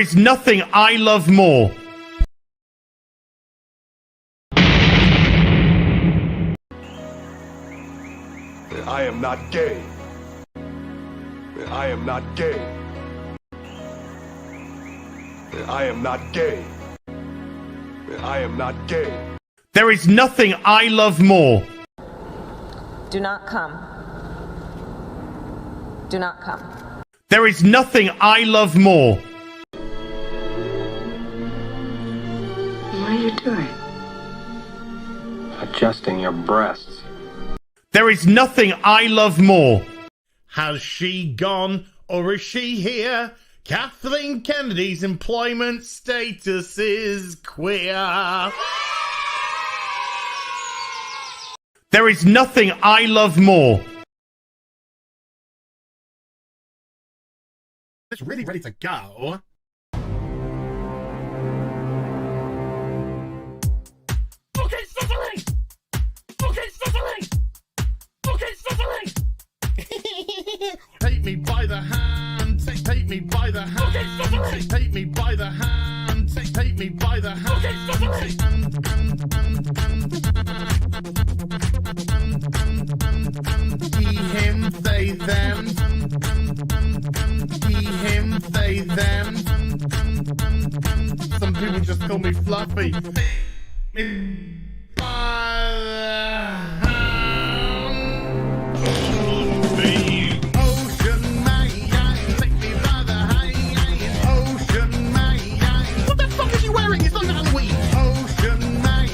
is nothing I love more. I am not gay. I am not gay. I am not gay. I am not gay. There is nothing I love more. Do not come. Do not come. There is nothing I love more. What are you doing? Adjusting your breasts. There is nothing I love more. Has she gone or is she here? Kathleen Kennedy's employment status is queer. There is nothing I love more. It's really ready to go. Okay, Sicily! Okay, Sicily! Okay, Sicily! Take me by the hand, take me by the hand, okay, take me by the hand, take me by the hand, okay, he, him, they, them. He, him, they, them. Some people just call me Fluffy. Me by the hand. Ocean man, take me by the hand. Ocean man. What the fuck is he wearing? It's not Halloween. Ocean man,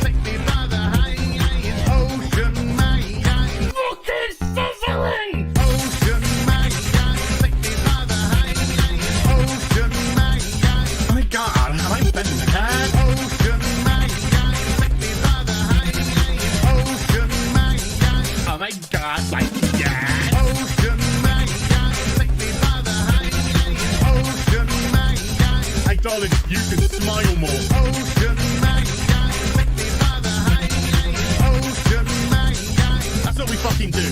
take me by the hand. Ocean man. Fucking sizzling. Ocean man, take me by the hand. Ocean man. Oh my god, am I bending the cat? Ocean man, take me by the hand. Ocean man. Oh my god, like that. Ocean man, take me by the hand. Ocean man. Hey darling, you can smile more. Ocean man, take me by the hand. Ocean man. That's what we fucking do.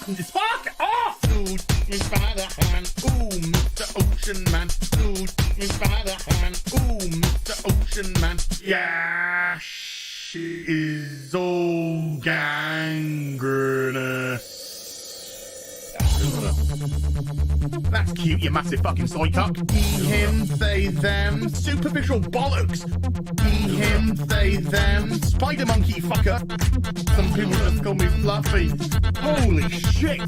It's fuck off! Ooh, take me by the hand. Ooh, Mr. Ocean Man. Ooh, take me by the hand. Ooh, Mr. Ocean Man. Yeah, she is all gangrenous. That's cute, you massive fucking soy cock. He, him, they, them. Superficial bollocks. He, him, they, them. Spider monkey fucker. Some people just call me Fluffy. Holy shit.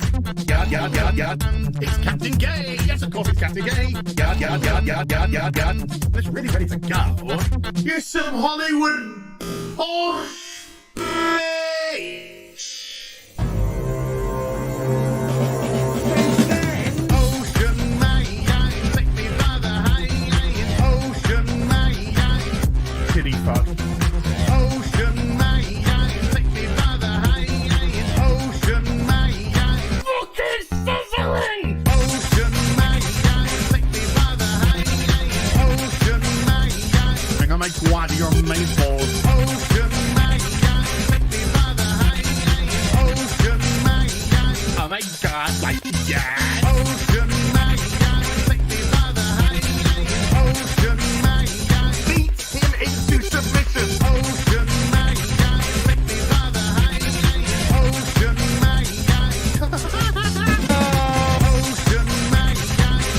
Yard, yard, yard, yard. It's Captain Gay. Yes, of course it's Captain Gay. Yard, yard, yard, yard, yard, yard, yard. It's really ready to go. Here's some Hollywood horse bitch. Ocean man, take me by the hand. Ocean man. Kitty fuck. Ocean man, take me by the hand. Ocean man. Fucking sizzling. Ocean man, take me by the hand. Ocean man. I'm gonna make one of your main balls. Ocean man, take me by the hand. Ocean man. Oh my god, like that. Ocean man, take me by the hand. Ocean man. Beat him into submission. Ocean man, take me by the hand. Ocean man. Ocean man,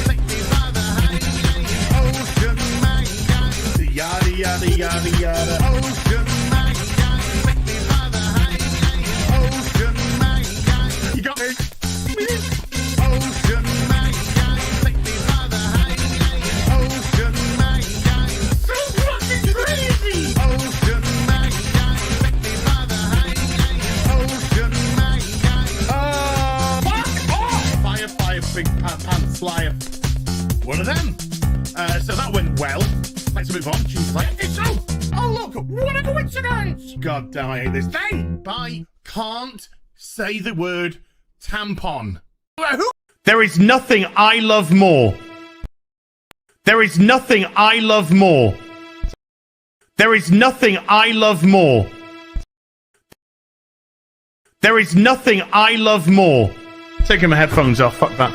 take me by the hand. Ocean man. Yada yada yada yada. Ocean man, take me by the hand. Ocean man. You got me. Ocean man, take me by the hand. Ocean man. So fucking crazy. Ocean man, take me by the hand. Ocean man. Fuck off. Fire, fire, big pants flyer. One of them. So that went well. Let's move on. Choose player. It's oh look, what a coincidence. God damn, I hate this thing. I can't say the word tampon. There is nothing I love more. There is nothing I love more. There is nothing I love more. There is nothing I love more. Taking my headphones off, fuck that.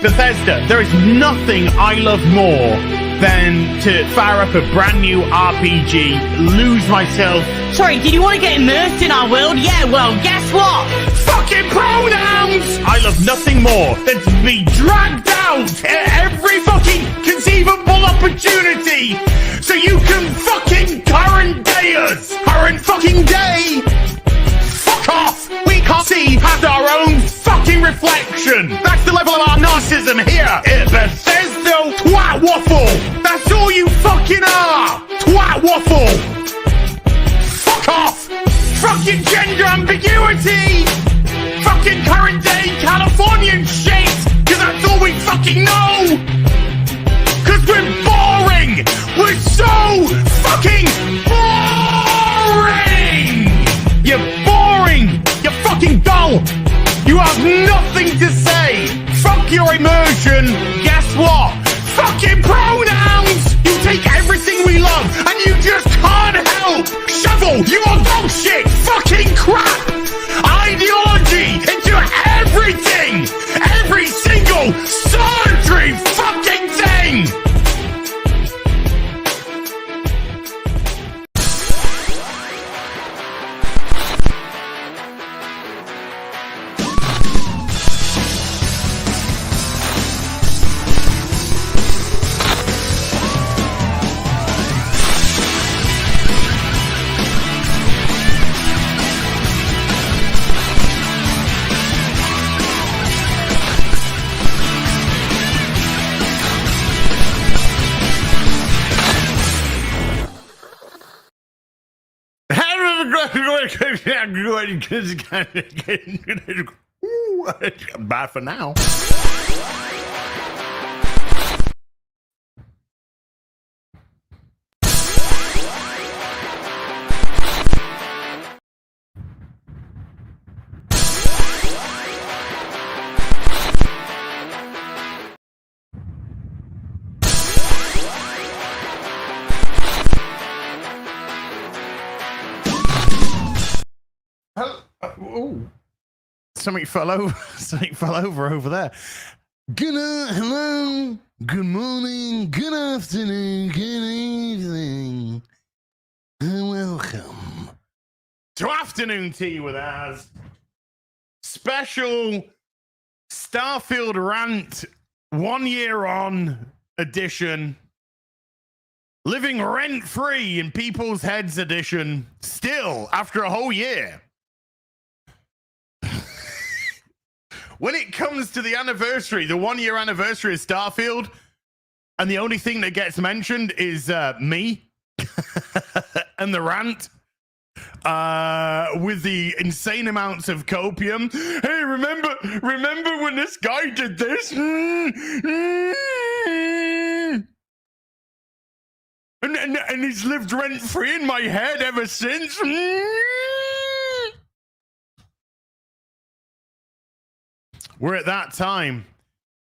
Bethesda, there is nothing I love more than to fire up a brand new RPG, lose myself. Sorry, did you want to get immersed in our world? Yeah, well, guess what? Fucking pronouns! I love nothing more than to be dragged out at every fucking conceivable opportunity so you can fucking current day us. Current fucking day! Fuck off! We can't see past our own fucking reflection. That's the level of our narcissism here at Bethesda. Twat waffle! That's all you fucking are! Twat waffle! Fuck off! Fucking gender ambiguity! Fucking current day Californian shit! Cause that's all we fucking know! Cause we're boring! We're so fucking boring! You're boring! You're fucking dull! You have nothing to say! Fuck your immersion! Guess what? Fucking pronouns! You take everything we love and you just can't help! Shovel! You are dog shit! Fucking crap! Ideology into everything! Every single solitary fucking thing! Bye for now. Ooh. Something fell over. Something fell over there. Hello. Good morning. Good afternoon. Good evening. And welcome to Afternoon Tea with Ours. Special Starfield Rant 1 year on edition. Living rent-free in people's heads edition. Still, after a whole year. When it comes to the anniversary, the 1 year anniversary of Starfield, and the only thing that gets mentioned is me and the rant with the insane amounts of copium. Hey, remember when this guy did this? And he's lived rent-free in my head ever since. We're at that time.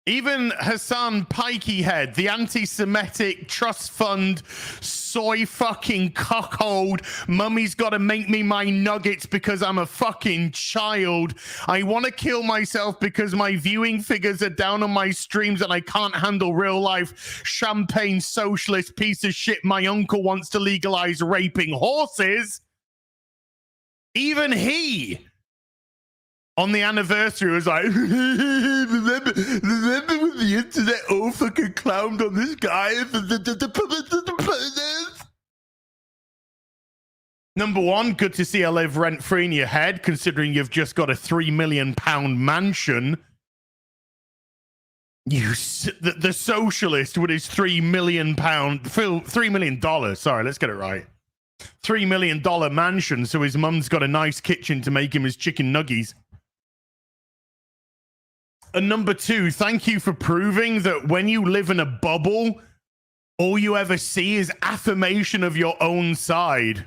Even Hassan Pikeyhead, the anti-Semitic trust fund, soy fucking cuckold, mummy's got to make me my nuggets because I'm a fucking child. I want to kill myself because my viewing figures are down on my streams and I can't handle real life. Champagne socialist piece of shit. My uncle wants to legalize raping horses. Even he, on the anniversary, was like, remember when the internet all fucking clowned on this guy? Number one, good to see I live rent-free in your head, considering you've just got a £3 million mansion. The socialist with his $3 million, $3 million, sorry, let's get it right. $3 million mansion, so his mum's got a nice kitchen to make him his chicken nuggies. And number two, thank you for proving that when you live in a bubble, all you ever see is affirmation of your own side.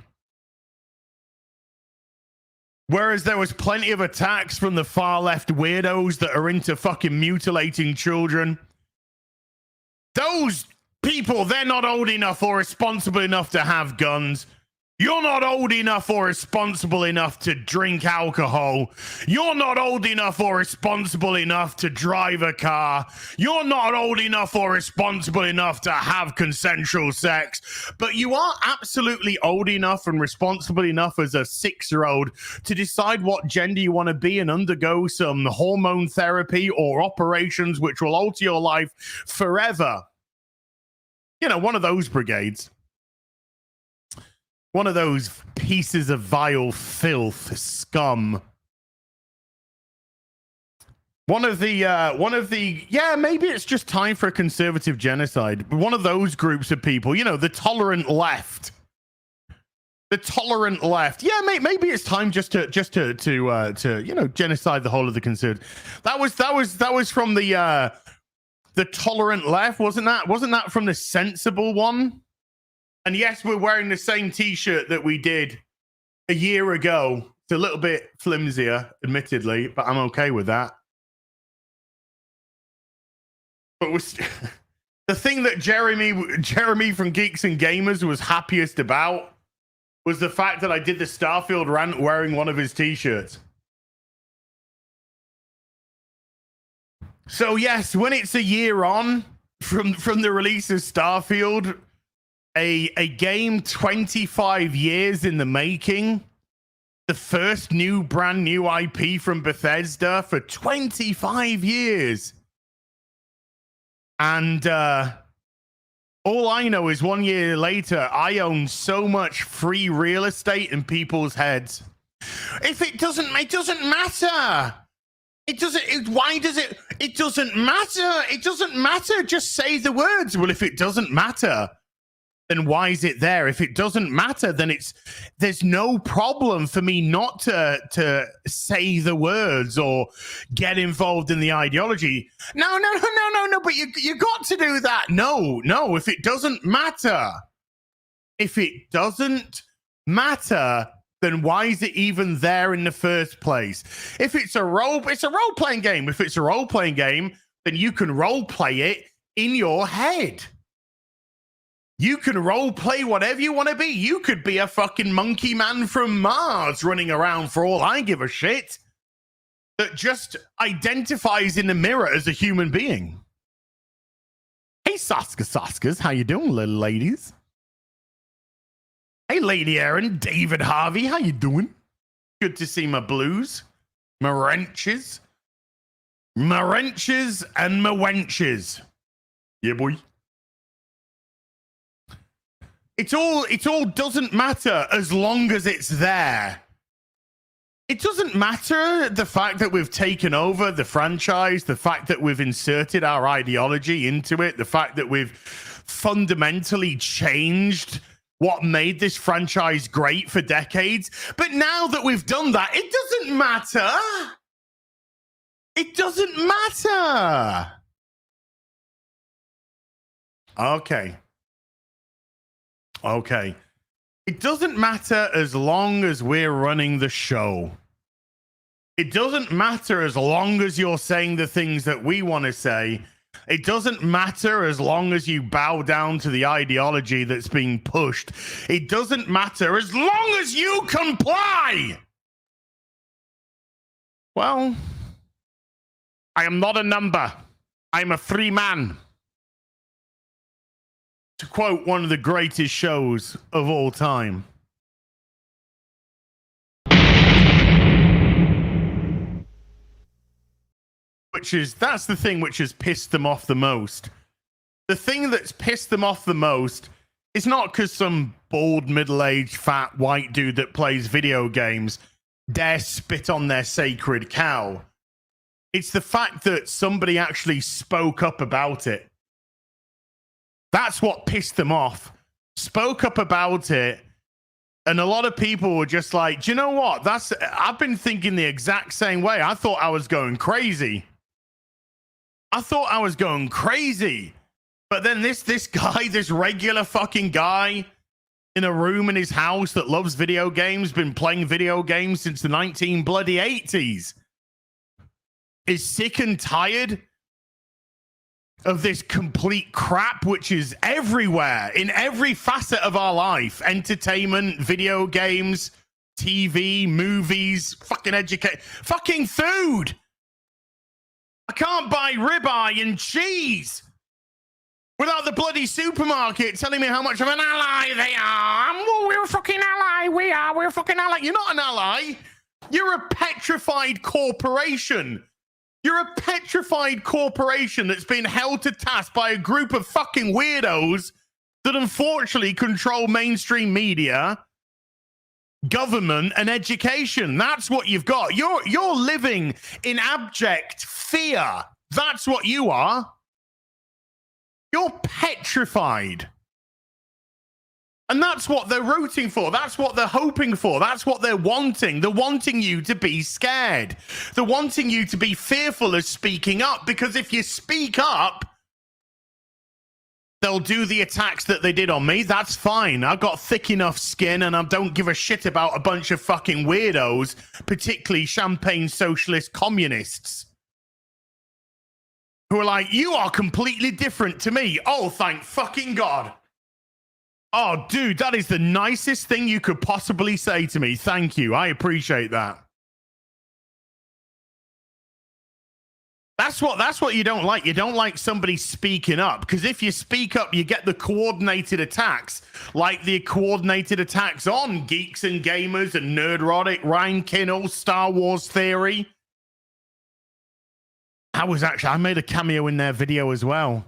Whereas there was plenty of attacks from the far left weirdos that are into fucking mutilating children. Those people, they're not old enough or responsible enough to have guns. You're not old enough or responsible enough to drink alcohol. You're not old enough or responsible enough to drive a car. You're not old enough or responsible enough to have consensual sex. But you are absolutely old enough and responsible enough as a 6-year-old to decide what gender you want to be and undergo some hormone therapy or operations which will alter your life forever. You know, one of those brigades. One of those pieces of vile filth, scum. One of the, yeah, maybe it's just time for a conservative genocide. One of those groups of people, you know, the tolerant left. The tolerant left. Yeah, maybe it's time just to you know, genocide the whole of the conservative. That was from the tolerant left, wasn't that? Wasn't that from the sensible one? And yes, we're wearing the same t-shirt that we did a year ago. It's a little bit flimsier, admittedly, but I'm okay with that. But the thing that Jeremy from Geeks and Gamers was happiest about was the fact that I did the Starfield rant wearing one of his t-shirts. So yes, when it's a year on from the release of Starfield, a game 25 years in the making, the first brand new IP from Bethesda for 25 years. And all I know is 1 year later, I own so much free real estate in people's heads. If it doesn't matter. It doesn't matter. It doesn't matter. Just say the words. Well, if it doesn't matter, then why is it there? If it doesn't matter, then there's no problem for me not to say the words or get involved in the ideology. No, but you got to do that. No, if it doesn't matter. If it doesn't matter, then why is it even there in the first place? If it's a role-playing game. If it's a role-playing game, then you can role-play it in your head. You can role play whatever you want to be. You could be a fucking monkey man from Mars running around for all I give a shit, that just identifies in the mirror as a human being. Hey, Saskas, how you doing, little ladies? Hey, Lady Erin, David Harvey, how you doing? Good to see my blues, my wrenches, and my wenches. Yeah, boy. It all doesn't matter as long as it's there. It doesn't matter the fact that we've taken over the franchise, the fact that we've inserted our ideology into it, the fact that we've fundamentally changed what made this franchise great for decades. But now that we've done that, it doesn't matter. It doesn't matter. Okay. It doesn't matter as long as we're running the show. It doesn't matter as long as you're saying the things that we want to say. It doesn't matter as long as you bow down to the ideology that's being pushed. It doesn't matter as long as you comply. Well, I am not a number. I'm a free man. To quote one of the greatest shows of all time. That's the thing which has pissed them off the most. The thing that's pissed them off the most is not because some bald, middle-aged, fat, white dude that plays video games dare spit on their sacred cow. It's the fact that somebody actually spoke up about it. That's what pissed them off. Spoke up about it. And a lot of people were just like, do you know what? I've been thinking the exact same way. I thought I was going crazy. But then this guy, this regular fucking guy in a room in his house that loves video games, been playing video games since the 1980s, is sick and tired of this complete crap, which is everywhere in every facet of our life. Entertainment, video games, TV, movies, fucking fucking food. I can't buy ribeye and cheese without the bloody supermarket telling me how much of an ally they are. Oh, we're a fucking ally. We're a fucking ally. You're not an ally. You're a petrified corporation. You're a petrified corporation that's been held to task by a group of fucking weirdos that unfortunately control mainstream media, government, and education. That's what you've got. You're living in abject fear. That's what you are. You're petrified. And that's what they're rooting for. That's what they're hoping for. That's what they're wanting. They're wanting you to be scared. They're wanting you to be fearful of speaking up, because if you speak up, they'll do the attacks that they did on me. That's fine. I've got thick enough skin and I don't give a shit about a bunch of fucking weirdos, particularly champagne socialist communists, who are like, you are completely different to me. Oh, thank fucking God. Oh, dude, that is the nicest thing you could possibly say to me. Thank you. I appreciate that. That's what you don't like. You don't like somebody speaking up, because if you speak up, you get the coordinated attacks, like the coordinated attacks on Geeks and Gamers and Nerdrotic, Ryan Kinnell, Star Wars Theory. I made a cameo in their video as well.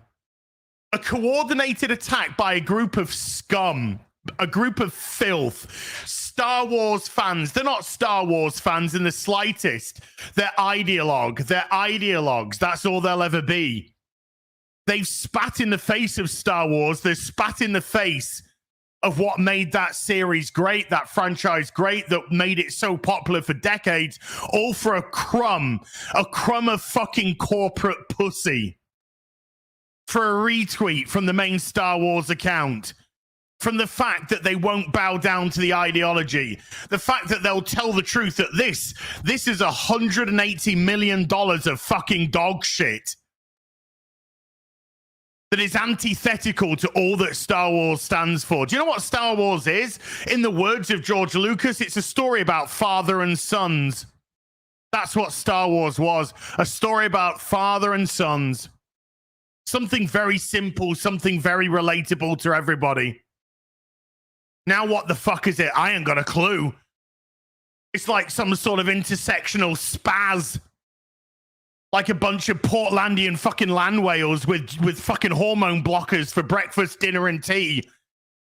A coordinated attack by a group of scum, a group of filth, Star Wars fans. They're not Star Wars fans in the slightest. They're ideologues. That's all they'll ever be. They've spat in the face of Star Wars. They've spat in the face of what made that series great, that franchise great, that made it so popular for decades, all for a crumb of fucking corporate pussy. For a retweet from the main Star Wars account, from the fact that they won't bow down to the ideology, the fact that they'll tell the truth that this is $180 million of fucking dog shit that is antithetical to all that Star Wars stands for. Do you know what Star Wars is? In the words of George Lucas, it's a story about father and sons. That's what Star Wars was, a story about father and sons. Something very simple, something very relatable to everybody. Now what the fuck is it? I ain't got a clue. It's like some sort of intersectional spaz. Like a bunch of Portlandian fucking land whales with fucking hormone blockers for breakfast, dinner, and tea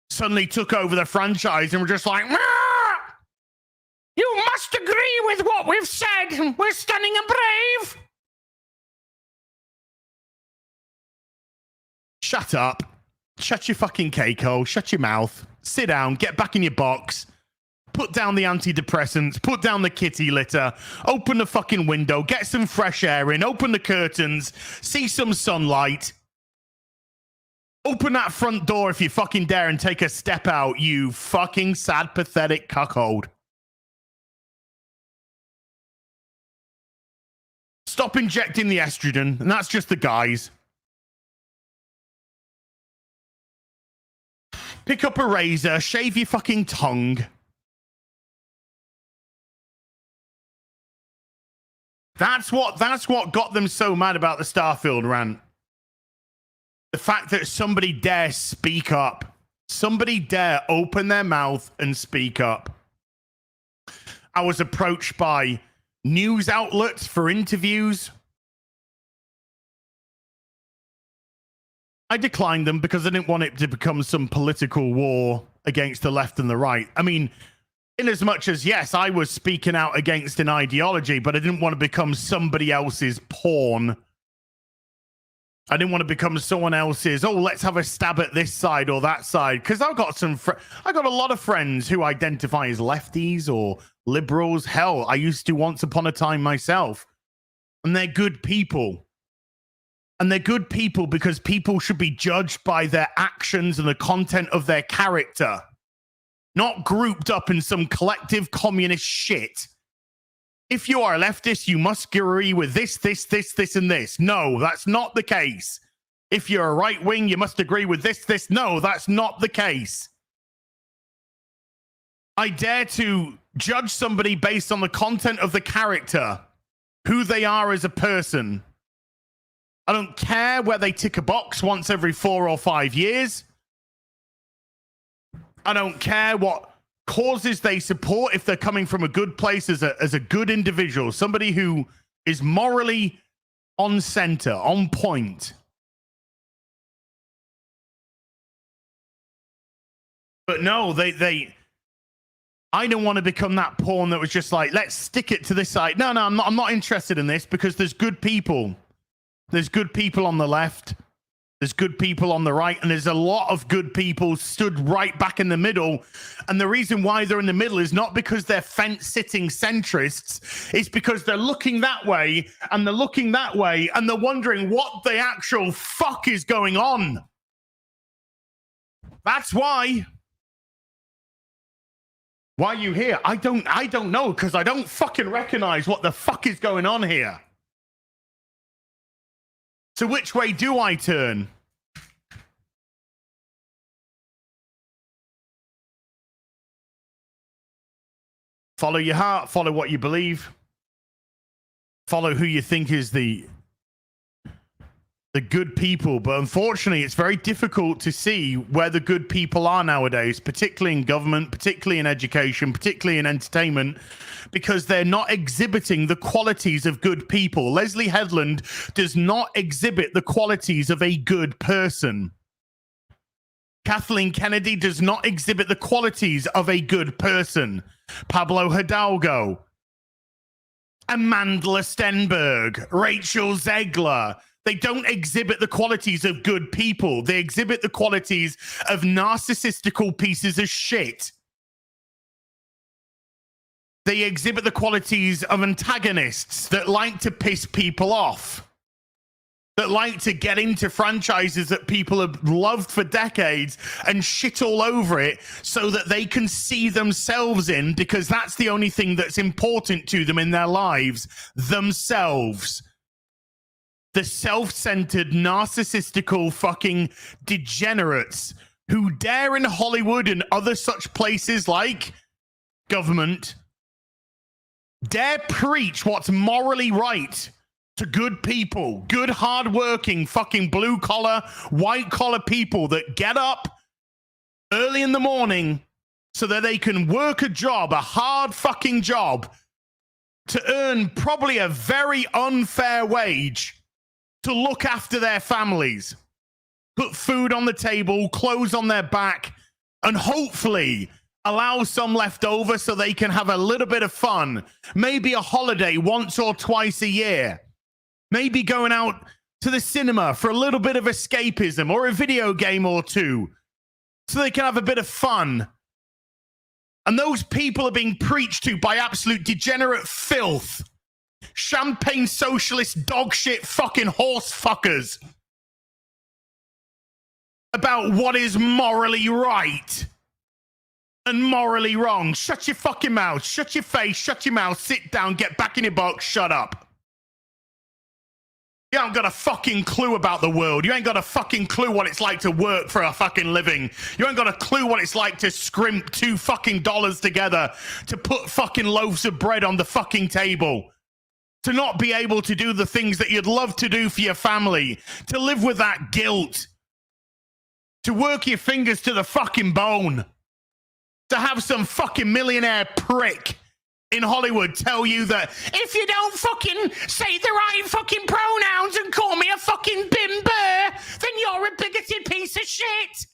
suddenly took over the franchise and were just like, you must agree with what we've said. We're stunning and brave. Shut up. Shut your fucking cake hole. Shut your mouth. Sit down. Get back in your box. Put down the antidepressants. Put down the kitty litter. Open the fucking window. Get some fresh air in. Open the curtains. See some sunlight. Open that front door if you fucking dare and take a step out, you fucking sad, pathetic cuckold. Stop injecting the estrogen, and that's just the guys. Pick up a razor, shave your fucking tongue. That's what got them so mad about the Starfield rant. The fact that somebody dare speak up. Somebody dare open their mouth and speak up. I was approached by news outlets for interviews. I declined them because I didn't want it to become some political war against the left and the right. I mean, in as much as, yes, I was speaking out against an ideology, but I didn't want to become somebody else's pawn. I didn't want to become someone else's, oh, let's have a stab at this side or that side. Because I've got I got a lot of friends who identify as lefties or liberals. Hell, I used to once upon a time myself. And they're good people. And they're good people because people should be judged by their actions and the content of their character, not grouped up in some collective communist shit. If you are a leftist, you must agree with this, and this. No, that's not the case. If you're a right wing, you must agree with this. No, that's not the case. I dare to judge somebody based on the content of the character, who they are as a person. I don't care where they tick a box once every 4 or 5 years. I don't care what causes they support if they're coming from a good place as a good individual, somebody who is morally on center, on point. But no, I don't want to become that pawn that was just like, let's stick it to this side. No, I'm not interested in this, because there's good people. There's good people on the left. There's good people on the right. And there's a lot of good people stood right back in the middle. And the reason why they're in the middle is not because they're fence-sitting centrists. It's because they're looking that way and they're looking that way and they're wondering what the actual fuck is going on. That's why. Why are you here? I don't know, because I don't fucking recognize what the fuck is going on here. So which way do I turn? Follow your heart, follow what you believe. Follow who you think is the good people, but unfortunately it's very difficult to see where the good people are nowadays, particularly in government, particularly in education, particularly in entertainment, because they're not exhibiting the qualities of good people. Leslie Headland does not exhibit the qualities of a good person. Kathleen Kennedy does not exhibit the qualities of a good person. Pablo Hidalgo, Amanda Stenberg, Rachel Zegler, they don't exhibit the qualities of good people. They exhibit the qualities of narcissistical pieces of shit. They exhibit the qualities of antagonists that like to piss people off, that like to get into franchises that people have loved for decades and shit all over it so that they can see themselves in, because that's the only thing that's important to them in their lives, themselves. The self-centered, narcissistical fucking degenerates who dare in Hollywood and other such places like government dare preach what's morally right to good people, good, hardworking, fucking blue-collar, white-collar people that get up early in the morning so that they can work a job, a hard fucking job, to earn probably a very unfair wage to look after their families, put food on the table, clothes on their back, and hopefully allow some left over so they can have a little bit of fun. Maybe a holiday once or twice a year. Maybe going out to the cinema for a little bit of escapism, or a video game or two, so they can have a bit of fun. And those people are being preached to by absolute degenerate filth. Champagne socialist dog shit fucking horse fuckers about what is morally right and morally wrong. Shut your fucking mouth, shut your face, shut your mouth, sit down, get back in your box, shut up. You ain't got a fucking clue about the world. You ain't got a fucking clue what it's like to work for a fucking living. You ain't got a clue what it's like to scrimp $2 fucking together to put fucking loaves of bread on the fucking table. To not be able to do the things that you'd love to do for your family. To live with that guilt. To work your fingers to the fucking bone. To have some fucking millionaire prick in Hollywood tell you that if you don't fucking say the right fucking pronouns and call me a fucking bimbo, then you're a bigoted piece of shit.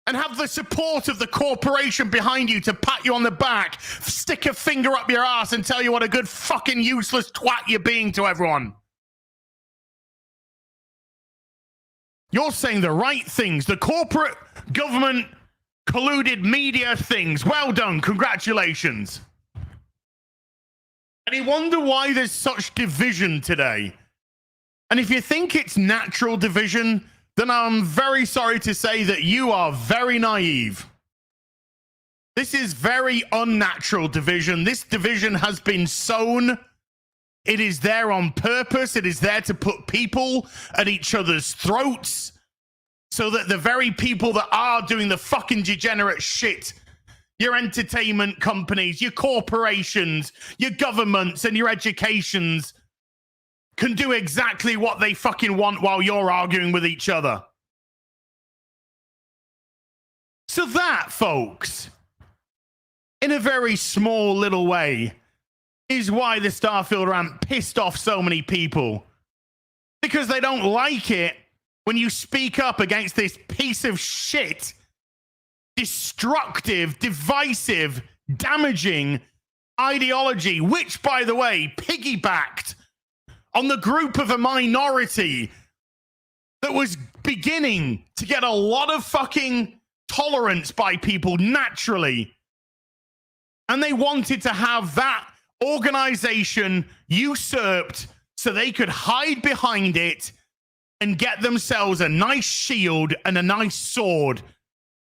And have the support of the corporation behind you to pat you on the back, stick a finger up your ass and tell you what a good fucking useless twat you're being to everyone. You're saying the right things, the corporate, government, colluded media things. Well done, congratulations. And you wonder why there's such division today. And if you think it's natural division, then I'm very sorry to say that you are very naive. This is very unnatural division. This division has been sown It is there on purpose. It is there to put people at each other's throats so that the very people that are doing the fucking degenerate shit, your entertainment companies, your corporations, your governments, and your educations can do exactly what they fucking want while you're arguing with each other. So that, folks, in a very small little way, is why the Starfield rant pissed off so many people. Because they don't like it when you speak up against this piece of shit, destructive, divisive, damaging ideology, which, by the way, piggybacked on the group of a minority that was beginning to get a lot of fucking tolerance by people naturally. And they wanted to have that organization usurped so they could hide behind it and get themselves a nice shield and a nice sword.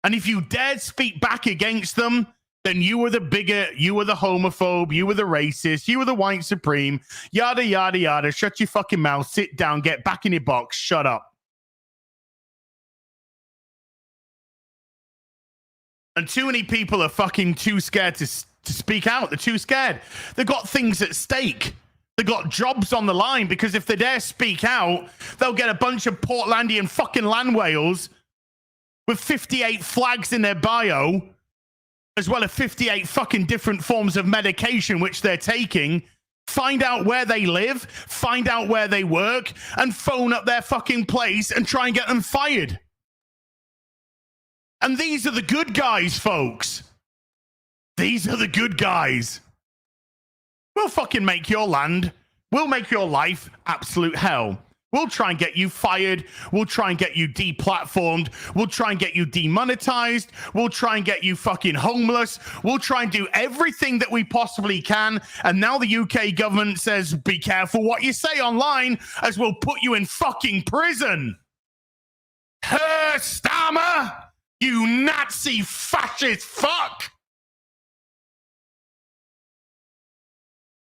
And if you dared speak back against them, then you were the bigot, you were the homophobe, you were the racist, you were the white supreme, yada, yada, yada. Shut your fucking mouth, sit down, get back in your box, shut up. And too many people are fucking too scared to speak out. They're too scared. They've got things at stake. They've got jobs on the line, because if they dare speak out, they'll get a bunch of Portlandian fucking land whales with 58 flags in their bio, as well as 58 fucking different forms of medication which they're taking, find out where they live, find out where they work, and phone up their fucking place and try and get them fired. And these are the good guys, folks. These are the good guys. We'll fucking make your land. We'll make your life absolute hell. We'll try and get you fired. We'll try and get you deplatformed. We'll try and get you demonetized. We'll try and get you fucking homeless. We'll try and do everything that we possibly can. And now the UK government says, be careful what you say online, as we'll put you in fucking prison. Herr Stammer, you Nazi fascist fuck.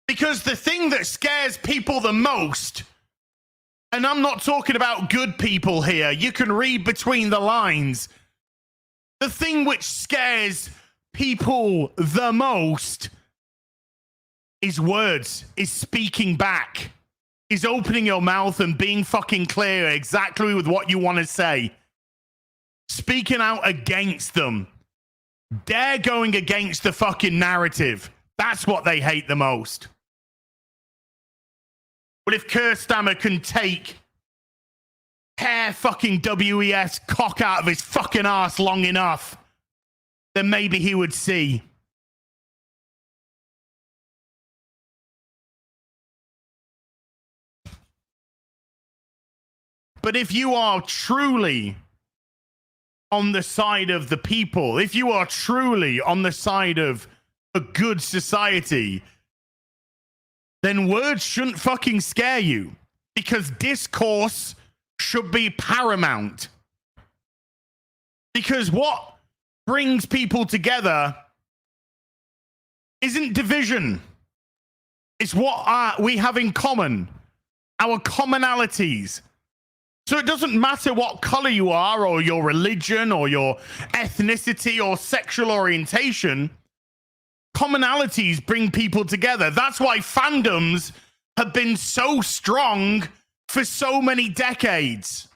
Because the thing that scares people the most, and I'm not talking about good people here, you can read between the lines. The thing which scares people the most is words, is speaking back, is opening your mouth and being fucking clear exactly with what you want to say. Speaking out against them. They're going against the fucking narrative. That's what they hate the most. Well, if Kerstammer can take hair fucking WES cock out of his fucking ass long enough, then maybe he would see. But if you are truly on the side of the people, if you are truly on the side of a good society, then words shouldn't fucking scare you, because discourse should be paramount. Because what brings people together isn't division. It's what we have in common, our commonalities. So it doesn't matter what color you are, or your religion, or your ethnicity, or sexual orientation. Commonalities bring people together. That's why fandoms have been so strong for so many decades.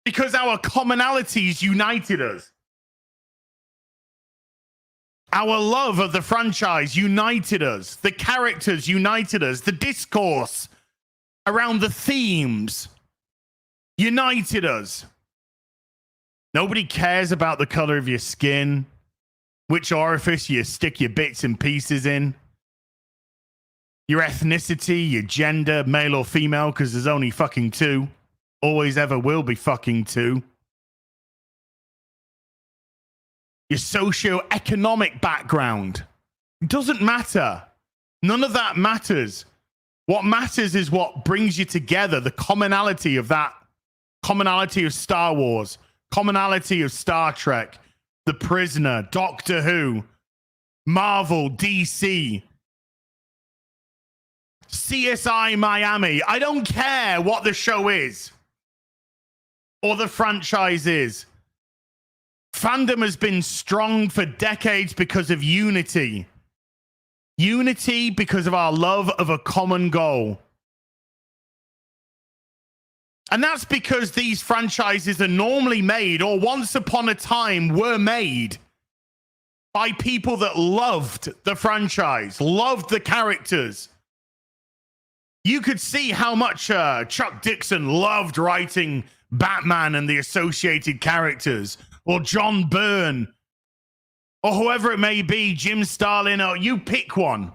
Because our commonalities united us. Our love of the franchise united us. The characters united us. The discourse around the themes united us. Nobody cares about the color of your skin, which orifice you stick your bits and pieces in, your ethnicity, your gender, male or female, because there's only fucking two. Always ever will be fucking two. Your socio-economic background. It doesn't matter. None of that matters. What matters is what brings you together, the commonality of that, commonality of Star Wars, commonality of Star Trek, The Prisoner, Doctor Who, Marvel, DC. CSI Miami. I don't care what the show is or the franchise is. Fandom has been strong for decades because of unity. Unity because of our love of a common goal. And that's because these franchises are normally made, or once upon a time were made, by people that loved the franchise, loved the characters. You could see how much Chuck Dixon loved writing Batman and the associated characters, or John Byrne, or whoever it may be, Jim Starlin, or you pick one.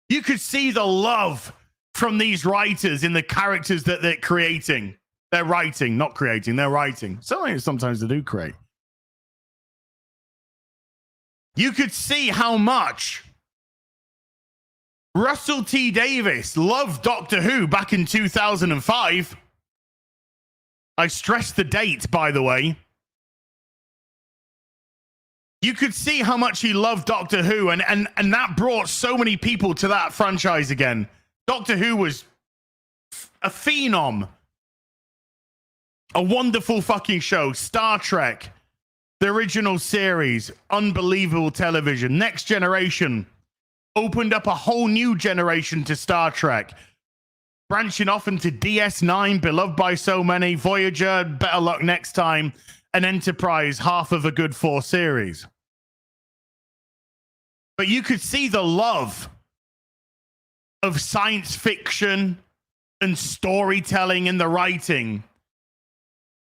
You could see the love from these writers in the characters that they're creating. They're writing, not creating, they're writing. Sometimes they do create. You could see how much Russell T. Davies loved Doctor Who back in 2005. I stress the date, by the way. You could see how much he loved Doctor Who, and that brought so many people to that franchise again. Doctor Who was a phenom. A wonderful fucking show. Star Trek, the original series, unbelievable television. Next Generation opened up a whole new generation to Star Trek. Branching off into DS9, beloved by so many. Voyager, better luck next time. And Enterprise, half of a good 4 series. But you could see the love of science fiction and storytelling in the writing,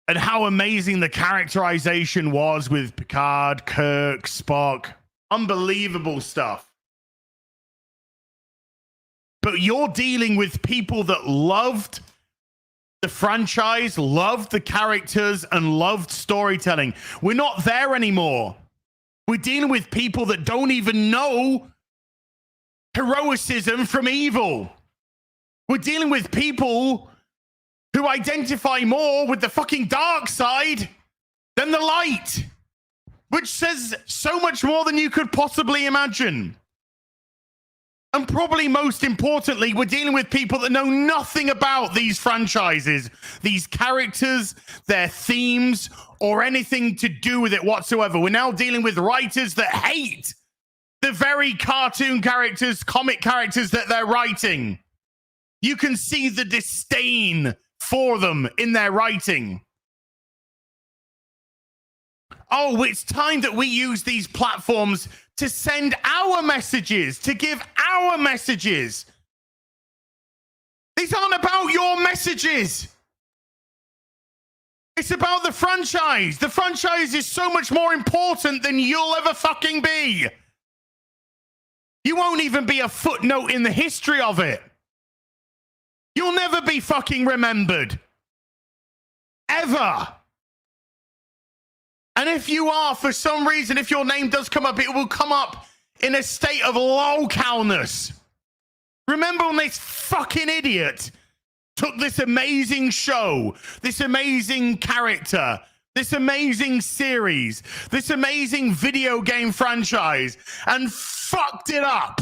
and how amazing the characterization was with Picard, Kirk, Spock. Unbelievable stuff. But you're dealing with people that loved the franchise, loved the characters, and loved storytelling. We're not there anymore. We're dealing with people that don't even know heroicism from evil. We're dealing with people who identify more with the fucking dark side than the light, which says so much more than you could possibly imagine. And probably most importantly, we're dealing with people that know nothing about these franchises, these characters, their themes, or anything to do with it whatsoever. We're now dealing with writers that hate the very cartoon characters, comic characters that they're writing. You can see the disdain for them in their writing. Oh, it's time that we use these platforms to send our messages, to give our messages. These aren't about your messages. It's about the franchise. The franchise is so much more important than you'll ever fucking be. You won't even be a footnote in the history of it. You'll never be fucking remembered. Ever. And if you are, for some reason, if your name does come up, it will come up in a state of localness. Remember when this fucking idiot took this amazing show, this amazing character, this amazing series, this amazing video game franchise, and fucked it up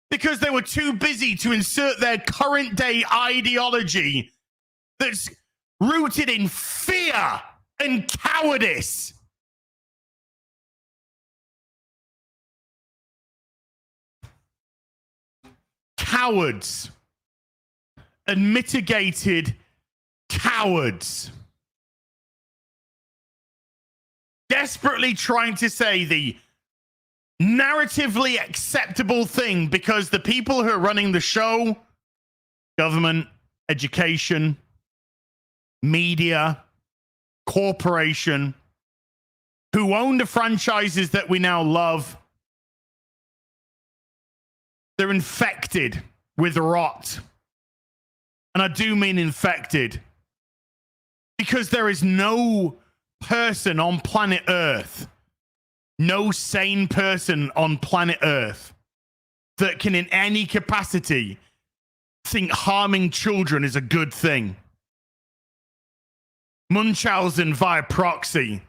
because they were too busy to insert their current day ideology that's rooted in fear and cowardice. Cowards. And mitigated cowards. Desperately trying to say the narratively acceptable thing because the people who are running the show, government, education, media, corporation, who own the franchises that we now love, they're infected with rot. And I do mean infected. Because there is no person on planet Earth, no sane person on planet Earth that can in any capacity think harming children is a good thing. Munchausen via proxy.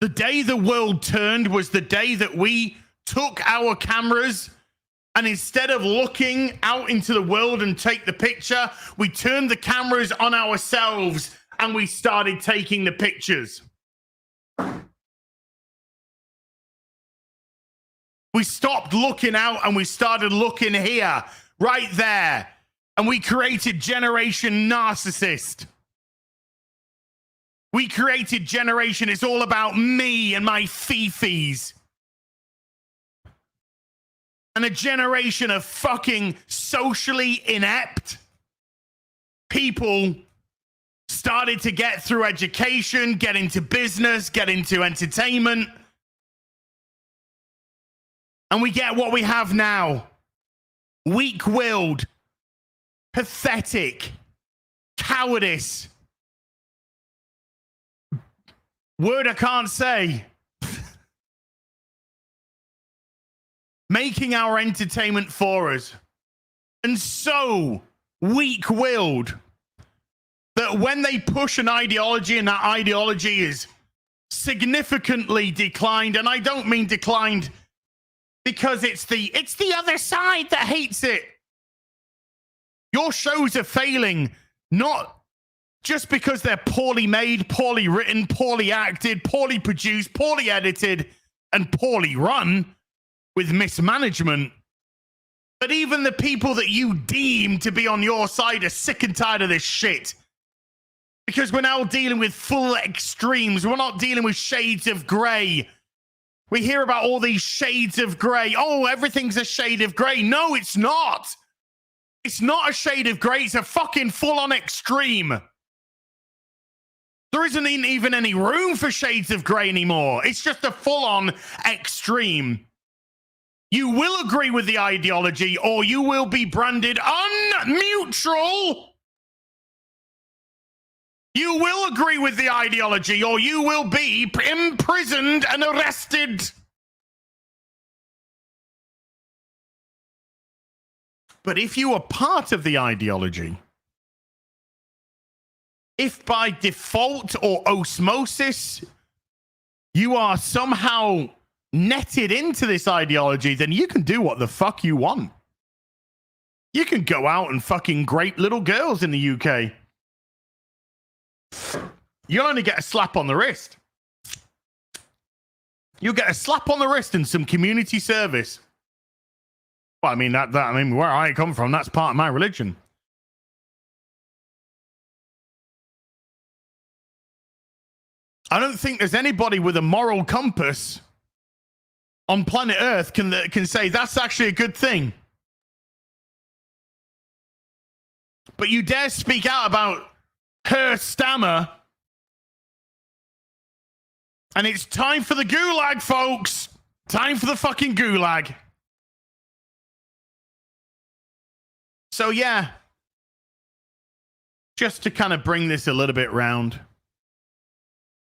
The day the world turned was the day that we took our cameras And instead of looking out into the world and take the picture, we turned the cameras on ourselves and we started taking the pictures. We stopped looking out and we started looking here, right there. And we created Generation Narcissist. We created Generation, it's all about me and my fifis. And a generation of fucking socially inept people started to get through education, get into business, get into entertainment. And we get what we have now. Weak-willed, pathetic, cowardice. Word I can't say. Making our entertainment for us. And so weak-willed that when they push an ideology and that ideology is significantly declined, and I don't mean declined because it's the other side that hates it. Your shows are failing, not just because they're poorly made, poorly written, poorly acted, poorly produced, poorly edited, and poorly run with mismanagement. But even the people that you deem to be on your side are sick and tired of this shit. Because we're now dealing with full extremes. We're not dealing with shades of grey. We hear about all these shades of grey. Oh, everything's a shade of grey. No, it's not. It's not a shade of grey. It's a fucking full-on extreme. There isn't even any room for shades of grey anymore. It's just a full-on extreme. You will agree with the ideology or you will be branded unneutral. You will agree with the ideology or you will be imprisoned and arrested. But if you are part of the ideology, if by default or osmosis you are somehow netted into this ideology, then you can do what the fuck you want. You can go out and fucking grape little girls in the UK. You'll only get a slap on the wrist. You'll get a slap on the wrist and some community service. Well, I mean, I mean, where I come from, that's part of my religion. I don't think there's anybody with a moral compass on planet Earth can say that's actually a good thing. But you dare speak out about her stammer, and it's time for the gulag, folks. Time for the fucking gulag. So yeah, just to kind of bring this a little bit round.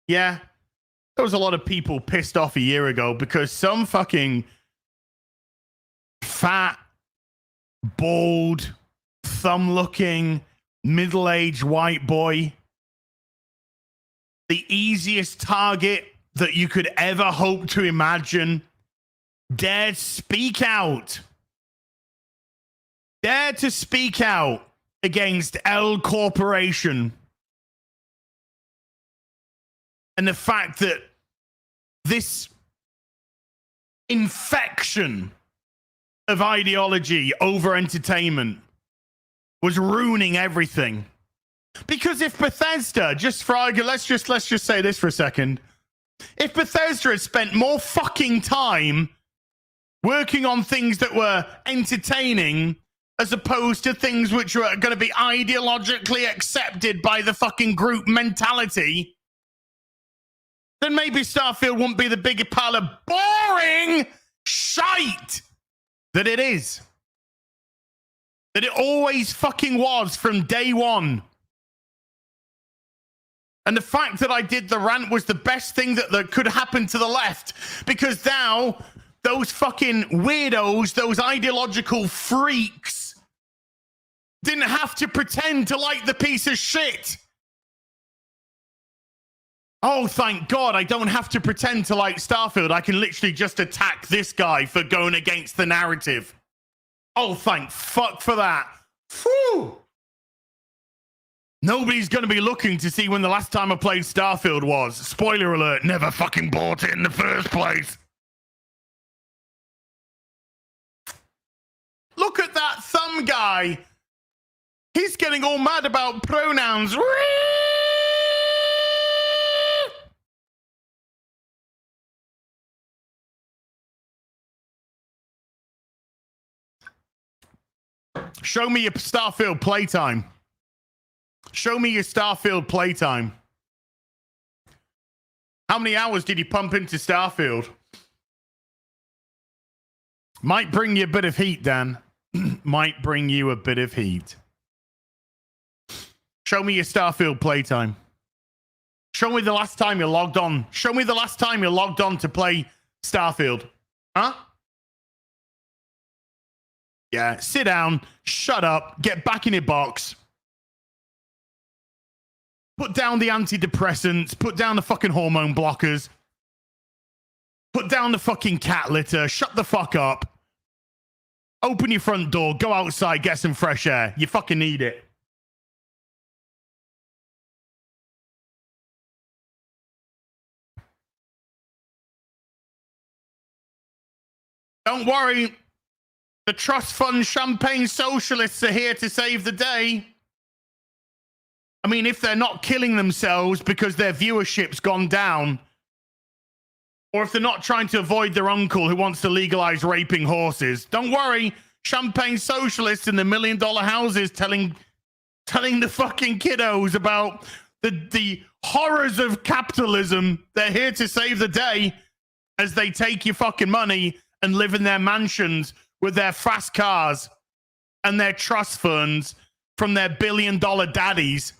Yeah, there was a lot of people pissed off a year ago because some fucking fat, bald, thumb-looking, middle-aged white boy, the easiest target that you could ever hope to imagine, dared speak out. Dared to speak out against L Corporation. And the fact that this infection of ideology over entertainment was ruining everything. Because if Bethesda, just for argument, let's just say this for a second. If Bethesda had spent more fucking time working on things that were entertaining as opposed to things which were going to be ideologically accepted by the fucking group mentality, then maybe Starfield wouldn't be the bigger pile of boring shite that it is. That it always fucking was from day one. And the fact that I did the rant was the best thing that could happen to the left. Because now, those fucking weirdos, those ideological freaks, didn't have to pretend to like the piece of shit. Oh, thank God, I don't have to pretend to like Starfield. I can literally just attack this guy for going against the narrative. Oh, thank fuck for that. Phew. Nobody's going to be looking to see when the last time I played Starfield was. Spoiler alert, never fucking bought it in the first place. Look at that thumb guy. He's getting all mad about pronouns. Show me your Starfield playtime. Show me your Starfield playtime. How many hours did you pump into Starfield? Might bring you a bit of heat, Dan. Might bring you a bit of heat. Show me your Starfield playtime. Show me the last time you logged on. Show me the last time you logged on to play Starfield. Huh? Yeah, sit down, shut up, get back in your box. Put down the antidepressants, put down the fucking hormone blockers. Put down the fucking cat litter, shut the fuck up. Open your front door, go outside, get some fresh air. You fucking need it. Don't worry. The trust fund champagne socialists are here to save the day. I mean, if they're not killing themselves because their viewership's gone down, or if they're not trying to avoid their uncle who wants to legalize raping horses, don't worry. Champagne socialists in the $1 million houses telling the fucking kiddos about the horrors of capitalism. They're here to save the day as they take your fucking money and live in their mansions with their fast cars and their trust funds from their $1 billion daddies.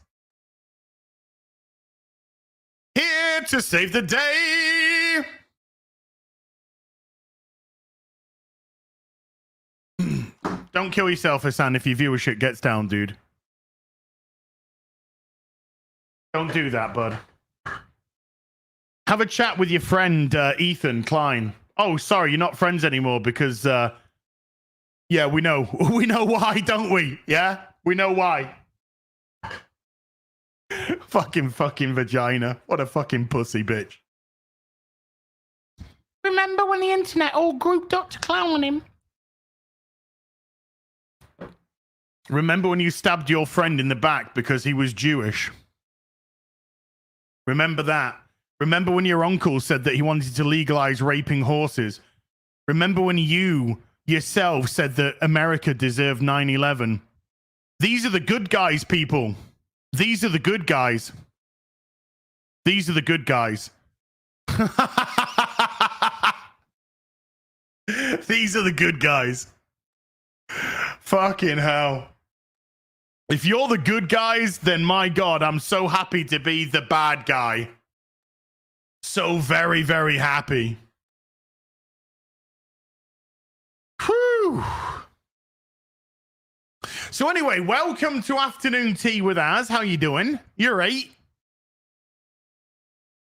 Here to save the day. Don't kill yourself, Hassan, if your viewership gets down, dude. Don't do that, bud. Have a chat with your friend, Ethan Klein. Oh, sorry, you're not friends anymore because... yeah, we know. We know why, don't we? Yeah? We know why. fucking vagina. What a fucking pussy bitch. Remember when the internet all grouped up to clown on him? Remember when you stabbed your friend in the back because he was Jewish? Remember that. Remember when your uncle said that he wanted to legalize raping horses? Remember when you... yourself said that America deserved 9/11. These are the good guys, people. These are the good guys. These are the good guys. These are the good guys. Fucking hell. If you're the good guys, then my God, I'm so happy to be the bad guy. So very, very happy. Whew. So anyway, welcome to Afternoon Tea with Az. How you doing? You're right.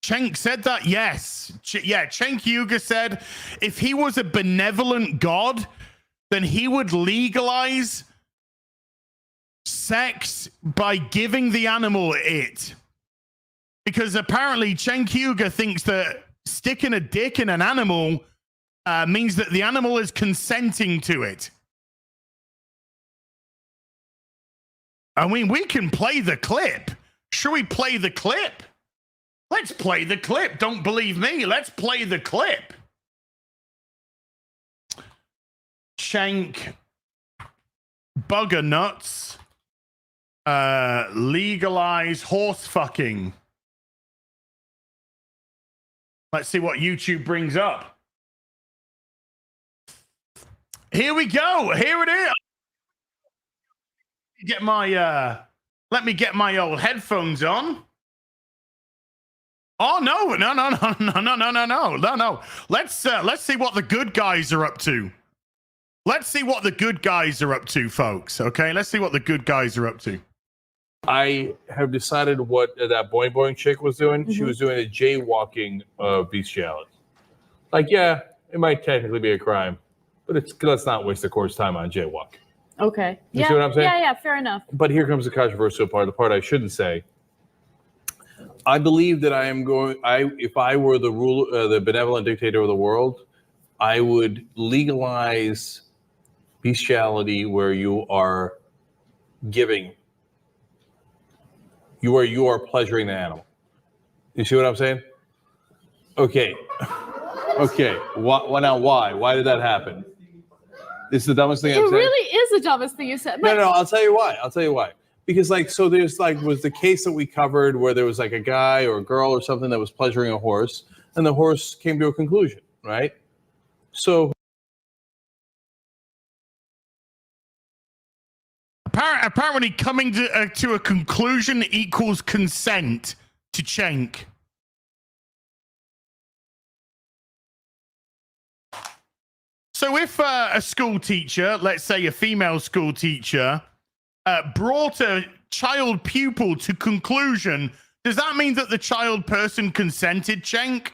Cenk said that? Yes. Yeah, Cenk Yuga said if he was a benevolent god, then he would legalize sex by giving the animal it. Because apparently Cenk Yuga thinks that sticking a dick in an animal means that the animal is consenting to it. I mean, we can play the clip. Should we play the clip? Let's play the clip. Don't believe me. Let's play the clip. Cenk bugger nuts. Legalize horse fucking. Let's see what YouTube brings up. Here we go. Here it is. Get my let me get my old headphones on. Oh no. Let's see what the good guys are up to. Let's see what the good guys are up to, folks. Okay, let's see what the good guys are up to. I have decided what that boing boing chick was doing. Mm-hmm. She was doing a jaywalking bestiality. Like, yeah, it might technically be a crime, but let's not waste the court's time on jaywalk. Okay. You see what I'm saying? Yeah, fair enough. But here comes the controversial part, the part I shouldn't say. I believe that if I were the benevolent dictator of the world, I would legalize bestiality where you are giving. You are pleasuring the animal. You see what I'm saying? Okay. Now why? Why did that happen? It's the dumbest thing I've said. It really is the dumbest thing you said. But No, I'll tell you why. Because was the case that we covered where there was like a guy or a girl or something that was pleasuring a horse, and the horse came to a conclusion, right? So apparently coming to a conclusion equals consent to Cenk. So if a school teacher, let's say a female school teacher, brought a child pupil to conclusion, does that mean that the child person consented, Cenk?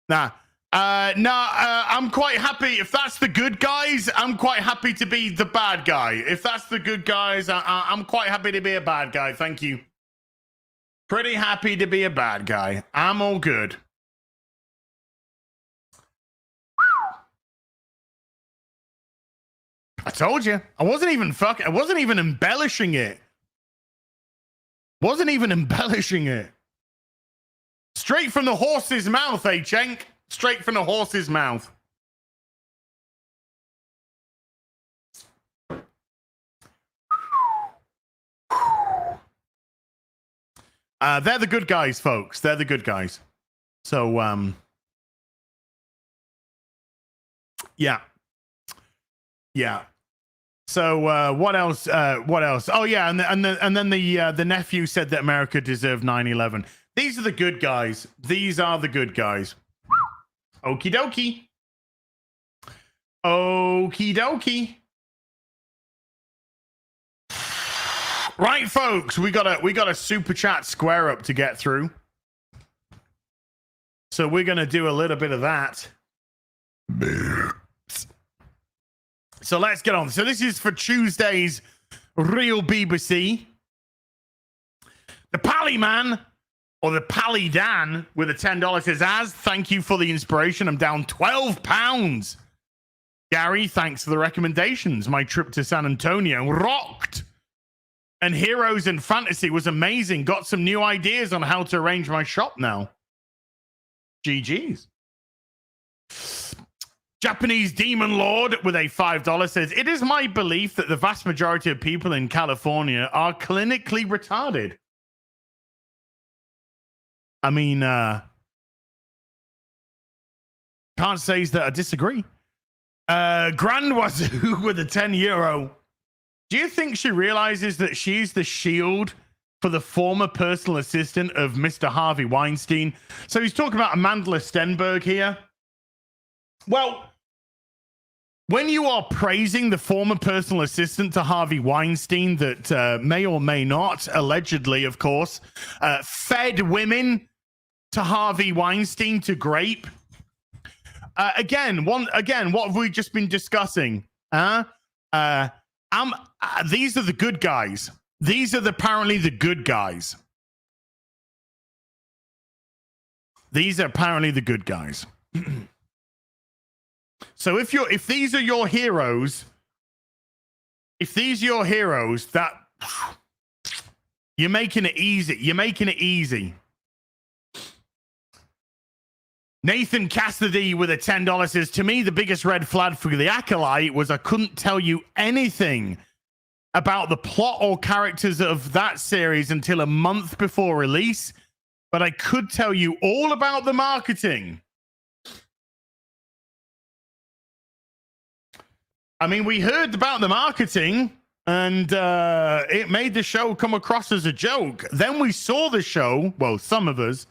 Nah. I'm quite happy. If that's the good guys, I'm quite happy to be the bad guy. If that's the good guys, I'm quite happy to be a bad guy. Thank you. Pretty happy to be a bad guy. I'm all good. I told you. I wasn't even embellishing it. Straight from the horse's mouth, eh, Cenk? Straight from the horse's mouth. They're the good guys, folks. They're the good guys. So, yeah. So what else? Oh yeah, and then the nephew said that America deserved 9/11. These are the good guys. These are the good guys. Okie dokie. Okie dokie. Right, folks, we got a super chat square up to get through. So we're gonna do a little bit of that. So let's get on. So this is for Tuesday's Real BBC. The Pally Man, or the Pally Dan, with a $10 says, "Az, thank you for the inspiration. I'm down £12. Gary, thanks for the recommendations. My trip to San Antonio rocked. And Heroes and Fantasy was amazing. Got some new ideas on how to arrange my shop now. GG's. Japanese Demon Lord with a $5 says, "It is my belief that the vast majority of people in California are clinically retarded." I mean, can't say that I disagree. Grand Wazoo with a €10. Do you think she realizes that she's the shield for the former personal assistant of Mr. Harvey Weinstein? So he's talking about Amanda Stenberg here. Well, when you are praising the former personal assistant to Harvey Weinstein that may or may not, allegedly, of course, fed women to Harvey Weinstein to grape. Again, what have we just been discussing? These are the good guys. These are apparently the good guys. These are apparently the good guys. So if these are your heroes, that you're making it easy. You're making it easy. Nathan Cassidy with a $10 says, "To me, the biggest red flag for the Acolyte was I couldn't tell you anything about the plot or characters of that series until a month before release, but I could tell you all about the marketing." I mean, we heard about the marketing, and it made the show come across as a joke. Then we saw the show, well, some of us,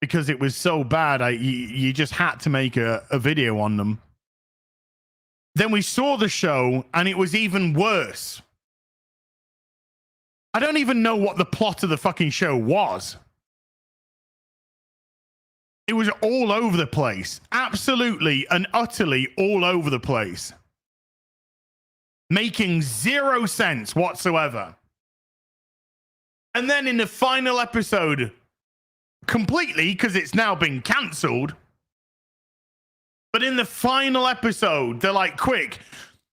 because it was so bad, you just had to make a video on them. Then we saw the show, and it was even worse. I don't even know what the plot of the fucking show was. It was all over the place. Absolutely and utterly all over the place. Making zero sense whatsoever. And then in the final episode, completely, because it's now been cancelled. But in the final episode, they're like, quick,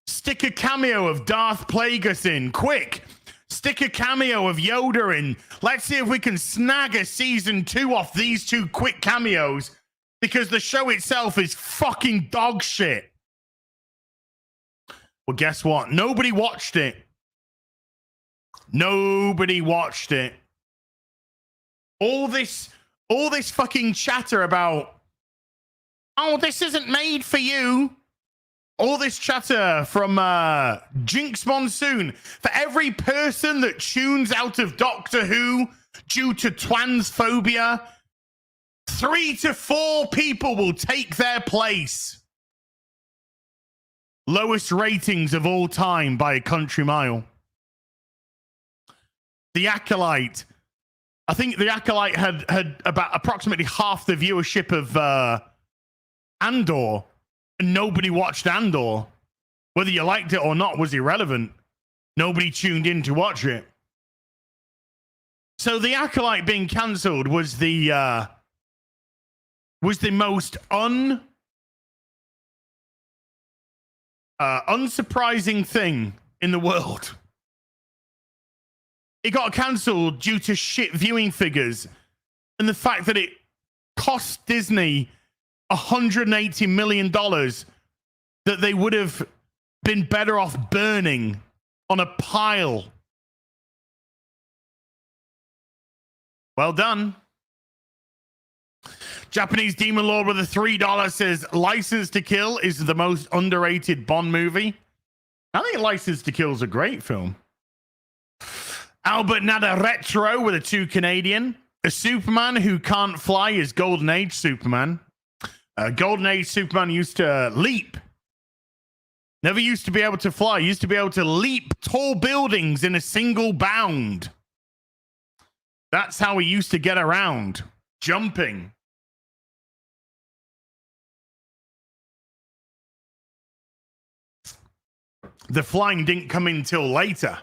stick a cameo of Darth Plagueis in. Quick, stick a cameo of Yoda in. Let's see if we can snag a season 2 off these 2 quick cameos, because the show itself is fucking dog shit. Well, guess what? Nobody watched it. Nobody watched it. All this fucking chatter about, oh, this isn't made for you. All this chatter from Jinx Monsoon. For every person that tunes out of Doctor Who due to transphobia, 3 to 4 people will take their place. Lowest ratings of all time by a country mile. The Acolyte. I think the Acolyte had about approximately half the viewership of Andor, and nobody watched Andor. Whether you liked it or not was irrelevant. Nobody tuned in to watch it. So the Acolyte being cancelled was the most unsurprising thing in the world. It got cancelled due to shit viewing figures and the fact that it cost Disney $180 million that they would have been better off burning on a pile. Well done. Japanese Demon Lord with a $3 says License to Kill is the most underrated Bond movie. I think License to Kill is a great film. Albert Nada Retro with a 2 Canadian. A Superman who can't fly is Golden Age Superman. Golden Age Superman used to leap. Never used to be able to fly. Used to be able to leap tall buildings in a single bound. That's how he used to get around. Jumping. The flying didn't come in till later.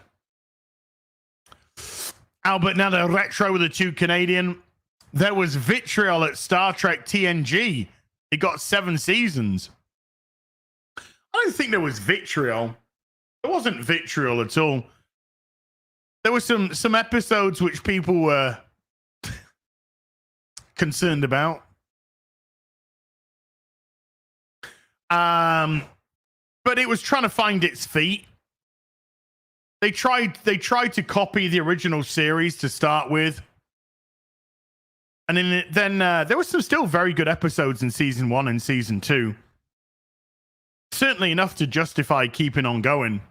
Albert Nada Retro with a 2 Canadian. There was vitriol at Star Trek TNG. It got 7 seasons. I don't think there was vitriol. There wasn't vitriol at all. There were some episodes which people were concerned about. But it was trying to find its feet. They tried to copy the original series to start with. And then there were some still very good episodes in season 1 and season 2. Certainly enough to justify keeping on going.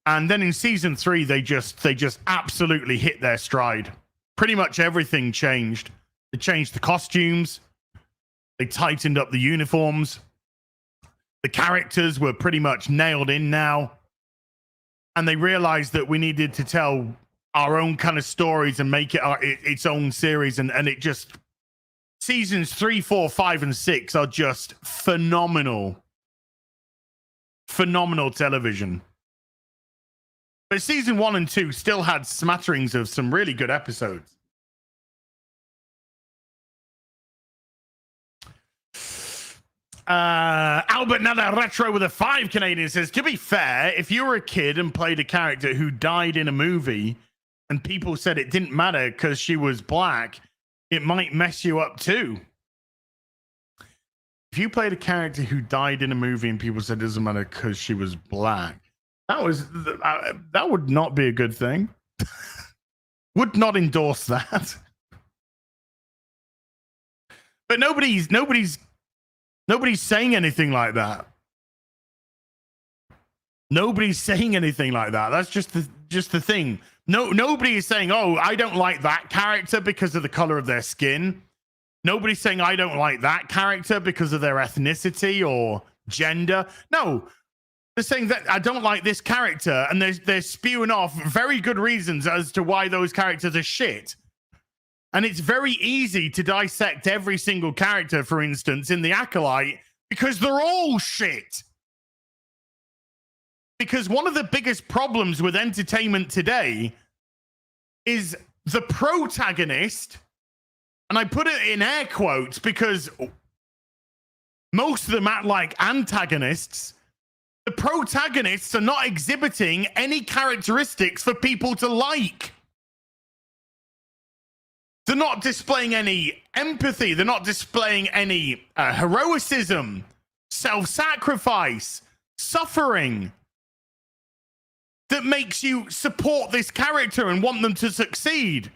And then in season 3, they just absolutely hit their stride. Pretty much everything changed. They changed the costumes. They tightened up the uniforms. The characters were pretty much nailed in now. And they realized that we needed to tell our own kind of stories and make it its own series. And it just... Seasons 3, 4, 5, and 6 are just phenomenal. Phenomenal television. But season 1 and 2 still had smatterings of some really good episodes. Albert Nada Retro with a 5 Canadian says, to be fair, if you were a kid and played a character who died in a movie and people said it didn't matter because she was black, it might mess you up too. If you played a character who died in a movie and people said it doesn't matter because she was black, that would not be a good thing. Would not endorse that. But nobody's saying anything like that. Nobody's saying anything like that. That's just the thing. Nobody is saying, oh, I don't like that character because of the color of their skin. Nobody's saying I don't like that character because of their ethnicity or gender. No, they're saying that I don't like this character, and they're spewing off very good reasons as to why those characters are shit. And it's very easy to dissect every single character, for instance, in the Acolyte, because they're all shit. Because one of the biggest problems with entertainment today is the protagonist, and I put it in air quotes because most of them act like antagonists. The protagonists are not exhibiting any characteristics for people to like. They're not displaying any empathy. They're not displaying any heroicism, self-sacrifice, suffering that makes you support this character and want them to succeed.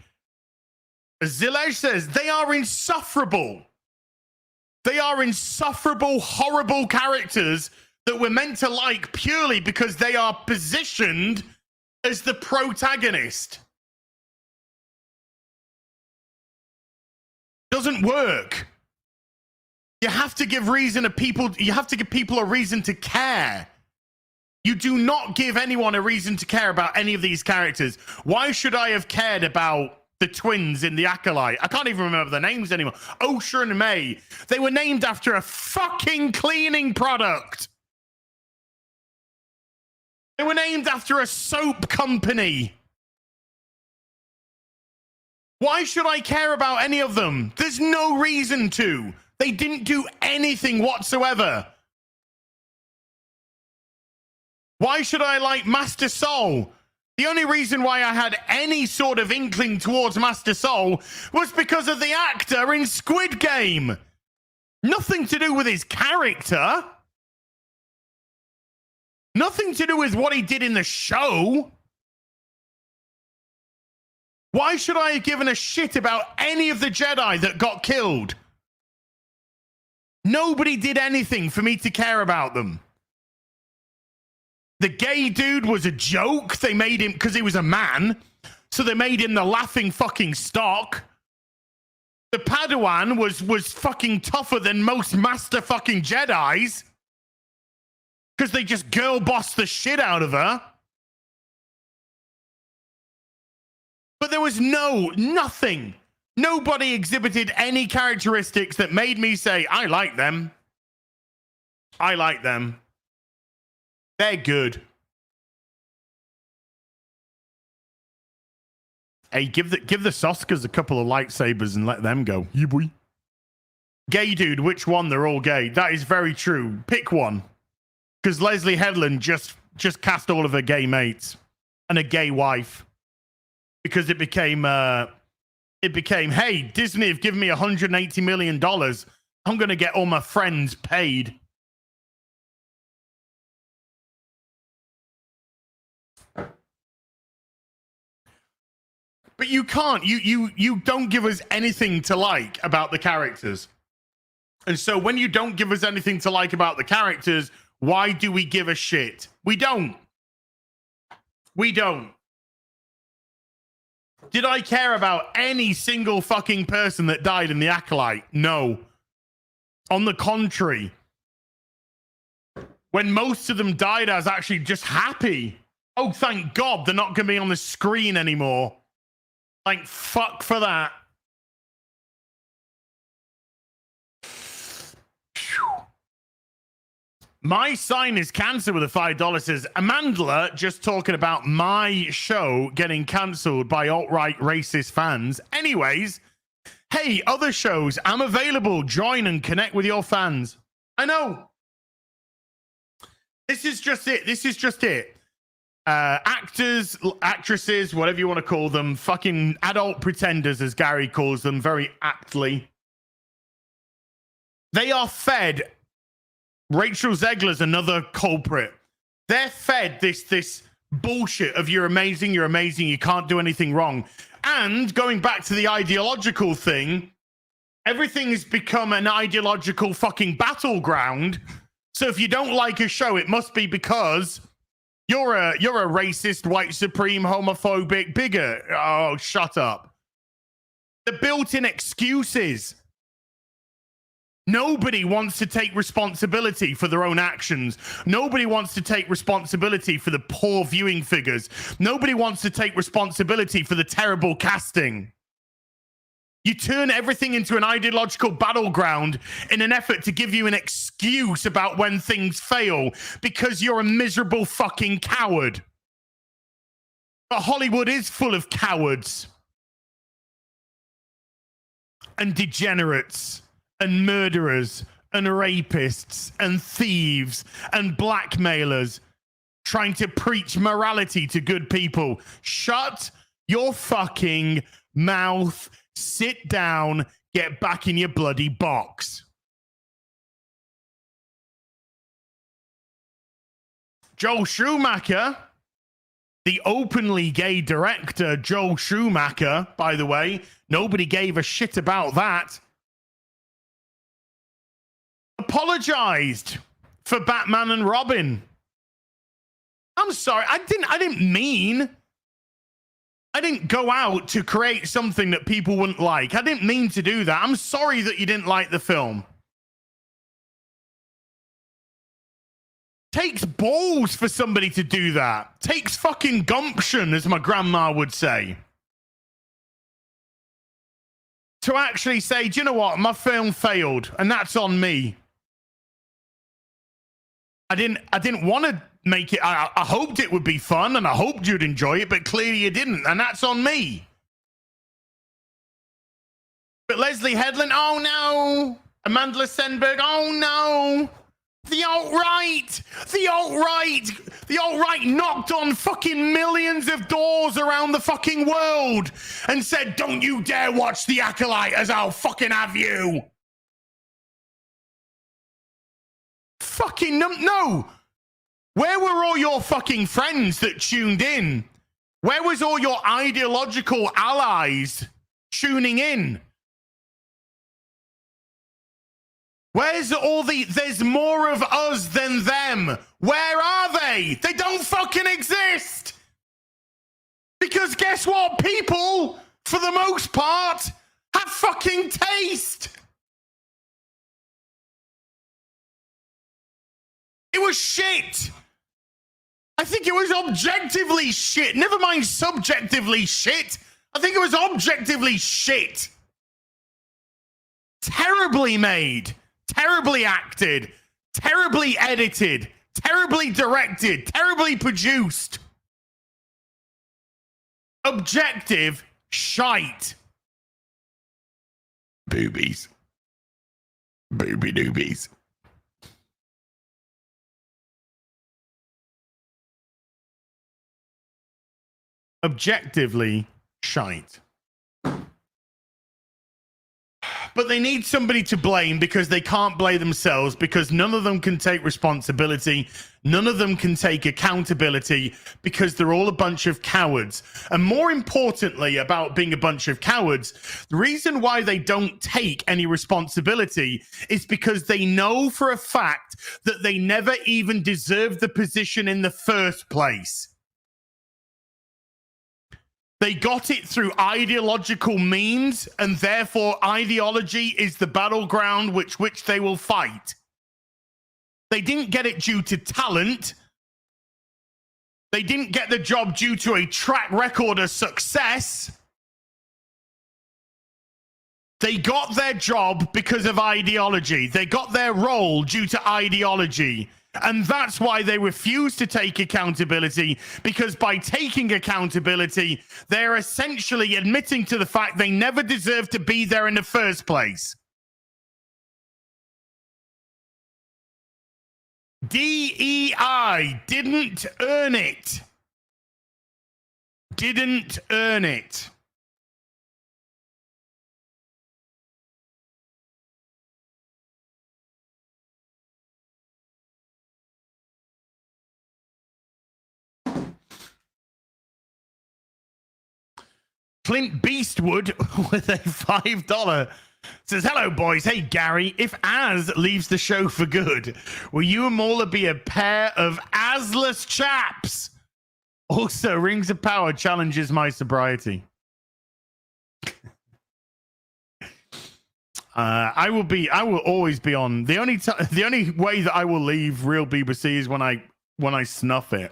As Zilej says, they are insufferable. They are insufferable, horrible characters that we're meant to like purely because they are positioned as the protagonist. Doesn't work. You have to give people a reason to care. You do not give anyone a reason to care about any of these characters. Why should I have cared about the twins in the Acolyte? I can't even remember their names anymore. Osha and May. They were named after a fucking cleaning product. They were named after a soap company. Why should I care about any of them? There's no reason to. They didn't do anything whatsoever. Why should I like Master Soul? The only reason why I had any sort of inkling towards Master Soul was because of the actor in Squid Game. Nothing to do with his character. Nothing to do with what he did in the show. Why should I have given a shit about any of the Jedi that got killed? Nobody did anything for me to care about them. The gay dude was a joke. They made him because he was a man. So they made him the laughing fucking stock. The Padawan was fucking tougher than most master fucking Jedis. Because they just girl bossed the shit out of her. But there was nothing. Nobody exhibited any characteristics that made me say, I like them. I like them. They're good. Hey, give the Soskas a couple of lightsabers and let them go. Yeah, boy. Gay dude, which one? They're all gay. That is very true. Pick one. Because Leslie Headland just cast all of her gay mates and a gay wife. Because it became, hey, Disney have given me $180 million. I'm going to get all my friends paid. But you can't. You don't give us anything to like about the characters. And so when you don't give us anything to like about the characters, why do we give a shit? We don't. We don't. Did I care about any single fucking person that died in the Acolyte? No. On the contrary. When most of them died, I was actually just happy. Oh, thank God they're not going to be on the screen anymore. Like, fuck for that. My sign is cancer with a $5 says, Amandla just talking about my show getting cancelled by alt-right racist fans. Anyways, hey, other shows, I'm available. Join and connect with your fans. I know. This is just it. This is just it. Actors, actresses, whatever you want to call them, fucking adult pretenders, as Gary calls them, very aptly. They are fed. Rachel Zegler's another culprit. They're fed this bullshit of you're amazing, you can't do anything wrong. And going back to the ideological thing, everything has become an ideological fucking battleground. So if you don't like a show, it must be because you're a racist, white supreme, homophobic bigot. Oh, shut up. The built-in excuses. Nobody wants to take responsibility for their own actions. Nobody wants to take responsibility for the poor viewing figures. Nobody wants to take responsibility for the terrible casting. You turn everything into an ideological battleground in an effort to give you an excuse about when things fail because you're a miserable fucking coward. But Hollywood is full of cowards and degenerates and murderers and rapists and thieves and blackmailers trying to preach morality to good people. Shut your fucking mouth. Sit down. Get back in your bloody box. Joel Schumacher, the openly gay director, Joel Schumacher, by the way, nobody gave a shit about that, apologized for Batman and Robin. I'm sorry, I didn't go out to create something that people wouldn't like. I didn't mean to do that. I'm sorry that you didn't like the film. Takes balls for somebody to do that. Takes fucking gumption, as my grandma would say. To actually say, do you know what? My film failed, and that's on me. I didn't want to make it. I hoped it would be fun, and I hoped you'd enjoy it, but clearly you didn't, and that's on me. But Leslie Headland, oh no. Amanda Stenberg, oh no. The alt-right knocked on fucking millions of doors around the fucking world and said, don't you dare watch The Acolyte, as I'll fucking have you. Fucking no. Where were all your fucking friends that tuned in? Where was all your ideological allies tuning in? Where's there's more of us than them? Where are they? They don't fucking exist. Because guess what? People, for the most part, have fucking taste. It was shit. I think it was objectively shit. Never mind subjectively shit. I think it was objectively shit. Terribly made. Terribly acted, terribly edited, terribly directed, terribly produced. Objective shite. Boobies. Booby doobies. Objectively shite. But they need somebody to blame because they can't blame themselves, because none of them can take responsibility. None of them can take accountability because they're all a bunch of cowards. And more importantly about being a bunch of cowards, the reason why they don't take any responsibility is because they know for a fact that they never even deserved the position in the first place. They got it through ideological means, and therefore ideology is the battleground which they will fight. They didn't get it due to talent. They didn't get the job due to a track record of success. They got their job because of ideology. They got their role due to ideology. And that's why they refuse to take accountability, because by taking accountability, they're essentially admitting to the fact they never deserved to be there in the first place. DEI didn't earn it. Didn't earn it. Clint Beastwood with a $5 says, hello, boys. Hey, Gary, if Az leaves the show for good, will you and Mauler be a pair of Azless chaps? Also, Rings of Power challenges my sobriety. I will always be on. The only way that I will leave Real BBC is when I snuff it.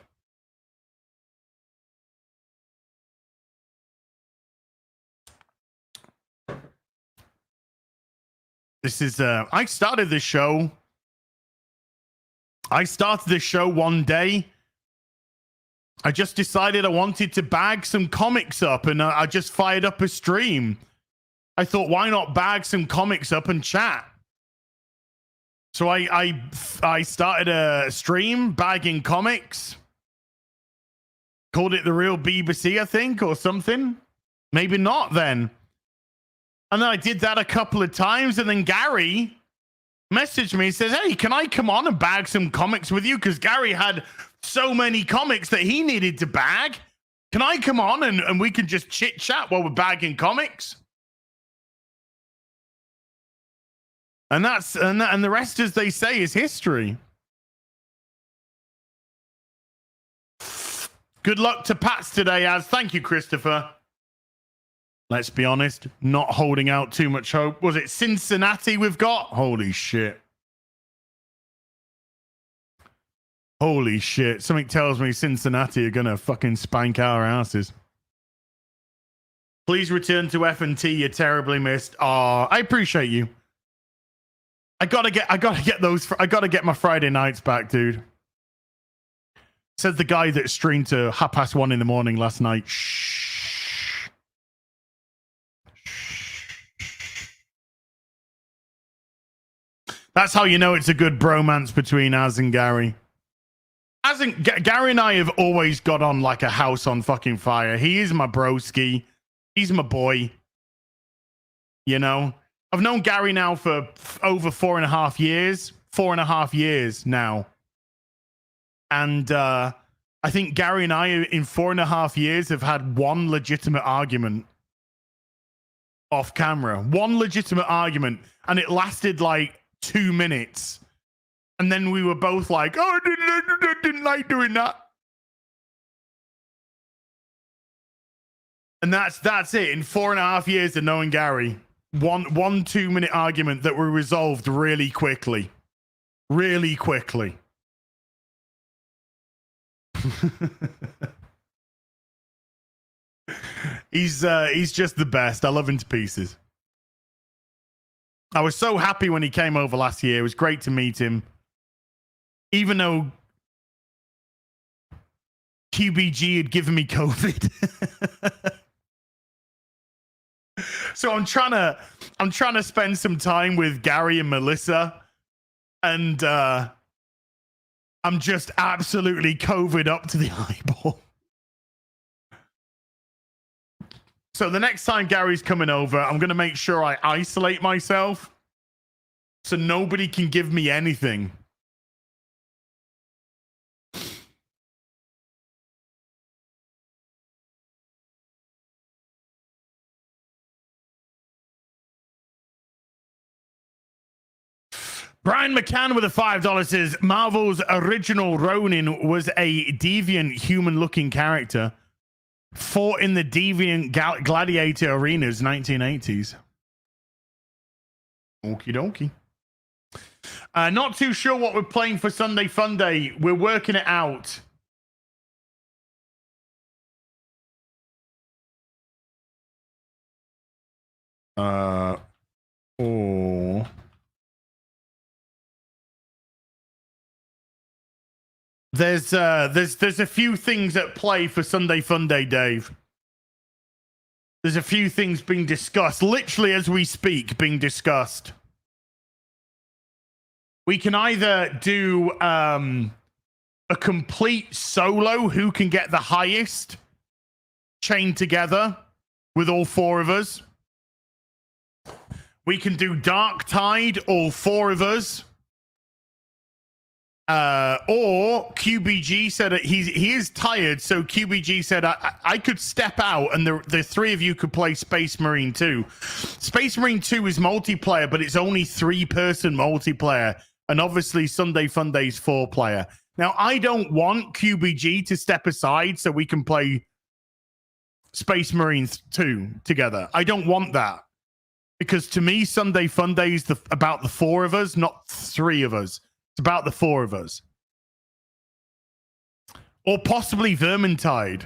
This is I started this show one day. I just decided I wanted to bag some comics up, and I just fired up a stream. I thought, why not bag some comics up and chat? So I started a stream bagging comics. Called it The Real BBC, I think, or something. Maybe not then. And then I did that a couple of times, and then Gary messaged me and says, hey, can I come on and bag some comics with you? Because Gary had so many comics that he needed to bag. Can I come on and we can just chit chat while we're bagging comics? And that's and the rest, as they say, is history. Good luck to Pats today, Az. Thank you, Christopher. Let's be honest, not holding out too much hope. Was it Cincinnati we've got? Holy shit. Holy shit. Something tells me Cincinnati are going to fucking spank our asses. Please return to F&T. You're terribly missed. Oh, I appreciate you. I gotta get my Friday nights back, dude. Said the guy that streamed to 1:30 in the morning last night. Shh. That's how you know it's a good bromance between Az and Gary. Gary and I have always got on like a house on fucking fire. He is my broski. He's my boy. You know? I've known Gary now for over 4.5 years. 4.5 years now. And I think Gary and I, in 4.5 years, have had one legitimate argument off camera. One legitimate argument. And it lasted like 2 minutes. And then we were both like, oh, I didn't like doing that. And that's it. In 4.5 years of knowing Gary, one 2-minute argument that were resolved really quickly. Really quickly. He's just the best. I love him to pieces. I was so happy when he came over last year. It was great to meet him. Even though QBG had given me COVID. So I'm trying to spend some time with Gary and Melissa. And I'm just absolutely COVID up to the eyeball. So the next time Gary's coming over, I'm going to make sure I isolate myself so nobody can give me anything. Brian McCann with a $5 says, Marvel's original Ronin was a deviant human-looking character. Fought in the deviant gladiator arenas, 1980s. Okie dokie. Not too sure what we're playing for Sunday Fun Day. We're working it out. There's a few things at play for Sunday Fun Day, Dave. There's a few things being discussed, literally as we speak, being discussed. We can either do a complete solo, who can get the highest, chained together with all 4 of us. We can do Dark Tide, all 4 of us. Or QBG said that he is tired, so QBG said I could step out and the 3 of you could play Space Marine 2. Space Marine 2 is multiplayer, but it's only 3-person multiplayer, and obviously Sunday Fun Day's 4-player. Now, I don't want QBG to step aside so we can play Space Marine 2 together. I don't want that. Because to me, Sunday Fun Day is about the 4 of us, not 3 of us. It's about the 4 of us. Or possibly Vermintide.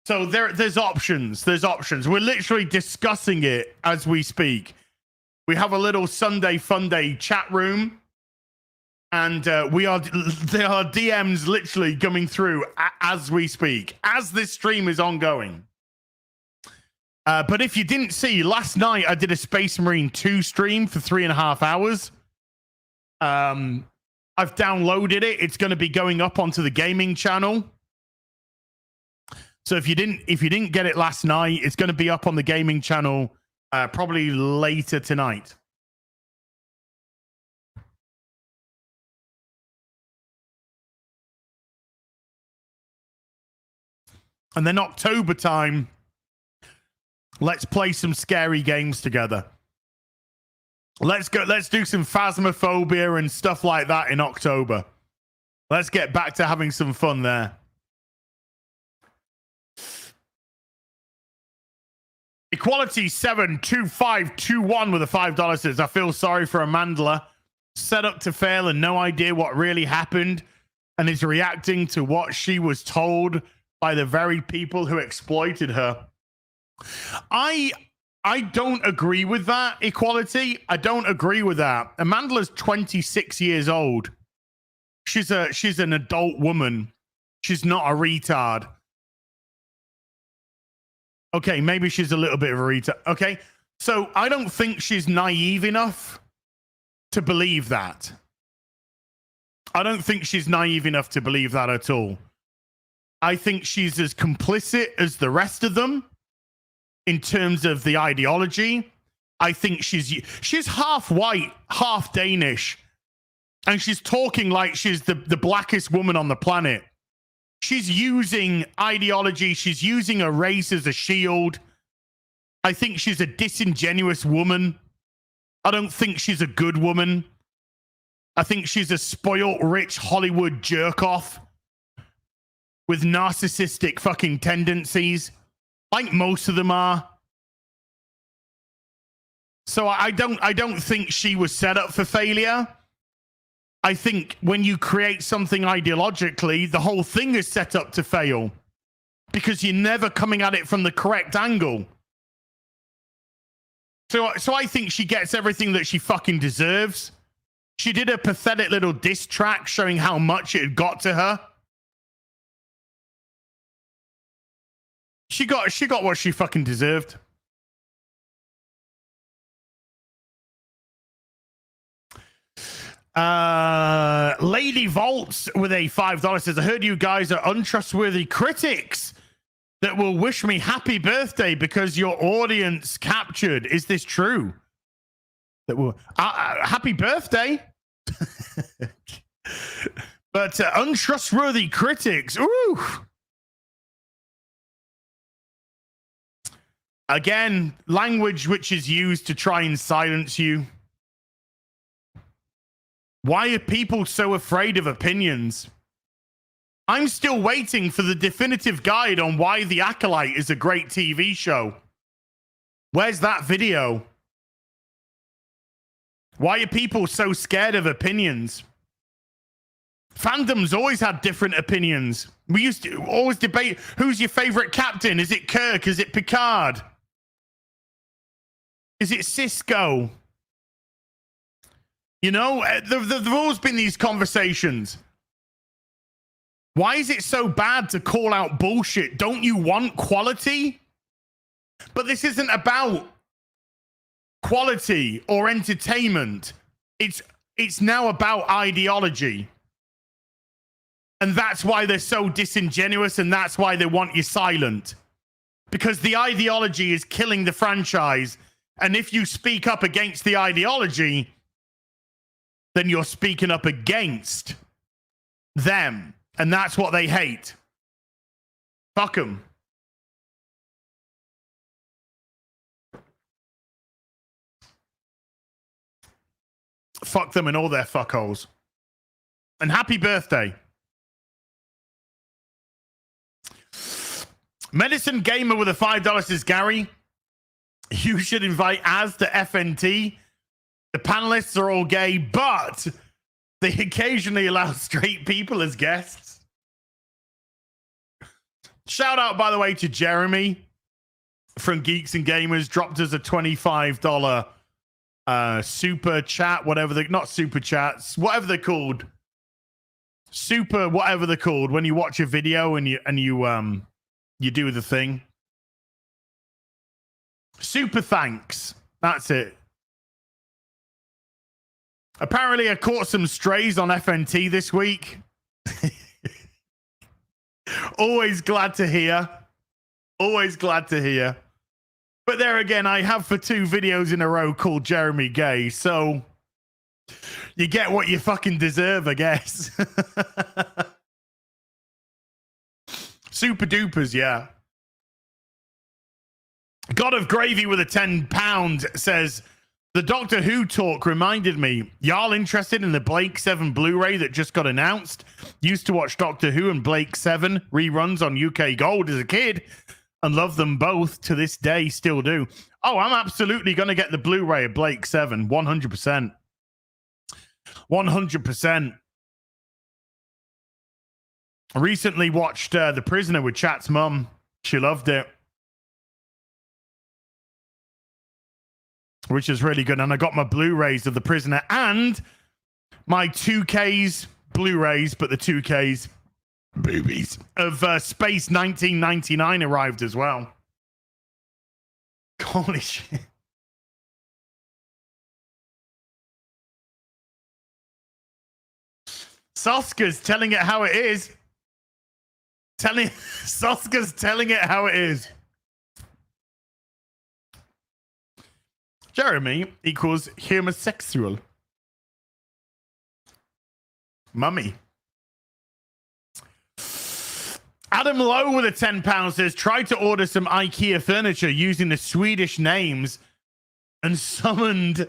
So there's options. There's options. We're literally discussing it as we speak. We have a little Sunday Fun Day chat room. And there are DMs literally coming through as we speak, as this stream is ongoing. But if you didn't see, last night I did a Space Marine 2 stream for 3.5 hours. I've downloaded it. It's going to be going up onto the gaming channel. So if you didn't get it last night, it's going to be up on the gaming channel probably later tonight. And then October time, let's play some scary games together. Let's do some Phasmophobia and stuff like that in October. Let's get back to having some fun there. Equality 72521 with a $5 says, I feel sorry for Amandla. Set up to fail and no idea what really happened and is reacting to what she was told by the very people who exploited her. I don't agree with that, Equality. I don't agree with that. Amandla's 26 years old. She's an adult woman. She's not a retard. Okay, maybe she's a little bit of a retard. Okay, so I don't think she's naive enough to believe that. I don't think she's naive enough to believe that at all. I think she's as complicit as the rest of them in terms of the ideology. I think she's half white, half Danish, and she's talking like she's the blackest woman on the planet. She's using ideology. She's using a race as a shield. I think she's a disingenuous woman. I don't think she's a good woman. I think she's a spoiled, rich Hollywood jerk-off with narcissistic fucking tendencies, like most of them are. So I don't think she was set up for failure. I think when you create something ideologically, the whole thing is set up to fail because you're never coming at it from the correct angle. So I think she gets everything that she fucking deserves. She did a pathetic little diss track showing how much it had got to her. She got what she fucking deserved. Lady Volts with a $5 says, I heard you guys are untrustworthy critics that will wish me happy birthday because your audience captured. Is this true? That will happy birthday. But untrustworthy critics. Ooh. Again, language which is used to try and silence you. Why are people so afraid of opinions? I'm still waiting for the definitive guide on why The Acolyte is a great TV show. Where's that video? Why are people so scared of opinions? Fandom's always had different opinions. We used to always debate, who's your favorite captain? Is it Kirk? Is it Picard? Is it Cisco? You know, there've always been these conversations. Why is it so bad to call out bullshit? Don't you want quality? But this isn't about quality or entertainment. It's now about ideology. And that's why they're so disingenuous, and that's why they want you silent. Because the ideology is killing the franchise. And if you speak up against the ideology, then you're speaking up against them. And that's what they hate. Fuck them. Fuck them and all their fuckholes. And happy birthday. Medicine Gamer with a $5 says, Gary, you should invite Az to FNT. The panelists are all gay, but they occasionally allow straight people as guests. Shout out, by the way, to Jeremy from Geeks and Gamers. Dropped us a $25 super chat, whatever they not super chats, whatever they're called. Super, whatever they're called, when you watch a video and you do the thing. Super thanks. That's it. Apparently, I caught some strays on FNT this week. Always glad to hear. Always glad to hear. But there again, I have for 2 videos in a row called Jeremy Gay, so you get what you fucking deserve, I guess. Super dupers, yeah. God of Gravy with a £10 says, the Doctor Who talk reminded me, y'all interested in the Blake 7 Blu-ray that just got announced? Used to watch Doctor Who and Blake 7 reruns on UK Gold as a kid and love them both to this day, still do. Oh, I'm absolutely going to get the Blu-ray of Blake 7, 100%. 100%. I recently watched The Prisoner with Chat's mum. She loved it. Which is really good. And I got my Blu-rays of The Prisoner and my 2Ks Blu-rays, but the 2Ks boobies of Space 1999 arrived as well. Holy shit. Soska's telling it how it is. Soska's telling it how it is. Jeremy equals homosexual. Mummy. Adam Lowe with a £10 says, try to order some IKEA furniture using the Swedish names and summoned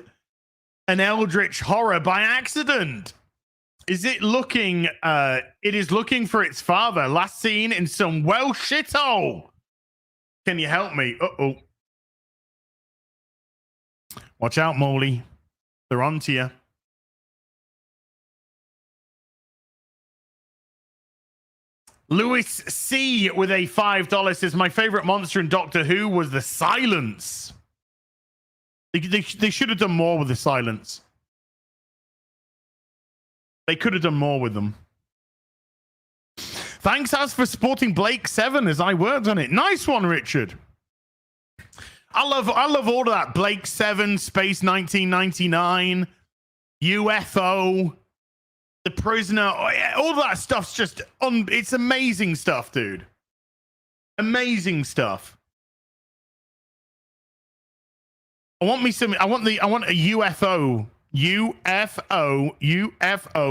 an eldritch horror by accident. Is it looking, it is looking for its father, last seen in some Welsh shithole. Can you help me? Uh-oh. Watch out, Molly. They're on to you. Louis C with a $5 says, my favorite monster in Doctor Who was the silence. They should have done more with the silence. They could have done more with them. Thanks, Az, for supporting Blake 7 as I worked on it. Nice one, Richard. I love all of that. Blake 7, Space 1999, UFO, The Prisoner. All that stuff's just it's amazing stuff, dude. Amazing stuff. I want a UFO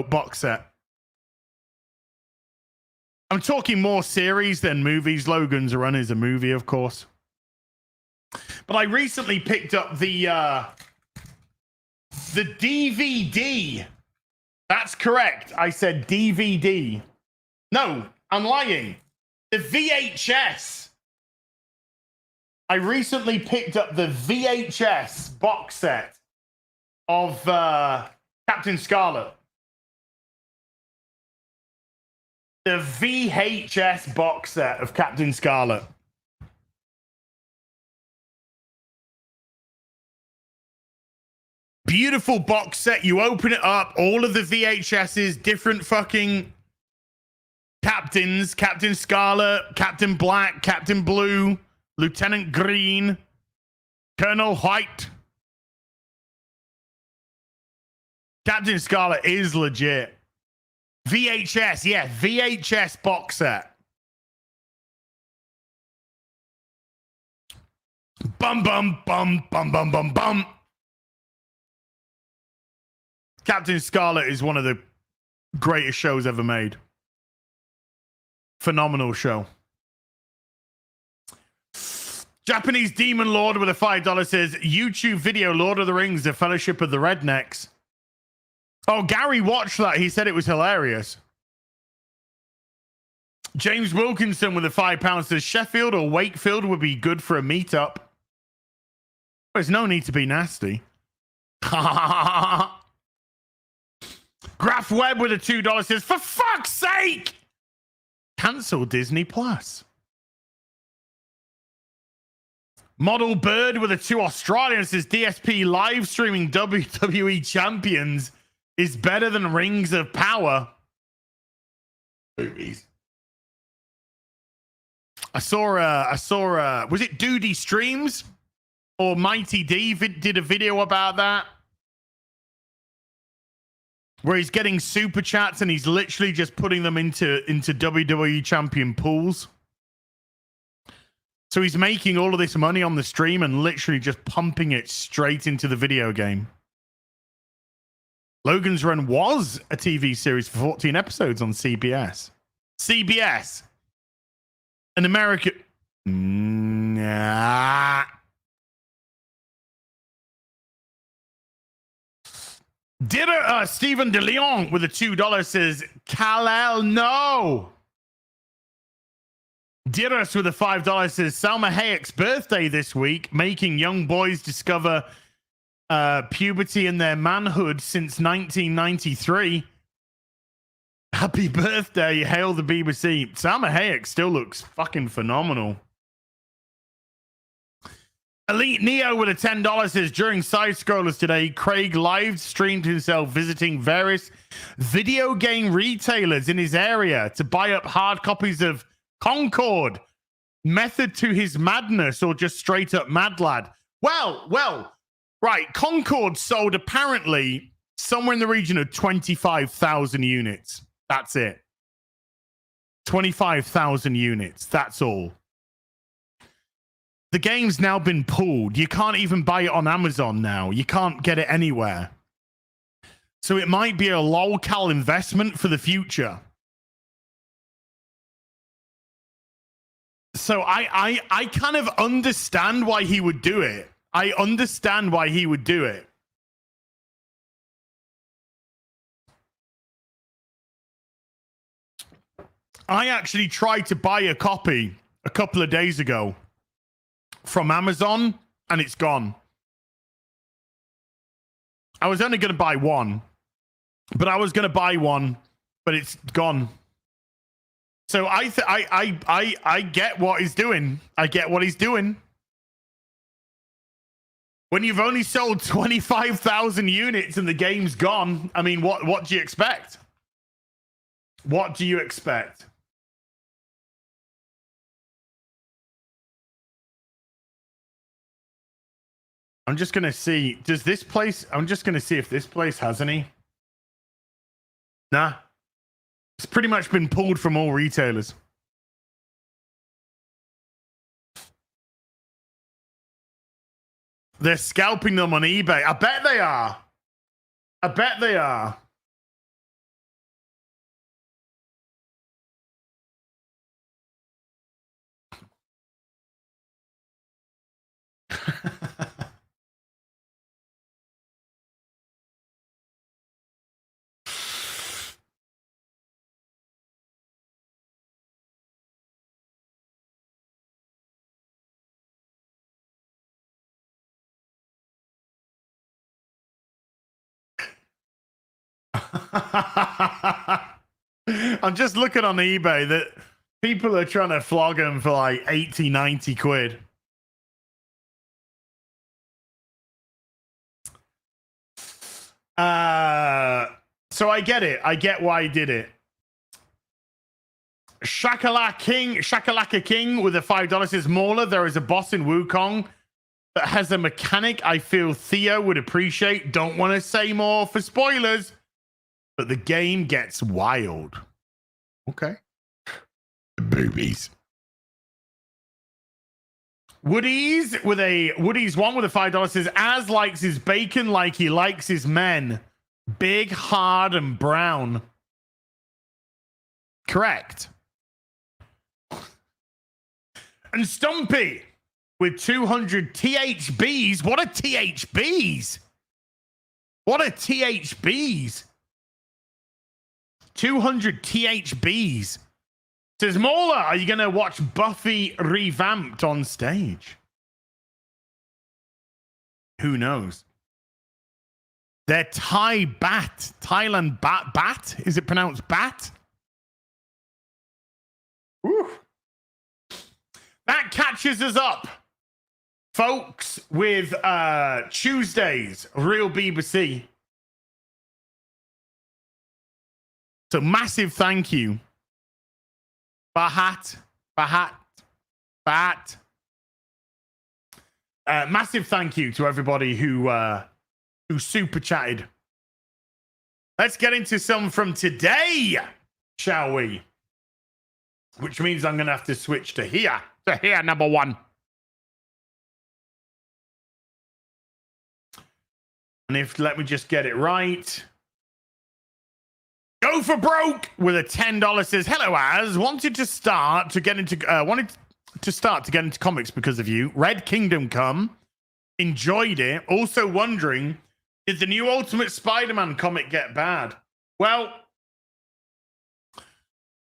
box set. I'm talking more series than movies. Logan's Run is a movie, of course. But I recently picked up the DVD. That's correct. I said DVD. No, I'm lying. The VHS. I recently picked up the VHS box set of Captain Scarlet. The VHS box set of Captain Scarlet. Beautiful box set. You open it up, all of the VHSs, different fucking captains. Captain Scarlet, Captain Black, Captain Blue, Lieutenant Green, Colonel White. Captain Scarlet is legit. VHS, yeah, VHS box set. Bum, bum, bum, bum, bum, bum, bum. Captain Scarlet is one of the greatest shows ever made. Phenomenal show. Japanese Demon Lord with a $5 says, YouTube video Lord of the Rings, The Fellowship of the Rednecks. Oh, Gary watched that. He said it was hilarious. James Wilkinson with a £5 says, Sheffield or Wakefield would be good for a meetup. There's no need to be nasty. Graph Webb with a $2 says, for fuck's sake, cancel Disney Plus. Model Bird with a 2 Australian says DSP live streaming WWE champions is better than Rings of Power. Movies. I saw was it Doody Streams or Mighty D did a video about that where he's getting super chats and he's literally just putting them into WWE champion pools. So he's making all of this money on the stream and literally just pumping it straight into the video game. Logan's Run was a TV series for 14 episodes on CBS. CBS. An American. Nah. Stephen DeLeon with a $2 says, Kal-El, no. Dirus with a $5 says, Salma Hayek's birthday this week, making young boys discover puberty in their manhood since 1993. Happy birthday, hail the BBC. Salma Hayek still looks fucking phenomenal. Elite Neo with a $10 says, during Side Scrollers today, Craig live streamed himself visiting various video game retailers in his area to buy up hard copies of Concord. Method to his madness or just straight up mad lad? Well, right. Concord sold apparently somewhere in the region of 25,000 units. That's it. 25,000 units. That's all. The game's now been pulled. You can't even buy it on Amazon now. You can't get it anywhere. So it might be a local investment for the future. So I kind of understand why he would do it. I understand why he would do it. I actually tried to buy a copy a couple of days ago from Amazon, and it's gone. I was only going to buy one, but it's gone. So I get what he's doing. I get what he's doing. When you've only sold 25,000 units and the game's gone, I mean, what do you expect? What do you expect? I'm just going to see. Does this place... I'm just going to see if this place has any. Nah. It's pretty much been pulled from all retailers. They're scalping them on eBay. I bet they are. I bet they are. I'm just looking on eBay that people are trying to flog them for like 80, 90 quid. So I get it. I get why he did it. Shakalaka King with a $5 says, Mauler, there is a boss in Wukong that has a mechanic I feel Theo would appreciate. Don't want to say more for spoilers, but the game gets wild. Okay. Boobies. Woody's one with a $5 says, Az likes his bacon like he likes his men. Big, hard, and brown. Correct. And Stumpy with 200 THBs. What are THBs? What are THBs? 200 THBs. Says, Mauler, are you going to watch Buffy revamped on stage? Who knows? They're Thailand bat? Is it pronounced bat? Woo. That catches us up folks, with Tuesday's Real BBC. So massive thank you. Bahat. Massive thank you to everybody who super chatted. Let's get into some from today, shall we? Which means I'm going to have to switch to here. To here, number one. And let me just get it right. Go for broke with a $10 says, hello, Az. Wanted to start to get into comics because of you. Red Kingdom come. Enjoyed it. Also wondering, did the new Ultimate Spider-Man comic get bad? Well,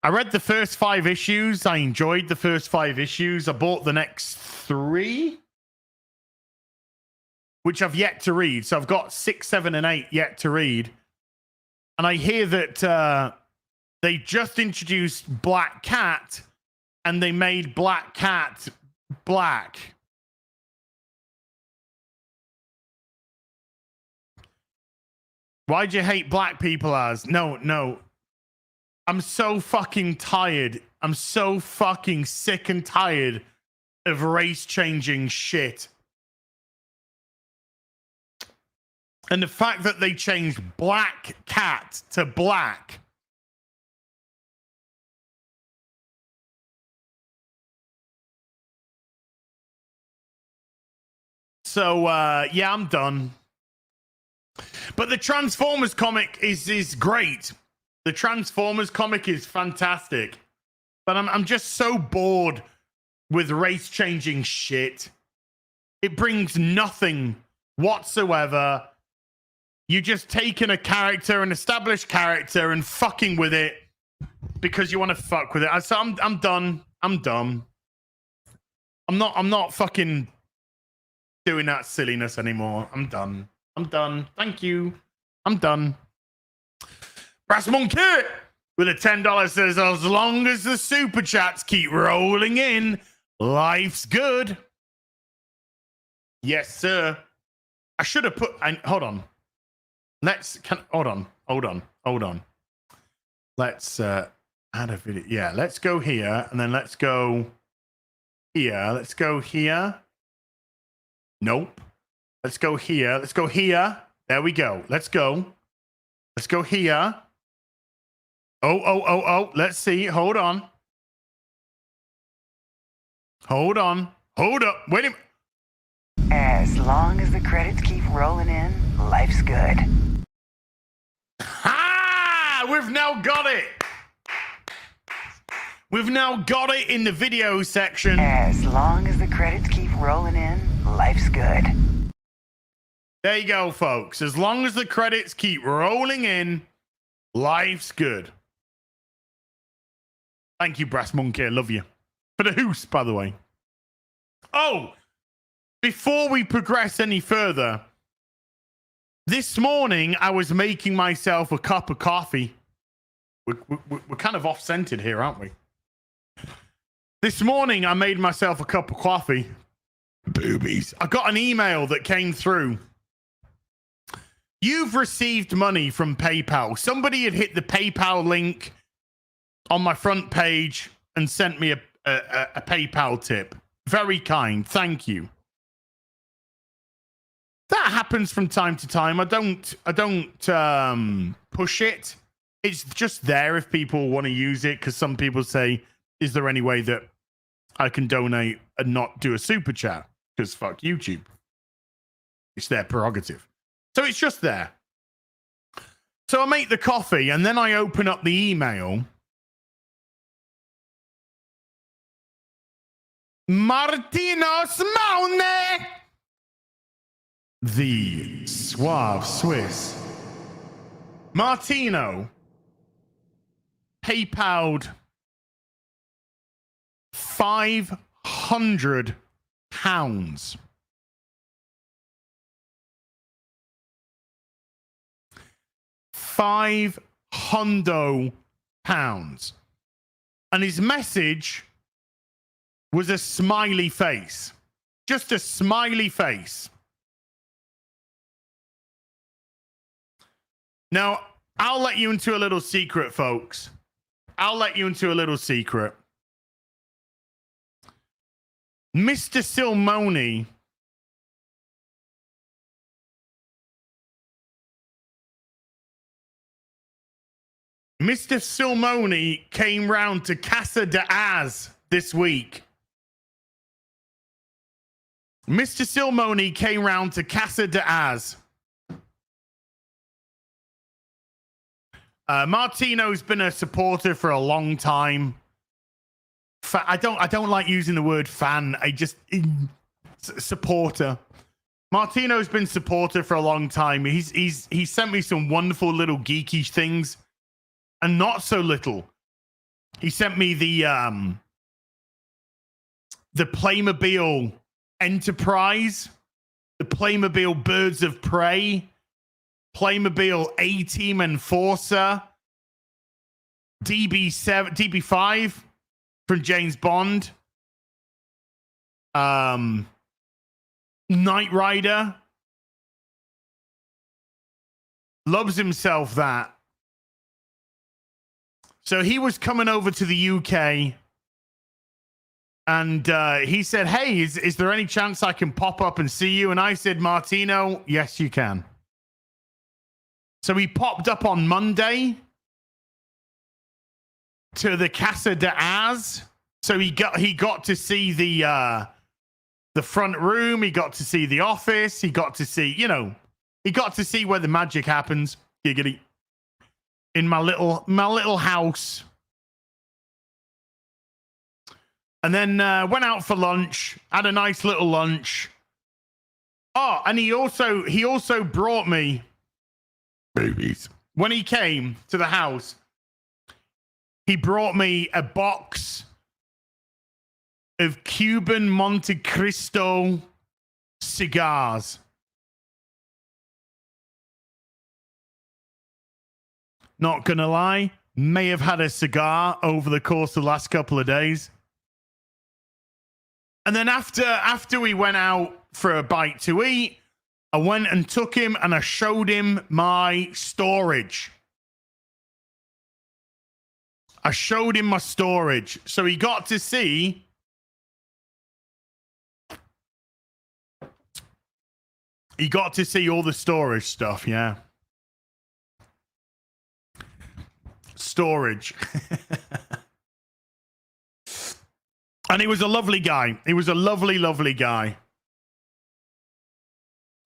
I read the first 5 issues. I enjoyed the first 5 issues. I bought the next 3, which I've yet to read. So I've got 6, 7, and 8 yet to read. And I hear that they just introduced Black Cat and they made Black Cat black. Why'd you hate black people, Az? No. I'm so fucking tired. I'm so fucking sick and tired of race-changing shit. And the fact that they changed Black Cat to black. So, yeah, I'm done. But the Transformers comic is great. The Transformers comic is fantastic. But I'm just so bored with race-changing shit. It brings nothing whatsoever. You just taking a character, an established character, and fucking with it because you want to fuck with it. So I'm done. I'm done. I'm not fucking doing that silliness anymore. I'm done. Thank you. I'm done. Brass Monkey with a $10 says, as long as the super chats keep rolling in, life's good. Yes, sir. I should have put. Hold on. Hold on. Let's add a video. Yeah, let's go here and then let's go here. Let's go here. Nope. Let's go here. Let's go here. There we go. Let's go. Let's go here. Oh. Let's see. Hold on. Hold up. Wait a minute. As long as the credits keep rolling in, life's good. Ha! We've now got it. We've now got it in the video section. As long as the credits keep rolling in, life's good. There you go, folks. As long as the credits keep rolling in, life's good. Thank you, Brass Monkey. I love you. For the hoose, by the way. Oh, before we progress any further, this morning I was making myself a cup of coffee. We're kind of off-centered here, aren't we? This morning I made myself a cup of coffee. Boobies. I got an email that came through. You've received money from PayPal. Somebody had hit the PayPal link on my front page and sent me a PayPal tip. Very kind. Thank you. That happens from time to time. I don't push it. It's just there if people want to use it, because some people say, is there any way that I can donate and not do a super chat? Because fuck YouTube. It's their prerogative. So it's just there. So I make the coffee and then I open up the email. Martino Smaune, the suave Swiss. Martino PayPal'd £500. £500. And his message was a smiley face. Just a smiley face. Now, I'll let you into a little secret, folks. I'll let you into a little secret. Mr. Silmoni came round to Casa de Az this week. Mr. Silmoni came round to Casa de Az. Martino's been a supporter for a long time. I don't like using the word fan. Supporter. Martino's been supporter for a long time. He's sent me some wonderful little geeky things, and not so little. He sent me the Playmobil Enterprise, the Playmobil Birds of Prey, Playmobil A-Team Enforcer, DB5 from James Bond, Knight Rider. Loves himself that. So he was coming over to the UK, and he said, hey, is there any chance I can pop up and see you? And I said, Martino, yes, you can. So he popped up on Monday to the Casa de Az. So he got to see the front room. He got to see the office. He got to see, he got to see where the magic happens. Giggity. In my little house. And then went out for lunch, had a nice little lunch. Oh, and he also brought me babies. When he came to the house, he brought me a box of Cuban Monte Cristo cigars. Not gonna lie, may have had a cigar over the course of the last couple of days. And then after we went out for a bite to eat, I went and took him and I showed him my storage. I showed him my storage. So he got to see all the storage stuff, yeah. Storage. And he was a lovely guy. He was a lovely, lovely guy.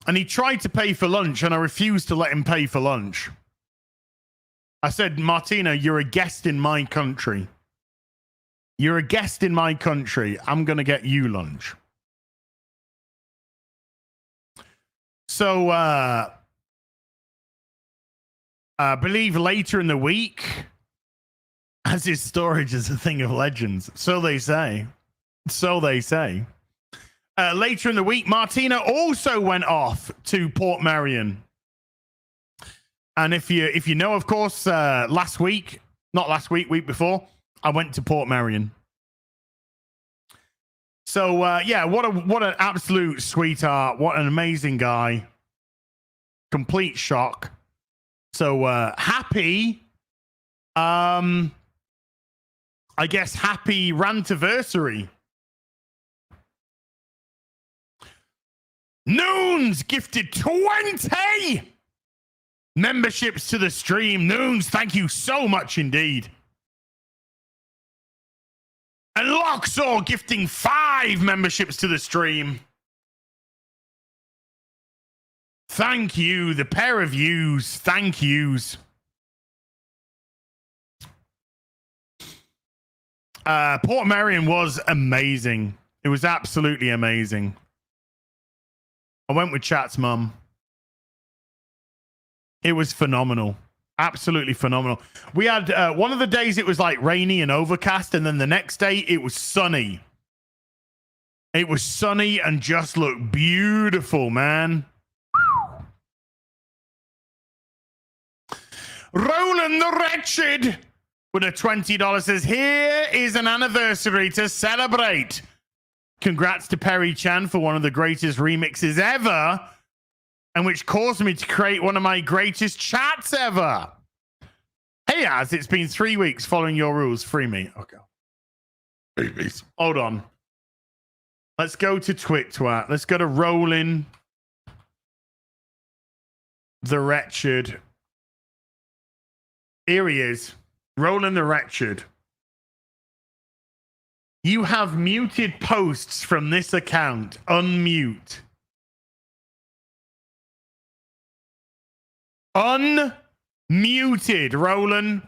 And he tried to pay for lunch, and I refused to let him pay for lunch. I said, Martina, you're a guest in my country. You're a guest in my country. I'm going to get you lunch. So, I believe later in the week, as his storage is a thing of legends. So they say. So they say. Later in the week, Martina also went off to Port Marion. And if you know, of course, week before, I went to Port Marion. So, yeah, what an absolute sweetheart. What an amazing guy. Complete shock. So, happy, I guess, happy Rantiversary. Noons gifted 20 memberships to the stream. Noons, thank you so much indeed. And Loxor gifting 5 memberships to the stream. Thank you, the pair of yous. Thank yous. Port Marion was amazing. It was absolutely amazing. I went with Chat's mum. It was phenomenal. Absolutely phenomenal. We had one of the days it was like rainy and overcast, and then the next day it was sunny. It was sunny and just looked beautiful, man. Roland the Wretched with a $20 says, here is an anniversary to celebrate. Congrats to Perry Chan for one of the greatest remixes ever, and which caused me to create one of my greatest chats ever. Hey, Az, it's been 3 weeks following your rules. Free me. Okay. Please. Hold on. Let's go to Twit-Twat. Let's go to Rollin' the Wretched. Here he is. Rollin' the Wretched. You have muted posts from this account. Unmute. Unmuted, Roland.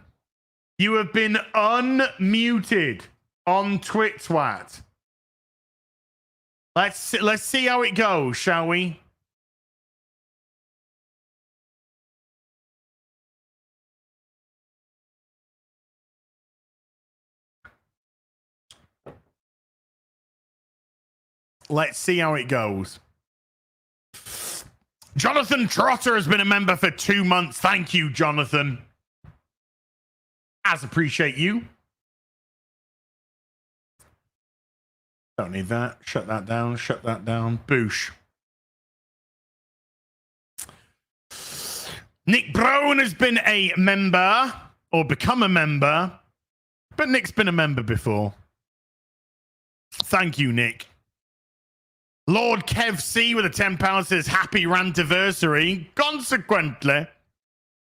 You have been unmuted on Twit-Twat. Let's see how it goes, shall we? Let's see how it goes. Jonathan Trotter has been a member for 2 months. Thank you, Jonathan. As appreciate you. Don't need that. Shut that down. Shut that down. Boosh. Nick Brown has been a member or become a member, but Nick's been a member before. Thank you, Nick. Lord Kev C with a £10 says happy rantiversary. Consequently,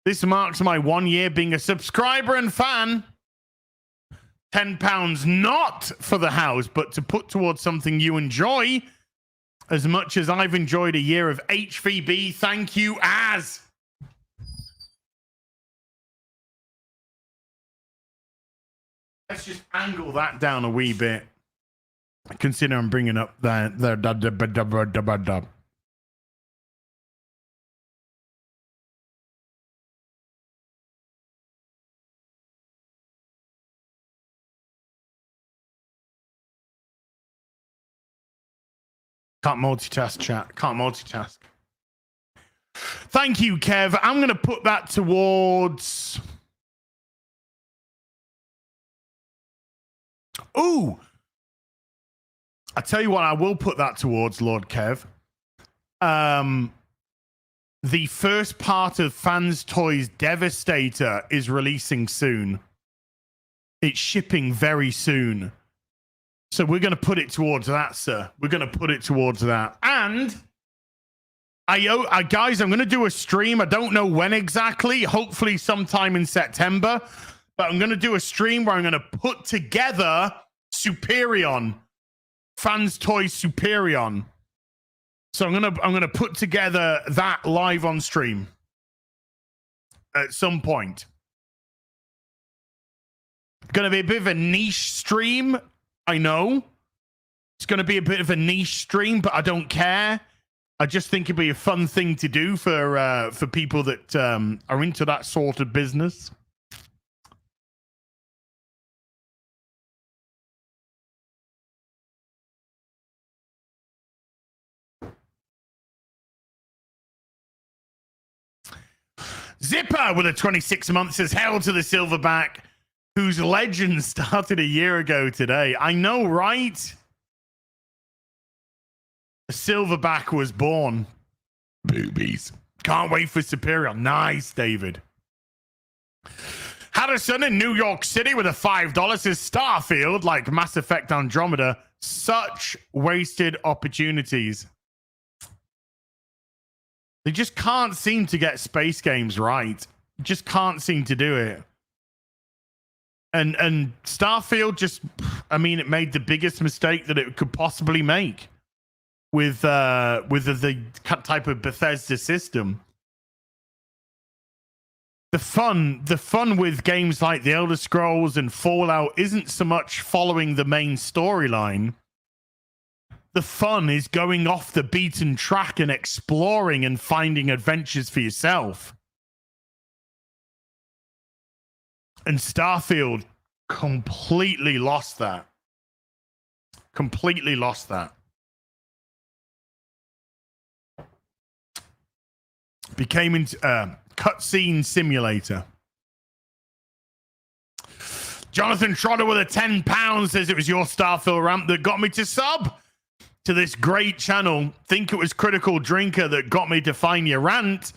this marks my 1 year being a subscriber and fan. £10 not for the house, but to put towards something you enjoy as much as I've enjoyed a year of HVB. Thank you, Az. Let's just angle that down a wee bit. Consider I'm bringing up the Can't multitask, chat. Can't multitask. Thank you, Kev. I'm going to put that towards... Ooh! I tell you what, I will put that towards, Lord Kev. The first part of Fans Toys Devastator is releasing soon. It's shipping very soon. So we're going to put it towards that, sir. We're going to put it towards that. And guys, I'm going to do a stream. I don't know when exactly. Hopefully sometime in September. But I'm going to do a stream where I'm going to put together Superion. Fans Toys Superion. So I'm gonna put together that live on stream at some point. Gonna be a bit of a niche stream, I know. It's gonna be a bit of a niche stream, but I don't care. I just think it'd be a fun thing to do for people that are into that sort of business. Zipper with a 26 months says, hail to the Silverback, whose legend started a year ago today. I know, right? The Silverback was born. Boobies. Can't wait for Superior. Nice, David. Harrison in New York City with a $5 says, Starfield, like Mass Effect Andromeda, such wasted opportunities. They just can't seem to get space games right. Just can't seem to do it. And Starfield just, I mean, it made the biggest mistake that it could possibly make with the type of Bethesda system. The fun with games like The Elder Scrolls and Fallout isn't so much following the main storyline. The fun is going off the beaten track and exploring and finding adventures for yourself. And Starfield completely lost that. Completely lost that. Became into cutscene simulator. Jonathan Trotter with a £10 says it was your Starfield ramp that got me to sub. to this great channel. Think it was Critical Drinker that got me to find your rant.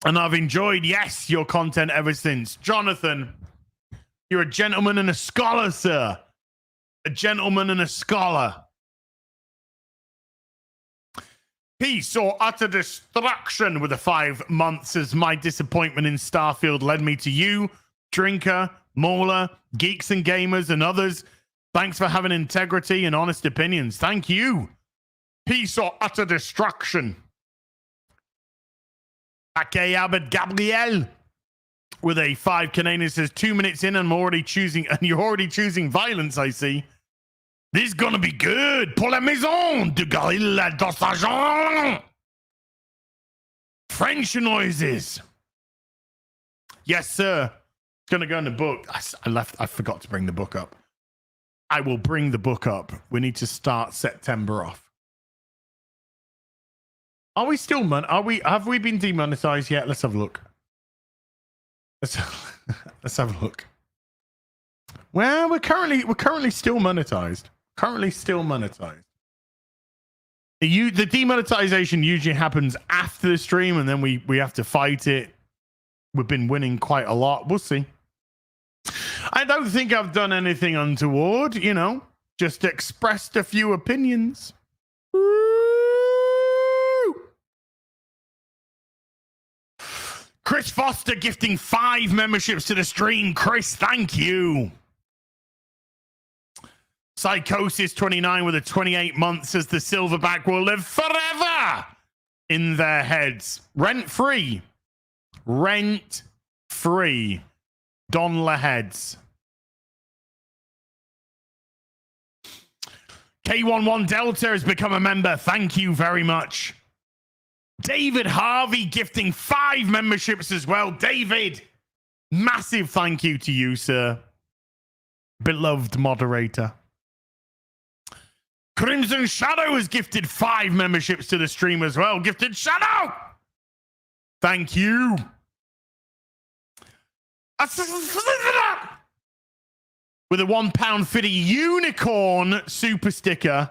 And I've enjoyed, yes, your content ever since. Jonathan, you're a gentleman and a scholar, sir. A gentleman and a scholar. Peace or utter destruction with the 5 months as my disappointment in Starfield led me to you, Drinker, Mauler, Geeks and Gamers, and others. Thanks for having integrity and honest opinions. Thank you. Peace or utter destruction. Ake Abed Gabriel with a 5 Canadian says 2 minutes in and I'm already choosing, and you're already choosing violence, I see. This is gonna be good. Pour la maison de Garil dans sa jambe. French noises. Yes, sir. It's gonna go in the book. I forgot to bring the book up. I will bring the book up. We need to start September off. Are we still have we been demonetized yet? Let's have a look. Let's have a look. Well, we're currently still monetized. The demonetization usually happens after the stream, and then we have to fight it. We've been winning quite a lot. We'll see. I don't think I've done anything untoward, you know. Just expressed a few opinions. Chris Foster gifting 5 memberships to the stream. Chris, thank you. Psychosis 29 with a 28 months says the silverback will live forever in their heads. Rent free. Rent free. Don Laheads. K11 Delta has become a member. Thank you very much. David Harvey gifting 5 memberships as well. David, massive thank you to you, sir. Beloved moderator. Crimson Shadow has gifted 5 memberships to the stream as well. Gifted Shadow! Thank you. With a £1.50 unicorn super sticker.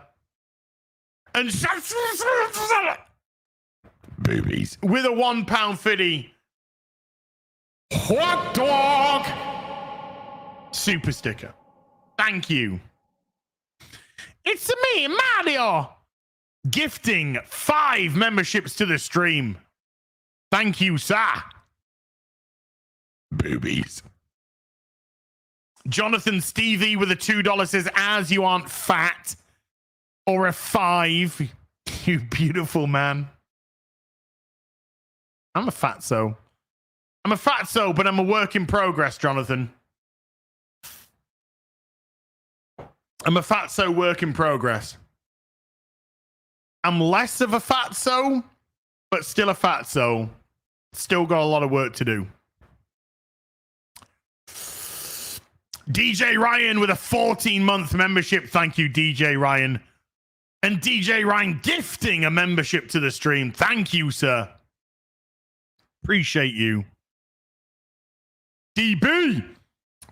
And boobies. With a £1.50 hot dog super sticker. Thank you. It's me, Mario. Gifting 5 memberships to the stream. Thank you, sir. Boobies. Jonathan Stevie with a $2 says, as you aren't fat. Or a 5. You beautiful man. I'm a fatso. But I'm a work in progress, Jonathan. I'm a fatso work in progress. I'm less of a fatso, but still a fatso. Still got a lot of work to do. DJ Ryan with a 14-month membership. Thank you, DJ Ryan. And DJ Ryan gifting a membership to the stream. Thank you, sir. Appreciate you. DB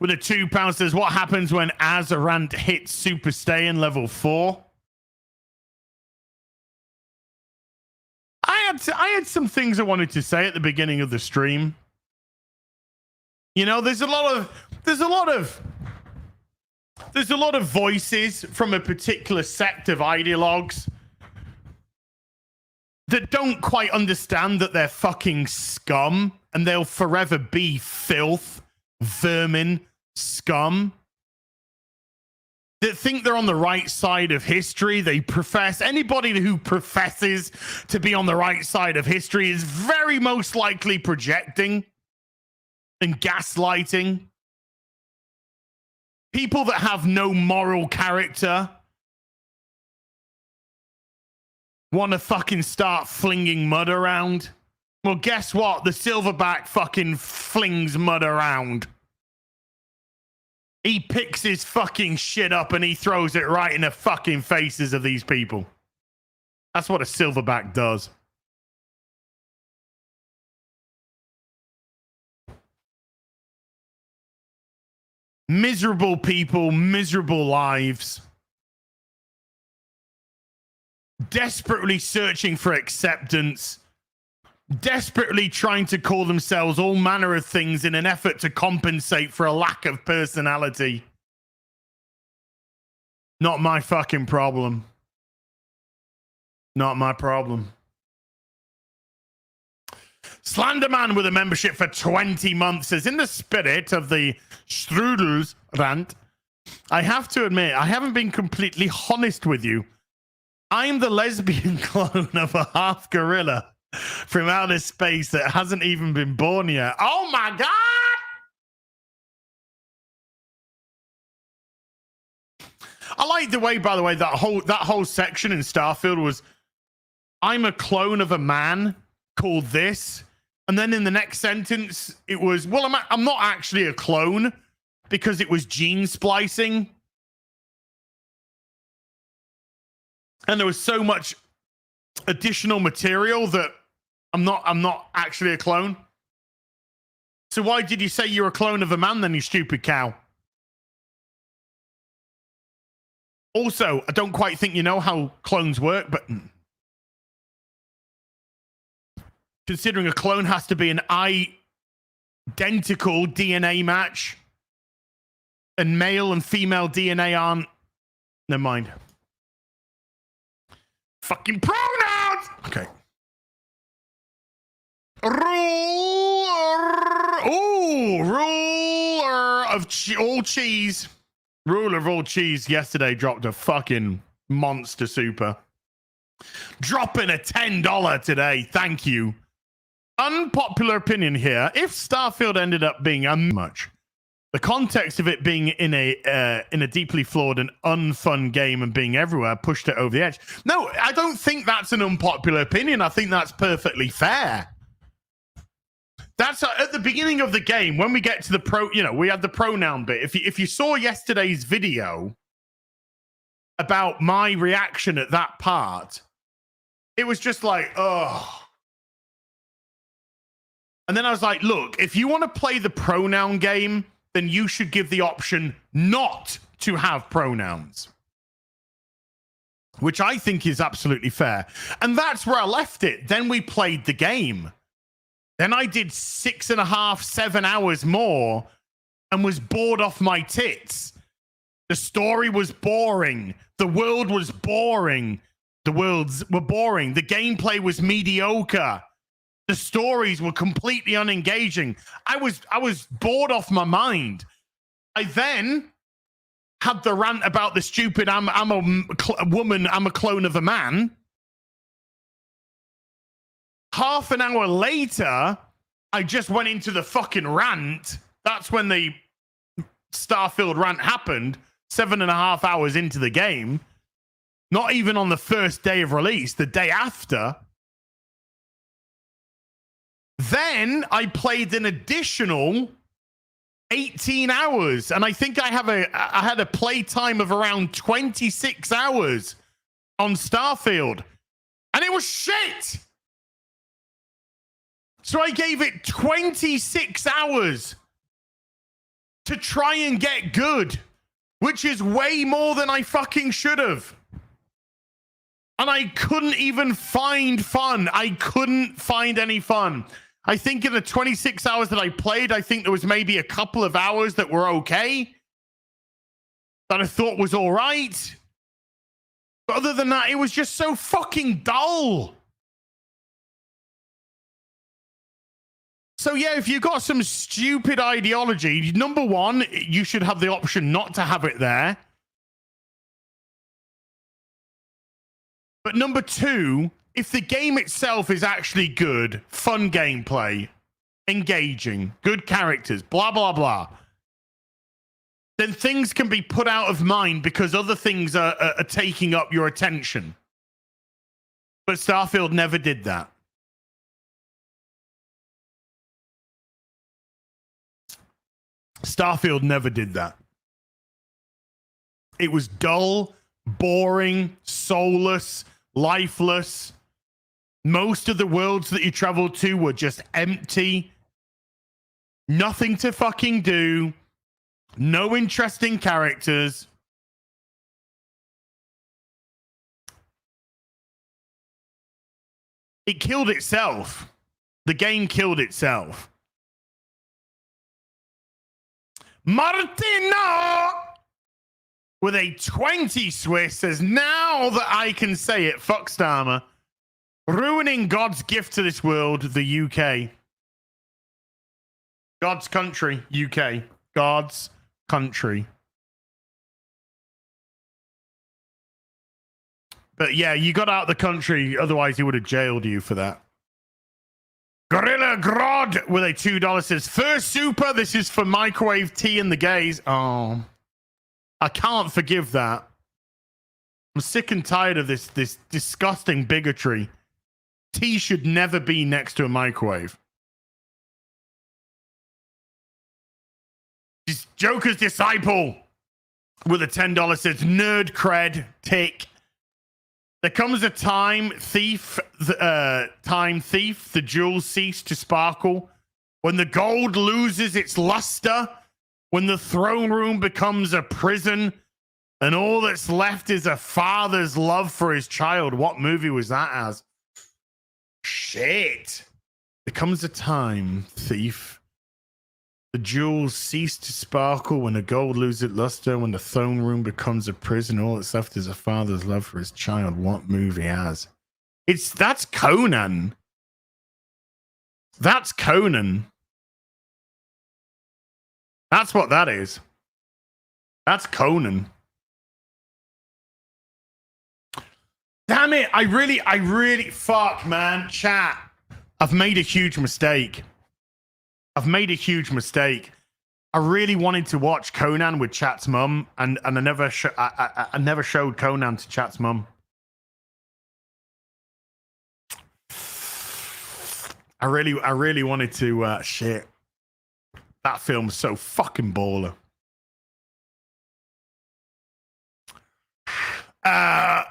with a £2 says, what happens when Azarant hits Super Stay in level 4? I had some things I wanted to say at the beginning of the stream. You know, there's a lot of voices from a particular sect of ideologues that don't quite understand that they're fucking scum and they'll forever be filth, vermin, scum. That think they're on the right side of history. They profess, anybody who professes to be on the right side of history is very most likely projecting and gaslighting. People that have no moral character want to fucking start flinging mud around. Well, guess what? The silverback fucking flings mud around. He picks his fucking shit up and he throws it right in the fucking faces of these people. That's what a silverback does. Miserable people, miserable lives. desperately searching for acceptance, desperately trying to call themselves all manner of things in an effort to compensate for a lack of personality. Not my fucking problem. Not my problem. Slenderman with a membership for 20 months says, in the spirit of the Strudels rant, I have to admit, I haven't been completely honest with you. I'm the lesbian clone of a half gorilla from outer space that hasn't even been born yet. Oh my God! I like the way, by the way, that whole section in Starfield was, I'm a clone of a man called this. And then in the next sentence, it was, well, I'm not actually a clone because it was gene splicing. And there was so much additional material that I'm not actually a clone. So why did you say you're a clone of a man then, you stupid cow? Also, I don't quite think you know how clones work, but considering a clone has to be an identical DNA match, and male and female DNA aren't. Never mind. Fucking pronouns! Okay. Ruler of all cheese. Ruler of all cheese yesterday dropped a fucking monster super. Dropping a $10 today. Thank you. Unpopular opinion here. If Starfield ended up being much, the context of it being in a deeply flawed and unfun game and being everywhere pushed it over the edge. No, I don't think that's an unpopular opinion. I think that's perfectly fair. That's at the beginning of the game when we get to the we had the pronoun bit. If you saw yesterday's video about my reaction at that part, it was just like, oh. And then I was like, look, if you want to play the pronoun game, then you should give the option not to have pronouns, which I think is absolutely fair. And that's where I left it. Then we played the game. Then I did 6.5, 7 hours more and was bored off my tits. The story was boring. The world was boring. The worlds were boring. The gameplay was mediocre. The stories were completely unengaging. I was bored off my mind. I then had the rant about the stupid I'm a woman, I'm a clone of a man. Half an hour later, I just went into the fucking rant. That's when the Starfield rant happened, 7.5 hours into the game. Not even on the first day of release, the day after. Then I played an additional 18 hours, and I think I had a play time of around 26 hours on Starfield, and it was shit. So I gave it 26 hours to try and get good, which is way more than I fucking should have. And I couldn't even find fun. I couldn't find any fun. I think in the 26 hours that I played, I think there was maybe a couple of hours that were okay, that I thought was all right. But other than that, it was just so fucking dull. So yeah, if you've got some stupid ideology, number one, you should have the option not to have it there. But number two, if the game itself is actually good, fun gameplay, engaging, good characters, blah, blah, blah, then things can be put out of mind because other things are taking up your attention. But Starfield never did that. Starfield never did that. It was dull, boring, soulless, lifeless. Most of the worlds that you traveled to were just empty. Nothing to fucking do. No interesting characters. It killed itself. The game killed itself. Martino with a 20 Swiss says, now that I can say it, fuck Starmer. Ruining God's gift to this world, the UK. God's country, UK. God's country. But yeah, you got out of the country, otherwise he would have jailed you for that. Gorilla Grod with a $2 says, first super, this is for microwave tea and the gays. Oh, I can't forgive that. I'm sick and tired of this disgusting bigotry. Tea should never be next to a microwave. Joker's disciple with a $10 says, nerd cred, tick. There comes a time thief, the jewels cease to sparkle. When the gold loses its luster, when the throne room becomes a prison, and all that's left is a father's love for his child. What movie was that as? Shit. There comes a time, thief. The jewels cease to sparkle when the gold loses its luster, when the throne room becomes a prison, all that's left is a father's love for his child. What movie has? That's Conan. That's Conan. That's what that is. That's Conan. Damn it. I really, fuck, man. Chat. I've made a huge mistake. I really wanted to watch Conan with Chat's mum, and I never showed Conan to Chat's mum. I really wanted to. Shit, that film's so fucking baller.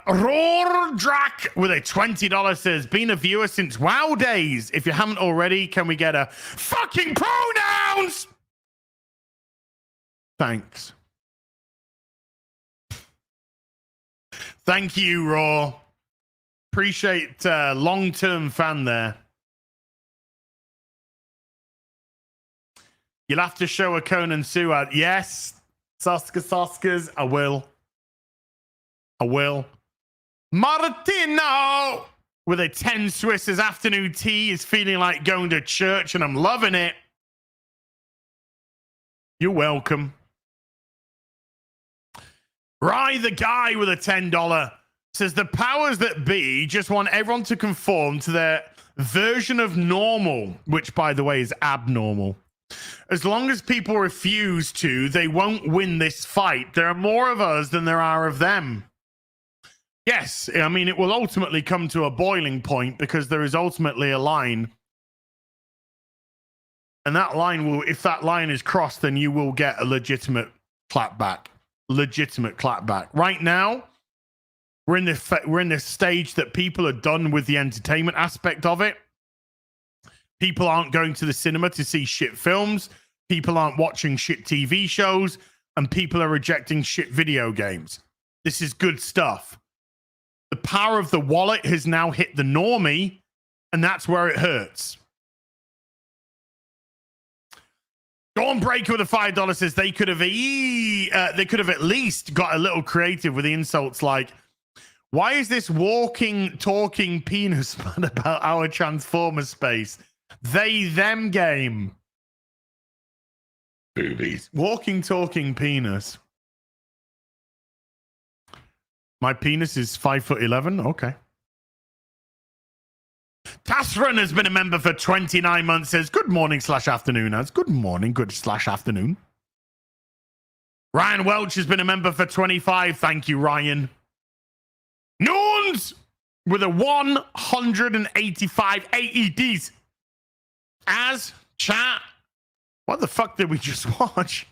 Roardrak with a $20 says, been a viewer since WoW days. If you haven't already, can we get a fucking pronouns? Thanks. Thank you, Raw. Appreciate long-term fan there. You'll have to show a Conan Suad. Yes, Soskers, I will. Martino with a 10 Swisses afternoon tea is feeling like going to church, and I'm loving it. You're welcome. Rye the guy with a $10 says the powers that be just want everyone to conform to their version of normal, which, by the way, is abnormal. As long as people refuse to, they won't win this fight. There are more of us than there are of them. Yes, I mean, it will ultimately come to a boiling point because there is ultimately a line. And that line will, if that line is crossed, then you will get a legitimate clapback. Right now, we're in this stage that people are done with the entertainment aspect of it. People aren't going to the cinema to see shit films. People aren't watching shit TV shows. And people are rejecting shit video games. This is good stuff. The power of the wallet has now hit the normie, and that's where it hurts. Dawnbreaker with a $5 says they could have at least got a little creative with the insults like, why is this walking, talking penis man about our Transformer space? They, them game. Boobies. Walking, talking penis. My penis is 5'11". Okay. Tasran has been a member for 29 months. Says, good morning / afternoon. As good morning, good / afternoon. Ryan Welch has been a member for 25. Thank you, Ryan. Noons with a 185 AEDs. As chat. What the fuck did we just watch?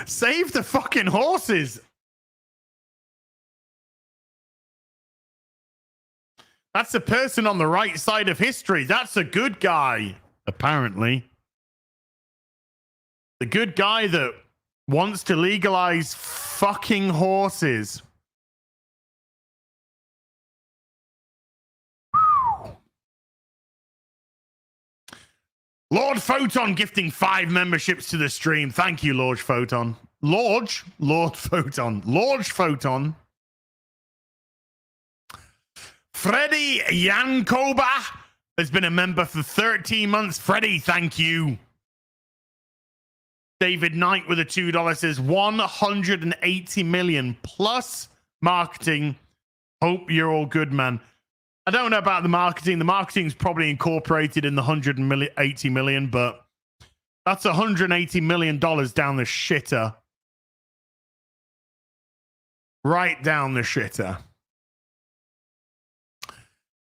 Save the fucking horses. That's the person on the right side of history. That's a good guy, apparently. The good guy that wants to legalize fucking horses. Lord Photon gifting 5 memberships to the stream. Thank you, Lord Photon. Lord Photon. Freddie Yankoba has been a member for 13 months. Freddie, thank you. David Knight with a $2 says 180 million plus marketing. Hope you're all good, man. I don't know about the marketing. The marketing's probably incorporated in the 180 million, but that's $180 million down the shitter. Right down the shitter.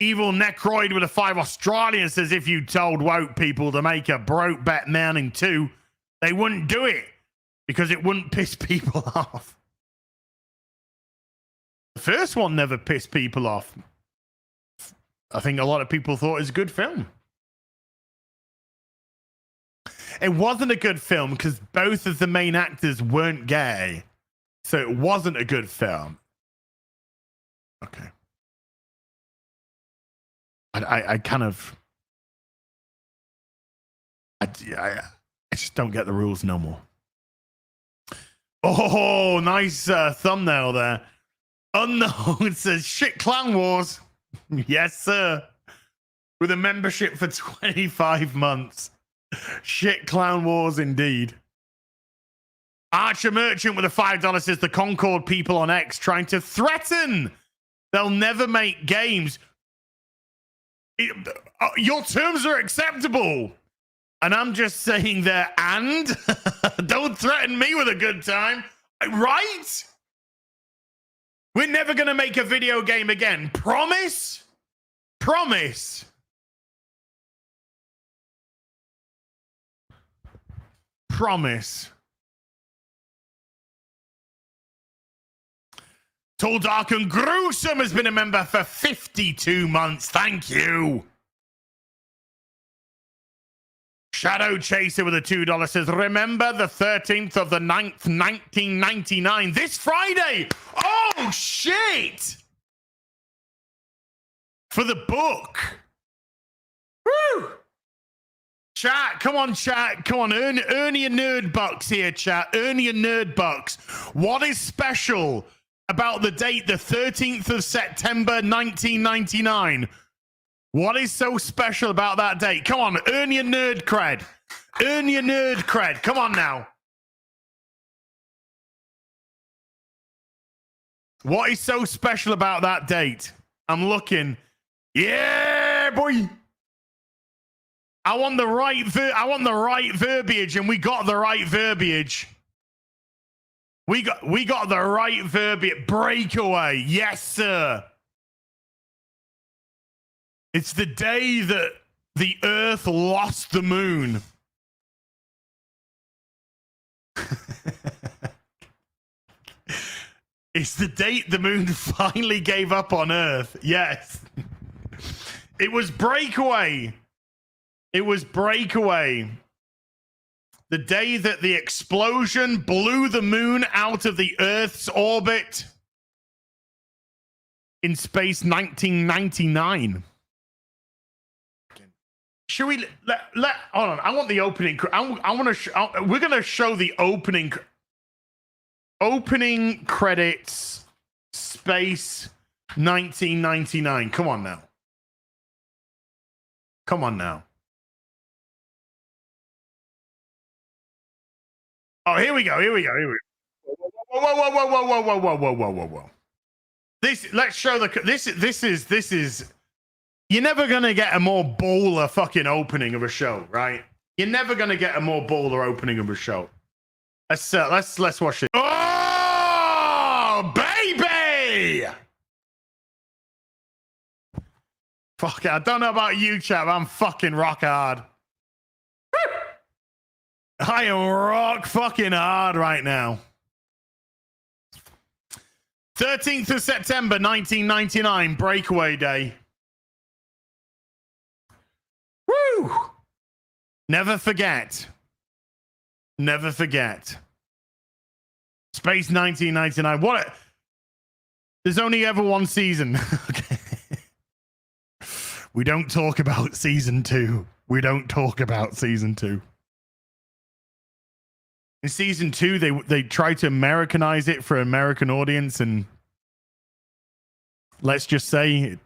Evil Necroid with a 5 Australian says if you told woke people to make a broke Batman in 2, they wouldn't do it because it wouldn't piss people off. The first one never pissed people off. I think a lot of people thought it was a good film. It wasn't a good film because both of the main actors weren't gay. So it wasn't a good film. Okay. I kind of... I just don't get the rules no more. Oh, nice thumbnail there. Unknown says, shit, Clown Wars. Yes, sir. With a membership for 25 months. Shit, Clown Wars indeed. Archer Merchant with a $5 says the Concord people on X trying to threaten they'll never make games. Your terms are acceptable. And I'm just saying there, and don't threaten me with a good time. Right? We're never going to make a video game again. Promise? Promise. Promise. Tall, Dark, and Gruesome has been a member for 52 months. Thank you. Shadow Chaser with a $2 says, remember the 13th of the 9th, 1999. This Friday. Oh, shit. For the book. Woo. Chat, come on, chat. Come on, earn your nerd bucks here, chat. Earn your nerd bucks. What is special about the date, the 13th of September, 1999? What is so special about that date? Come on, earn your nerd cred. Earn your nerd cred. Come on now. What is so special about that date? I'm looking. Yeah, boy. I want the right verbiage, and we got the right verbiage. We got the right verbiage. Breakaway. Yes, sir. It's the day that the Earth lost the moon. It's the date the moon finally gave up on Earth. Yes. It was Breakaway. It was Breakaway. The day that the explosion blew the moon out of the Earth's orbit in space 1999. Should we let hold on? I want the opening. I want to. We're gonna show the opening credits. Space 1999. Come on now. Come on now. Oh, here we go. Here we go. Here we go. Whoa. Let's show the. This is. You're never gonna get a more baller fucking opening of a show, right? You're never gonna get a more baller opening of a show. Let's watch it. Oh, baby! Fuck it. I don't know about you, chap. I'm fucking rock hard. I am rock fucking hard right now. 13th of September, 1999, Breakaway Day. Woo! Never forget. Never forget. Space 1999. What? There's only ever one season. Okay. We don't talk about season 2. we don't talk about season 2. In season 2, they try to Americanize it for an American audience, and let's just say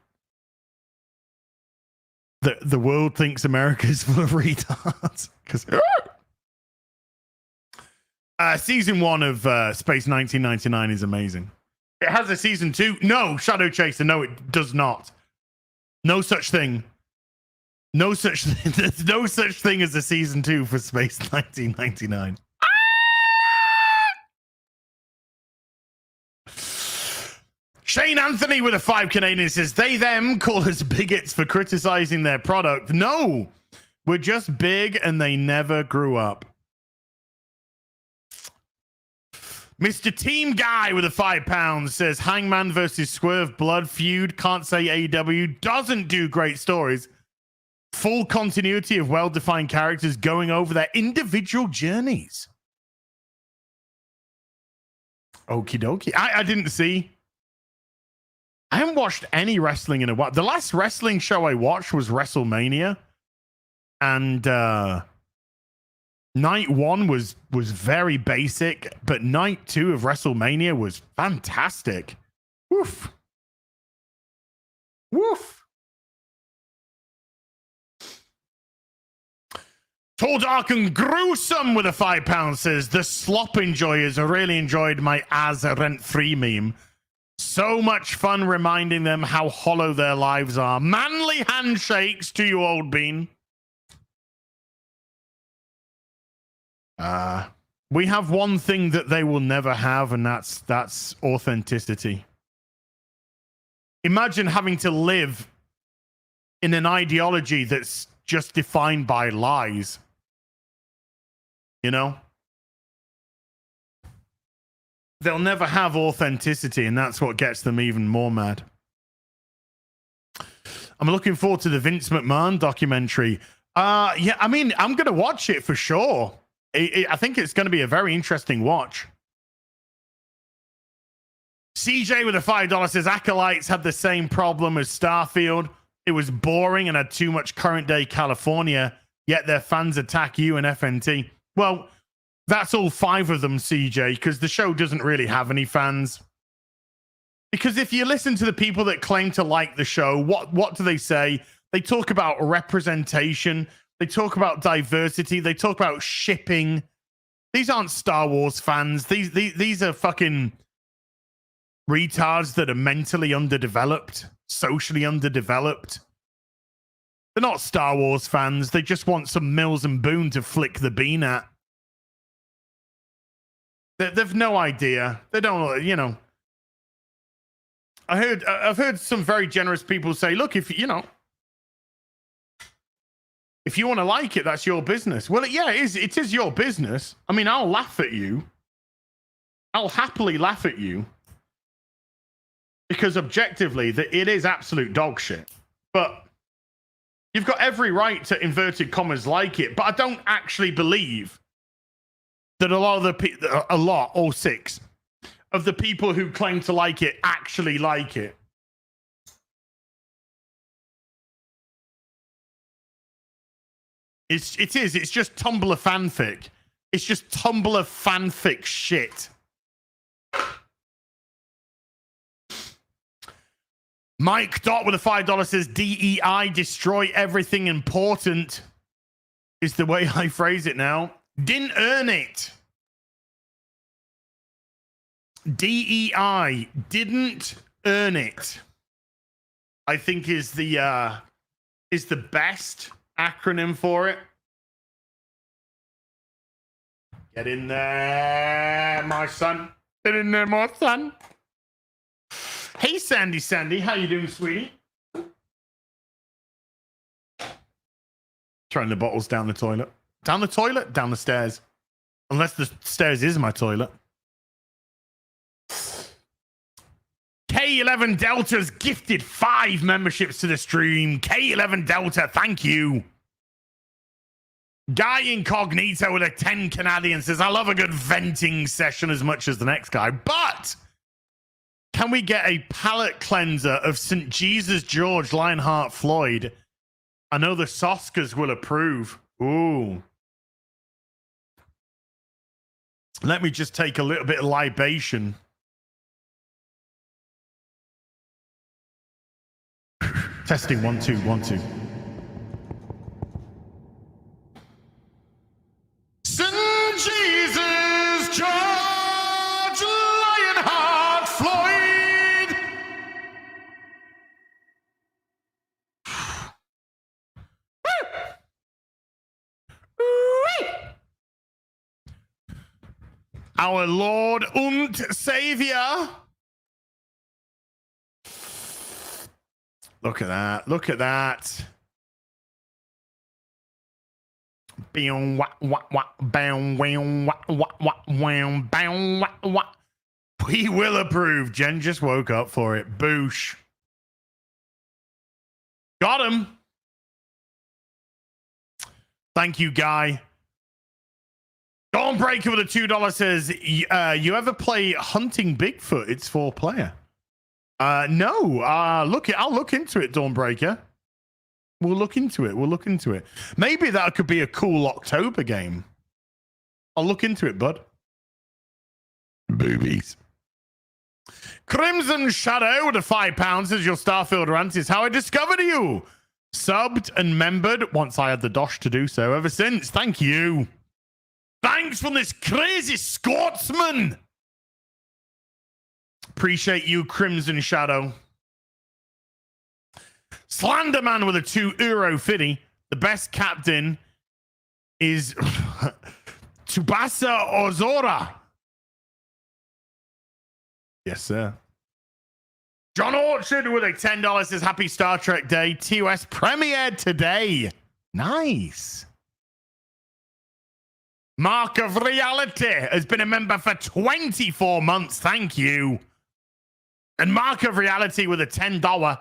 the world thinks America's full of retards. Because season 1 of Space 1999 is amazing. It has a season 2. No, Shadow Chaser. No, it does not. No such thing. No such thing. There's no such thing as a season 2 for Space 1999. Shane Anthony with a 5 Canadian says, they them call us bigots for criticizing their product. No, we're just big and they never grew up. Mr. Team Guy with a £5 says, Hangman versus Swerve Blood feud. Can't say AEW doesn't do great stories. Full continuity of well-defined characters going over their individual journeys. Okie dokie. I didn't see. I haven't watched any wrestling in a while. The last wrestling show I watched was WrestleMania. And night 1 was very basic, but night 2 of WrestleMania was fantastic. Woof. Woof. Tall, Dark, and Gruesome with a £5 says, the slop enjoyers really enjoyed my as a rent-free meme. So much fun reminding them how hollow their lives are. Manly handshakes to you, old bean. We have one thing that they will never have, and that's authenticity. Imagine having to live in an ideology that's just defined by lies. You know? They'll never have authenticity, and that's what gets them even more mad. I'm looking forward to the Vince McMahon documentary. Yeah, I mean, I'm going to watch it for sure. I think it's going to be a very interesting watch. CJ with a $5 says, Acolytes had the same problem as Starfield. It was boring and had too much current day California, yet their fans attack you and FNT. Well, that's all 5 of them, CJ, because the show doesn't really have any fans. Because if you listen to the people that claim to like the show, what do they say? They talk about representation. They talk about diversity. They talk about shipping. These aren't Star Wars fans. These are fucking retards that are mentally underdeveloped, socially underdeveloped. They're not Star Wars fans. They just want some Mills and Boone to flick the bean at. They've no idea. They don't, you know. I've heard some very generous people say, look, if you want to like it, that's your business. Well, yeah, it is your business. I mean, I'll laugh at you. I'll happily laugh at you. Because objectively, it is absolute dog shit. But you've got every right to, inverted commas, like it. But I don't actually believe that all 6 of the people who claim to like it actually like it. It's just Tumblr fanfic. It's just Tumblr fanfic shit. Mike Dot with a $5 says, DEI, destroy everything important, is the way I phrase it now. Didn't earn it. DEI didn't earn it, I think is the best acronym for it. Get in there, my son. Get in there, my son. Hey, Sandy, how you doing, sweetie? Throwing the bottles down the toilet. Down the toilet? Down the stairs. Unless the stairs is my toilet. K11 Delta's gifted 5 memberships to the stream. K11 Delta, thank you. Guy Incognito with a 10 Canadian says, I love a good venting session as much as the next guy, but can we get a palate cleanser of St. Jesus George Lionheart Floyd I know the Soskers will approve. Ooh. Let me just take a little bit of libation. Testing 1 2 1 2. Send Jesus, George, Lionheart, Floyd. Our Lord and Savior. Look at that. Look at that. We will approve. Jen just woke up for it. Boosh. Got him. Thank you, Guy. Dawnbreaker with a $2 says, you ever play Hunting Bigfoot? It's 4-player. No. I'll look into it, Dawnbreaker. We'll look into it. Maybe that could be a cool October game. I'll look into it, bud. Boobies. Crimson Shadow with a £5 says your Starfield rant is how I discovered you. Subbed and membered once I had the dosh to do so. Ever since. Thank you. Thanks from this crazy Scotsman. Appreciate you, Crimson Shadow. Slenderman with a €2.50. The best captain is Tsubasa Ozora. Yes, sir. John Orchard with a $10 says happy Star Trek Day. TOS premiered today. Nice. Mark of Reality has been a member for 24 months. Thank you. And Mark of Reality with a $10.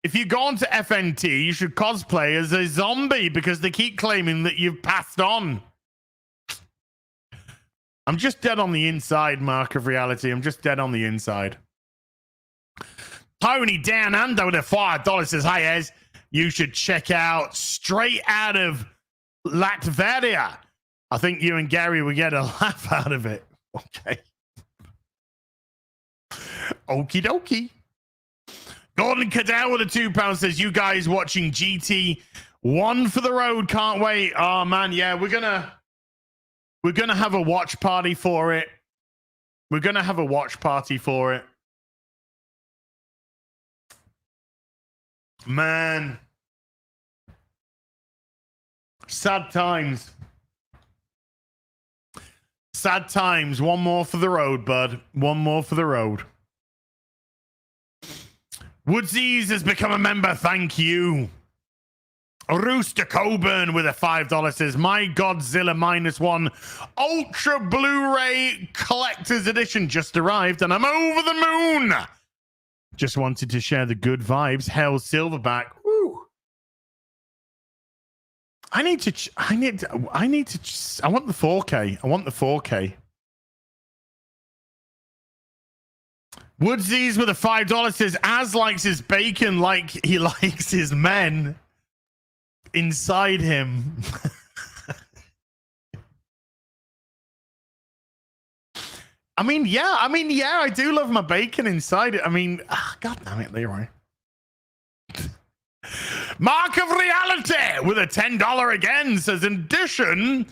If you go on to FNT, you should cosplay as a zombie because they keep claiming that you've passed on. I'm just dead on the inside, Mark of Reality. I'm just dead on the inside. Tony Dan Ando with a $5 says, hi, Ez. You should check out Straight Out of Latveria. I think you and Gary will get a laugh out of it. Okay. Okie dokie. Gordon Cadell with a £2 says, you guys watching GT 1 for the road. Can't wait. Oh, man. Yeah, we're gonna have a watch party for it. Man. Sad times. Sad times. One more for the road, bud. One more for the road. Woodsies has become a member. Thank you. Rooster Coburn with a $5 says, my Godzilla -1 Ultra Blu-ray Collector's Edition just arrived and I'm over the moon. Just wanted to share the good vibes. Hell, Silverback. Woo. I want the 4K. I want the 4K. Woodsies with a $5 says, Az likes his bacon like he likes his men inside him. I mean, yeah, I do love my bacon inside it. I mean, God damn it, Leroy. Mark of Reality with a $10 again says, in addition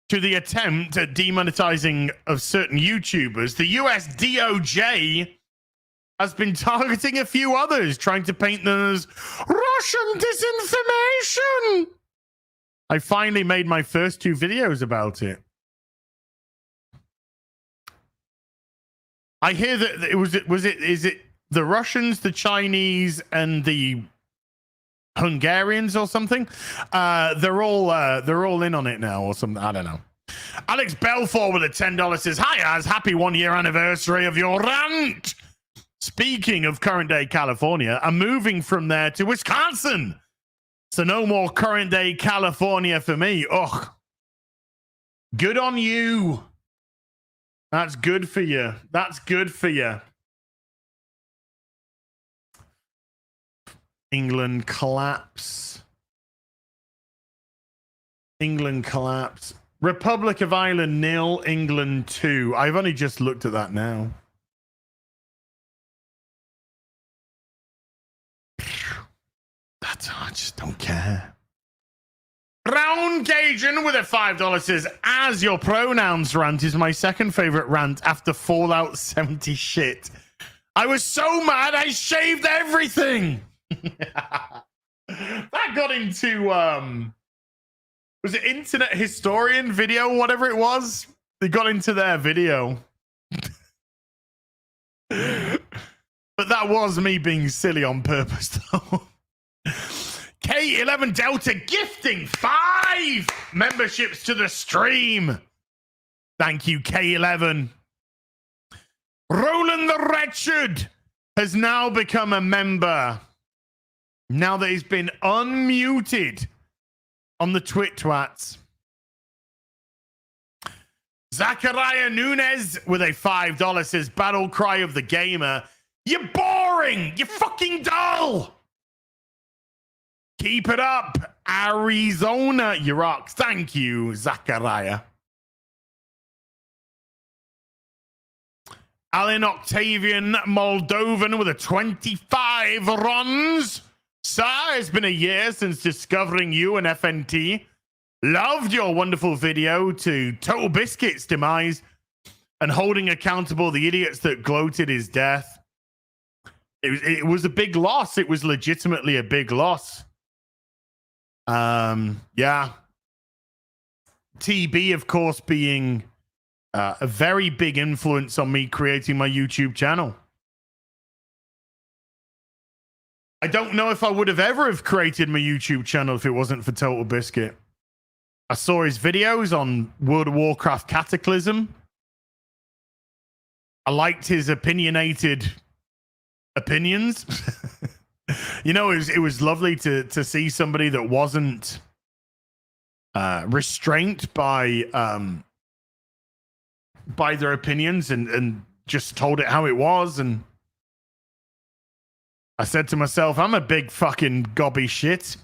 to the attempt at demonetizing of certain YouTubers, the US DOJ has been targeting a few others, trying to paint them as Russian disinformation. I finally made my first 2 videos about it. I hear that is it the Russians, the Chinese, and the Hungarians or something? They're all in on it now or something. I don't know. Alex Belfort with a $10 says, hi, Az, happy 1-year anniversary of your rant. Speaking of current day California, I'm moving from there to Wisconsin. So no more current day California for me. Ugh. Good on you. That's good for you. That's good for you. England collapse. England collapse. Republic of Ireland 0, England 2. I've only just looked at that now. I just don't care. Round Cajun with a $5 says, as your pronouns rant is my second favorite rant after Fallout 70 shit. I was so mad I shaved everything. That got into was it Internet Historian video, whatever it was? They got into their video. But that was me being silly on purpose though. K11 Delta gifting 5 memberships to the stream. Thank you, K11. Roland the Wretched has now become a member. Now that he's been unmuted on the Twit-twats. Zachariah Nunez with a $5 says, Battle Cry of the Gamer. You're boring. You're fucking dull. Keep it up, Arizona. You rock. Thank you, Zachariah. Alan Octavian Moldovan with a 25 runs. Sir, it's been a year since discovering you and FNT. Loved your wonderful video to Total Biscuit's demise and holding accountable the idiots that gloated his death. It was a big loss. It was legitimately a big loss. Yeah. TB, of course, being a very big influence on me creating my YouTube channel. I don't know if I would have ever have created my YouTube channel if it wasn't for Total Biscuit. I saw his videos on World of Warcraft Cataclysm. I liked his opinionated opinions. You know, it was lovely to see somebody that wasn't restrained by their opinions and just told it how it was. And I said to myself, I'm a big fucking gobby shit.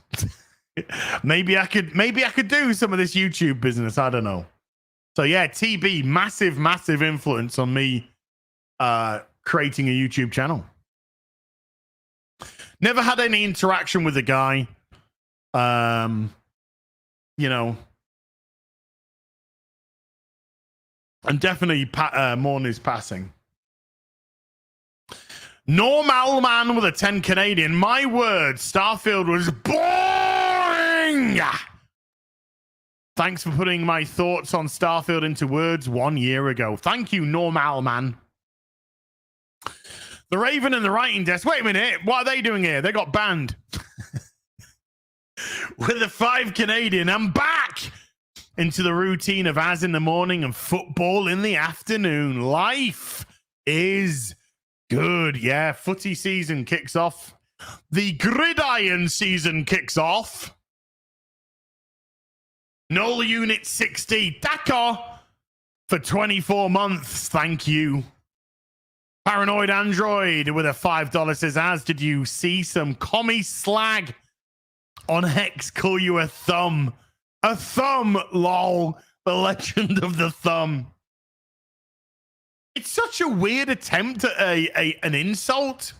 maybe I could do some of this YouTube business. I don't know. So yeah, TB, massive influence on me creating a YouTube channel. Never had any interaction with the guy. You know. And definitely mourn his passing. Normal man with a 10 Canadian. My word, Starfield was boring. Thanks for putting my thoughts on Starfield into words 1 year ago. Thank you, Normal man. The Raven and the Writing Desk. Wait a minute. What are they doing here? They got banned. With the 5 Canadian, I'm back into the routine of as in the morning and football in the afternoon. Life is good. Yeah, footy season kicks off. The gridiron season kicks off. Null Unit 60. D'accord. For 24 months. Thank you. Paranoid Android with a $5 says, as did you see some commie slag on Hex call you a thumb? A thumb, lol. The legend of the thumb. It's such a weird attempt at an insult.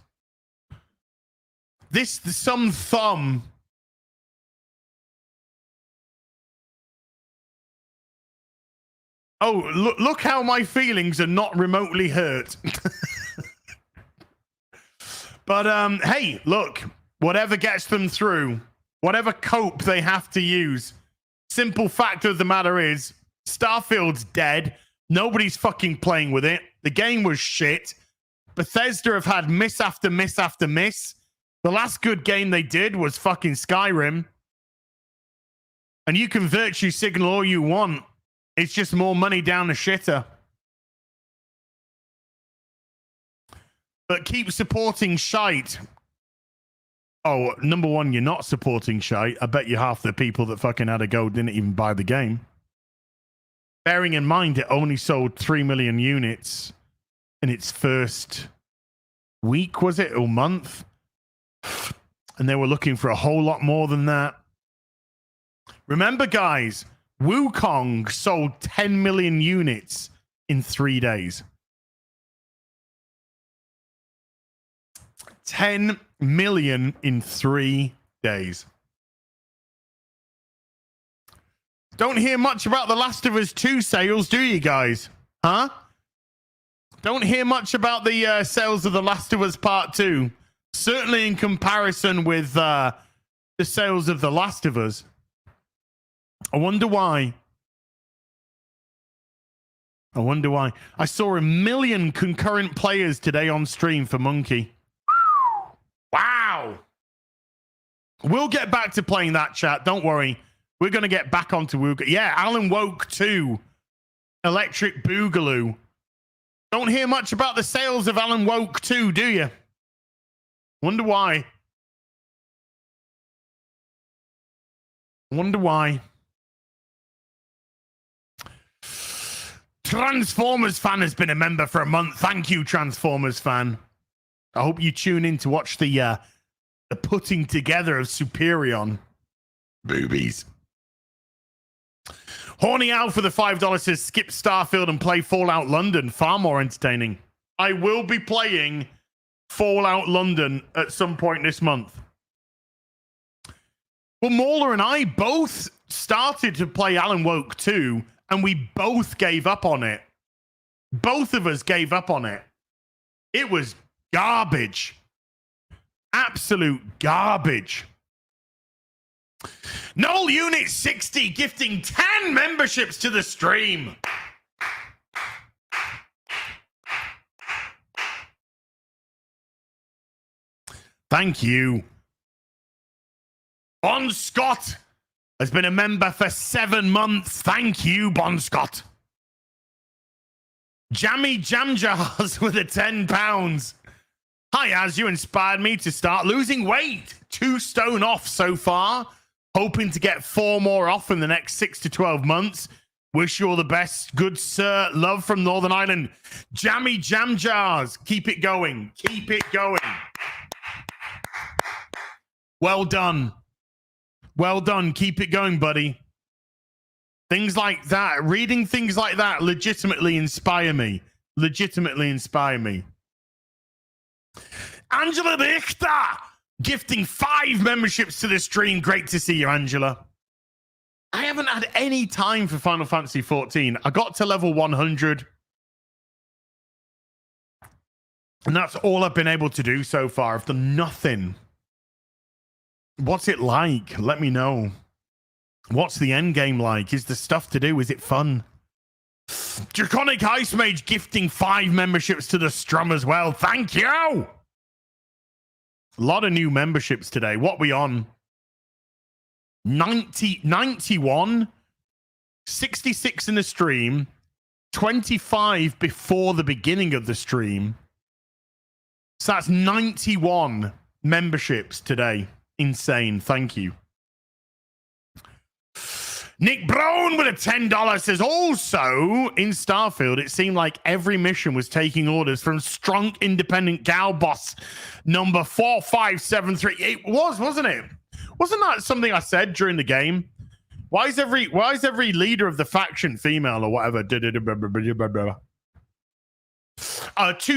Some thumb. Oh, look how my feelings are not remotely hurt. But hey, look, whatever gets them through, whatever cope they have to use. Simple fact of the matter is, Starfield's dead. Nobody's fucking playing with it. The game was shit. Bethesda have had miss after miss after miss. The last good game they did was fucking Skyrim. And you can virtue signal all you want. It's just more money down the shitter. But keep supporting shite. Oh, number one, you're not supporting shite. I bet you half the people that fucking had a go didn't even buy the game. Bearing in mind, it only sold 3 million units in its first week, was it? Or month? And they were looking for a whole lot more than that. Remember, guys, Wukong sold 10 million units in 3 days. 10 million in 3 days. Don't hear much about The Last of Us 2 sales, do you guys? Huh? Don't hear much about the sales of The Last of Us Part 2. Certainly in comparison with the sales of The Last of Us. I wonder why. I saw 1 million concurrent players today on stream for Monkey. Wow. We'll get back to playing that, chat. Don't worry. We're going to get back onto Wooga. Yeah, Alan Woke 2. Electric Boogaloo. Don't hear much about the sales of Alan Woke 2, do you? Wonder why. Transformers fan has been a member for a month. Thank you, Transformers fan. I hope you tune in to watch the putting together of Superion. Boobies. Horny Al for the $5 says skip Starfield and play Fallout London. Far more entertaining. I will be playing Fallout London at some point this month. Well, Mauler and I both started to play Alan Woke 2, and we both gave up on it. Both of us gave up on it. It was garbage. Absolute garbage. Noel Unit 60 gifting 10 memberships to the stream. Thank you. Bon Scott has been a member for 7 months. Thank you, Bon Scott. Jammy Jamjars with a £10. Hi, Az, you inspired me to start losing weight. 2 stone off so far. Hoping to get 4 more off in the next 6 to 12 months. Wish you all the best. Good sir. Love from Northern Ireland. Jammy Jamjars. Keep it going. Keep it going. Well done. Well done. Keep it going, buddy. Things like that, reading things like that legitimately inspire me. Angela Richter gifting 5 memberships to the stream. Great to see you, Angela. I haven't had any time for Final Fantasy 14. I got to level 100. And that's all I've been able to do so far. I've done nothing. What's it like? Let me know. What's the end game like? Is there stuff to do? Is it fun? Draconic Ice Mage gifting 5 memberships to the Strum as well. Thank you. A lot of new memberships today. What we on? 91, 66 in the stream, 25 before the beginning of the stream. So that's 91 memberships today. Insane. Thank you. Nick Brown with a $10 says, also in Starfield, it seemed like every mission was taking orders from strong independent gal boss number 4573. It was, wasn't it? Wasn't that something I said during the game? Why is every leader of the faction female or whatever? 2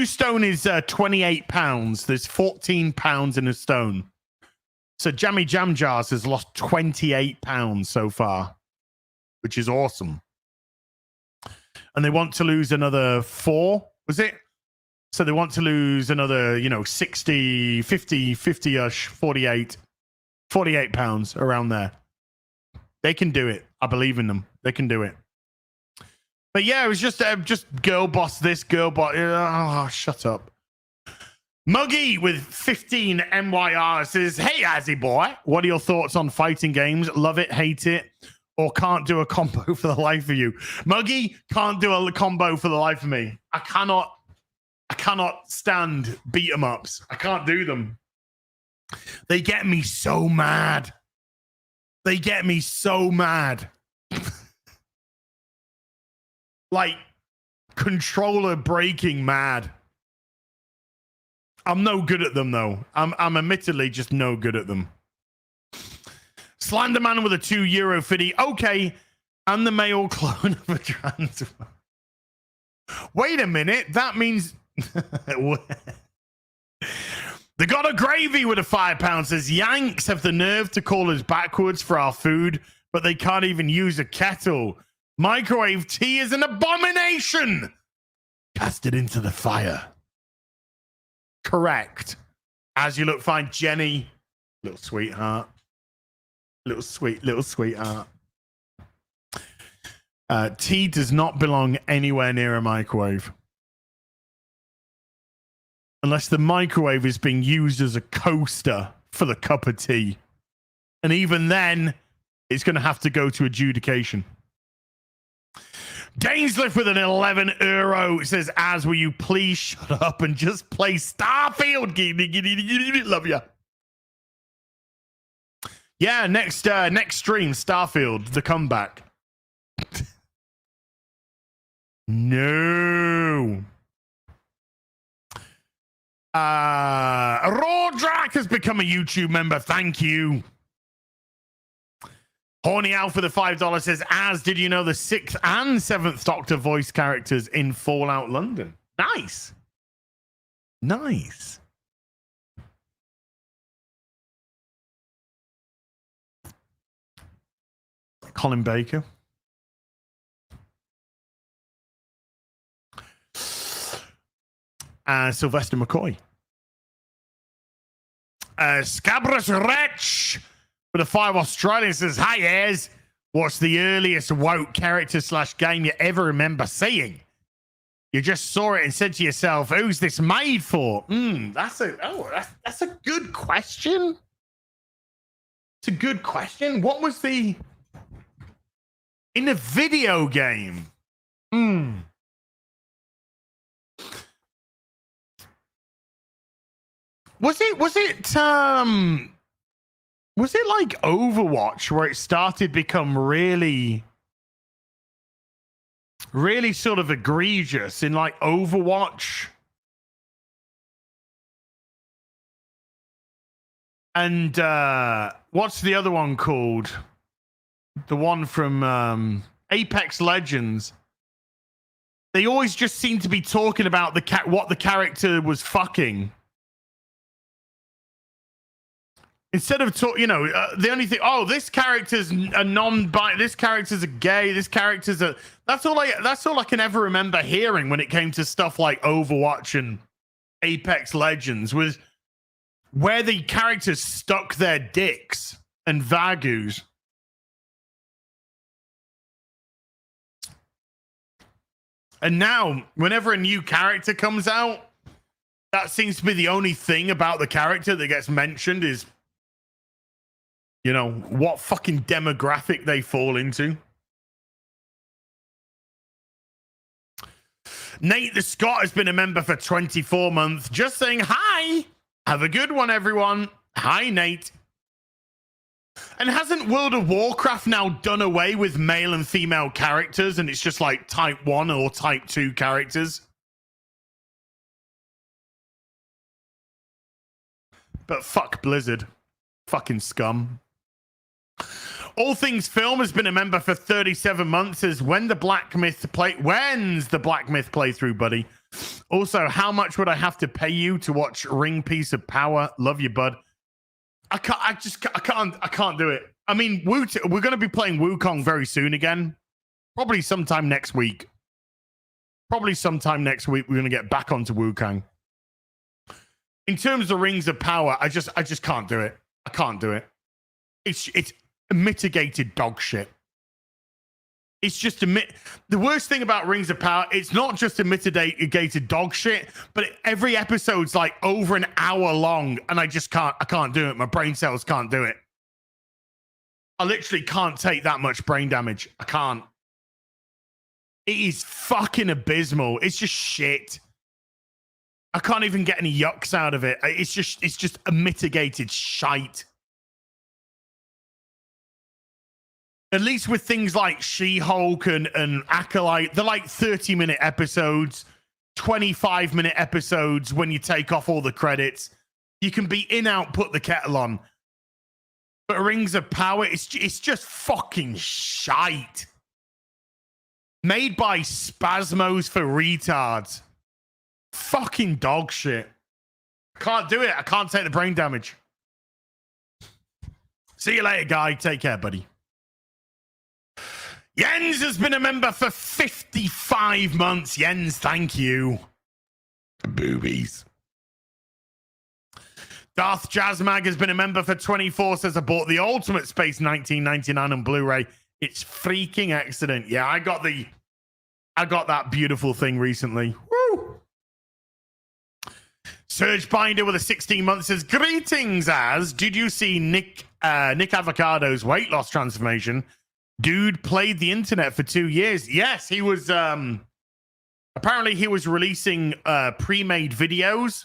stone is 28 pounds. There's 14 pounds in a stone. So Jammy Jam Jars has lost 28 pounds so far, which is awesome. And they want to lose another 4, was it? So they want to lose another, 60, 50-ish, 48 pounds around there. They can do it. I believe in them. They can do it. But yeah, it was just girl boss this, girl boss. Oh, shut up. Muggy with 15 MYR says, hey, Azzy boy, what are your thoughts on fighting games? Love it, hate it, or can't do a combo for the life of you? Muggy, can't do a combo for the life of me. I cannot stand beat 'em ups. I can't do them. They get me so mad. Like controller breaking mad. I'm no good at them though. I'm admittedly just no good at them. Slenderman with a €2 fiddy. Okay. And the male clone of a trans. Wait a minute. That means the God of Gravy with a £5 says Yanks have the nerve to call us backwards for our food, but they can't even use a kettle. Microwave tea is an abomination. Cast it into the fire. Correct. As you look fine, Jenny, little sweetheart, little sweetheart. Tea does not belong anywhere near a microwave. Unless the microwave is being used as a coaster for the cup of tea. And even then, it's going to have to go to adjudication. Dainsliff with an €11. It says, "As will you please shut up and just play Starfield?" Love ya. Yeah, next stream, Starfield, the comeback. No. Rodrak has become a YouTube member. Thank you. Horny Al for the $5 says, "As did you know the 6th and 7th Doctor voice characters in Fallout London?" Nice. Nice. Colin Baker. Sylvester McCoy. Scabrous Wretch with a 5 Australian says, "Hi, Ez. What's the earliest woke character / game you ever remember seeing? You just saw it and said to yourself, who's this made for?" That's a good question. It's a good question. What was the in a video game? Was it like Overwatch where it started to become really sort of egregious in like Overwatch? And what's the other one called? The one from Apex Legends. They always just seem to be talking about what the character was fucking. Instead of the only thing, this character's a non-bi, this character's a gay, this character's a. That's all I can ever remember hearing when it came to stuff like Overwatch and Apex Legends, was where the characters stuck their dicks and vagus. And now, whenever a new character comes out, that seems to be the only thing about the character that gets mentioned is, what fucking demographic they fall into. Nate the Scot has been a member for 24 months. Just saying hi. Have a good one, everyone. Hi, Nate. And hasn't World of Warcraft now done away with male and female characters, and it's just like type 1 or type 2 characters? But fuck Blizzard. Fucking scum. All Things Film has been a member for 37 months. When's the Black Myth playthrough, buddy? Also, how much would I have to pay you to watch Ring Piece of Power? Love you, bud. I can't do it. I mean, we're going to be playing Wukong very soon again. Probably sometime next week. We're going to get back onto Wukong. In terms of Rings of Power, I just can't do it. I can't do it. It's mitigated dog shit. It's just the worst thing about Rings of Power, it's not just a mitigated dog shit, but every episode's like over an hour long, and I can't do it. My brain cells can't do it. I literally can't take that much brain damage. I can't. It is fucking abysmal. It's just shit. I can't even get any yucks out of it. It's just a mitigated shite. At least with things like She-Hulk and Acolyte, they're like 30-minute episodes, 25-minute episodes when you take off all the credits. You can be in, out, put the kettle on. But Rings of Power, it's just fucking shite. Made by Spasmos for retards. Fucking dog shit. Can't do it. I can't take the brain damage. See you later, guy. Take care, buddy. Jens has been a member for 55 months. Jens, thank you. Boobies. Darth Jazzmag has been a member for 24, says I bought the Ultimate Space 1999 on Blu-ray. It's freaking excellent. Yeah, I got that beautiful thing recently. Woo! Serge Binder with a 16 months says, greetings, Az. Did you see Nick Avocado's weight loss transformation? Dude played the internet for 2 years. Yes, he was apparently he was releasing pre-made videos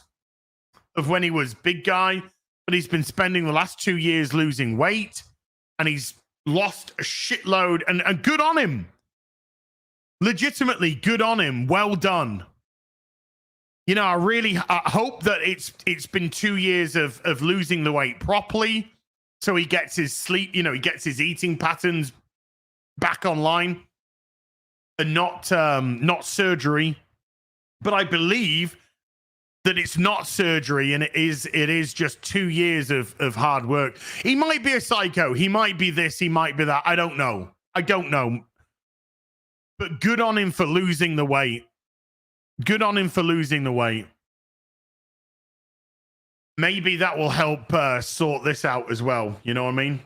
of when he was big guy, but he's been spending the last 2 years losing weight, and he's lost a shitload, and good on him. Legitimately good on him. Well done. You know, I hope that it's been 2 years of losing the weight properly, so he gets his sleep, you know, he gets his eating patterns back online, and not surgery. But I believe that it's not surgery, and it is just 2 years of hard work. He might be a psycho. He might be this. He might be that. I don't know. But good on him for losing the weight. Good on him for losing the weight. Maybe that will help sort this out as well. You know what I mean?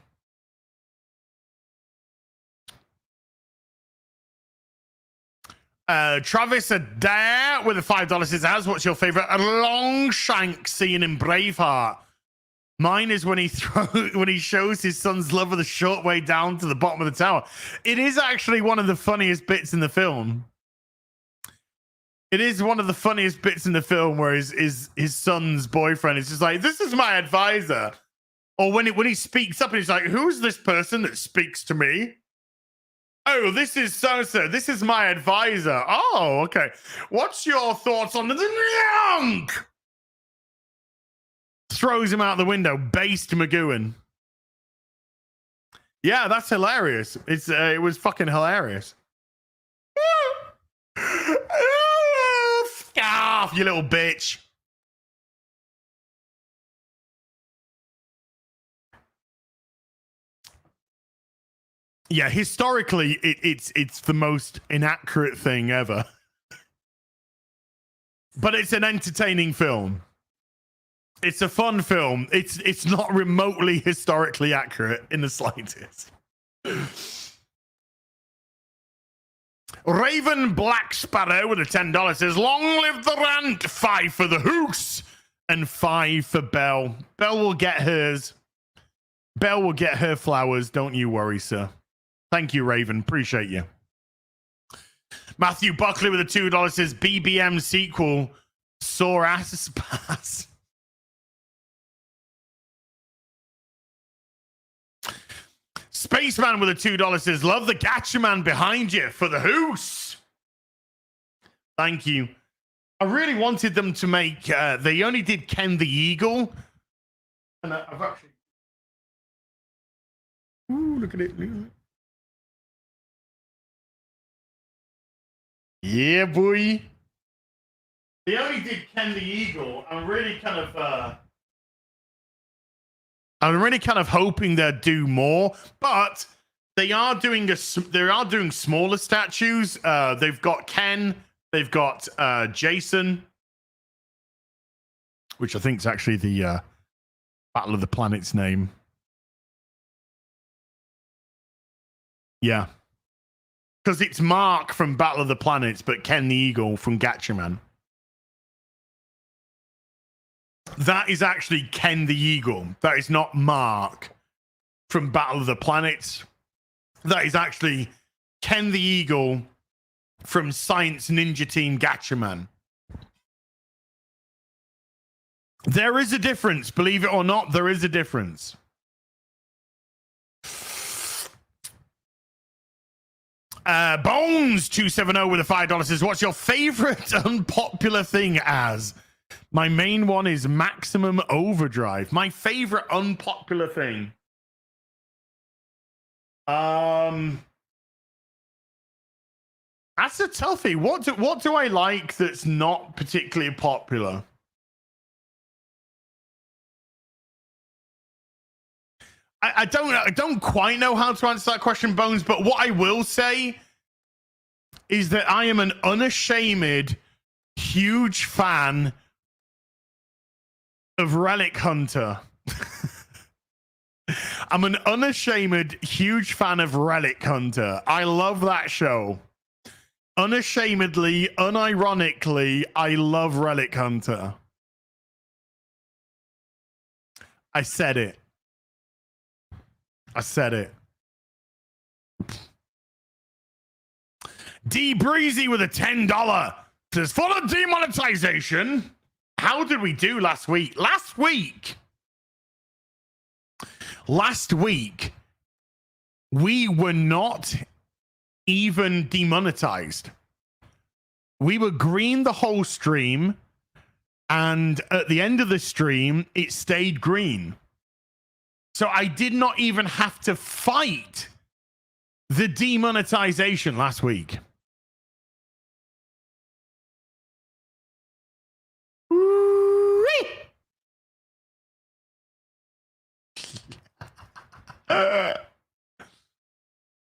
Travis Adair with a $5 says, Az, what's your favorite Longshank scene in Braveheart? Mine is when he shows his son's love of the short way down to the bottom of the tower. It is actually one of the funniest bits in the film. It is one of the funniest bits in the film where his son's boyfriend is just like, this is my advisor. Or when he speaks up and he's like, who's this person that speaks to me? Oh, this is so-so. This is my advisor. Oh, okay. What's your thoughts on the Nyonk? Throws him out the window. Based McGowan. Yeah, that's hilarious. It was fucking hilarious. Scarf, you little bitch. Yeah, historically, it's the most inaccurate thing ever. But it's an entertaining film. It's a fun film. It's not remotely historically accurate in the slightest. Raven Black Sparrow with a $10 says, long live the rant. 5 for the Hoos and 5 for Belle. Belle will get hers. Belle will get her flowers. Don't you worry, sir. Thank you, Raven. Appreciate you. Matthew Buckley with a $2 says, BBM sequel, sore ass pass. Spaceman with a $2 says, love the Gacha Man behind you for the Hoos. Thank you. I really wanted them to make, they only did Ken the Eagle. And I've actually... Ooh, look at it. Yeah, boy. They only did Ken the Eagle. I'm really kind of hoping they'll do more, but they are doing smaller statues. They've got Ken, they've got Jason, which I think is actually the Battle of the Planet's name. Yeah. Because it's Mark from Battle of the Planets, but Ken the Eagle from Gatchaman. That is actually Ken the Eagle. That is not Mark from Battle of the Planets. That is actually Ken the Eagle from Science Ninja Team Gatchaman. There is a difference. Believe it or not, there is a difference. Bones270 with a $5 says, what's your favorite unpopular thing, Az? My main one is Maximum Overdrive. My favorite unpopular thing. That's a toughie. What do I like that's not particularly popular? I don't quite know how to answer that question, Bones, but what I will say is that I am an unashamed, huge fan of Relic Hunter. I'm an unashamed, huge fan of Relic Hunter. I love that show. Unashamedly, unironically, I love Relic Hunter. I said it. I said it. D Breezy with a $10 says, for the demonetization, how did we do last week? Last week, we were not even demonetized. We were green the whole stream, and at the end of the stream, it stayed green. So I did not even have to fight the demonetization last week.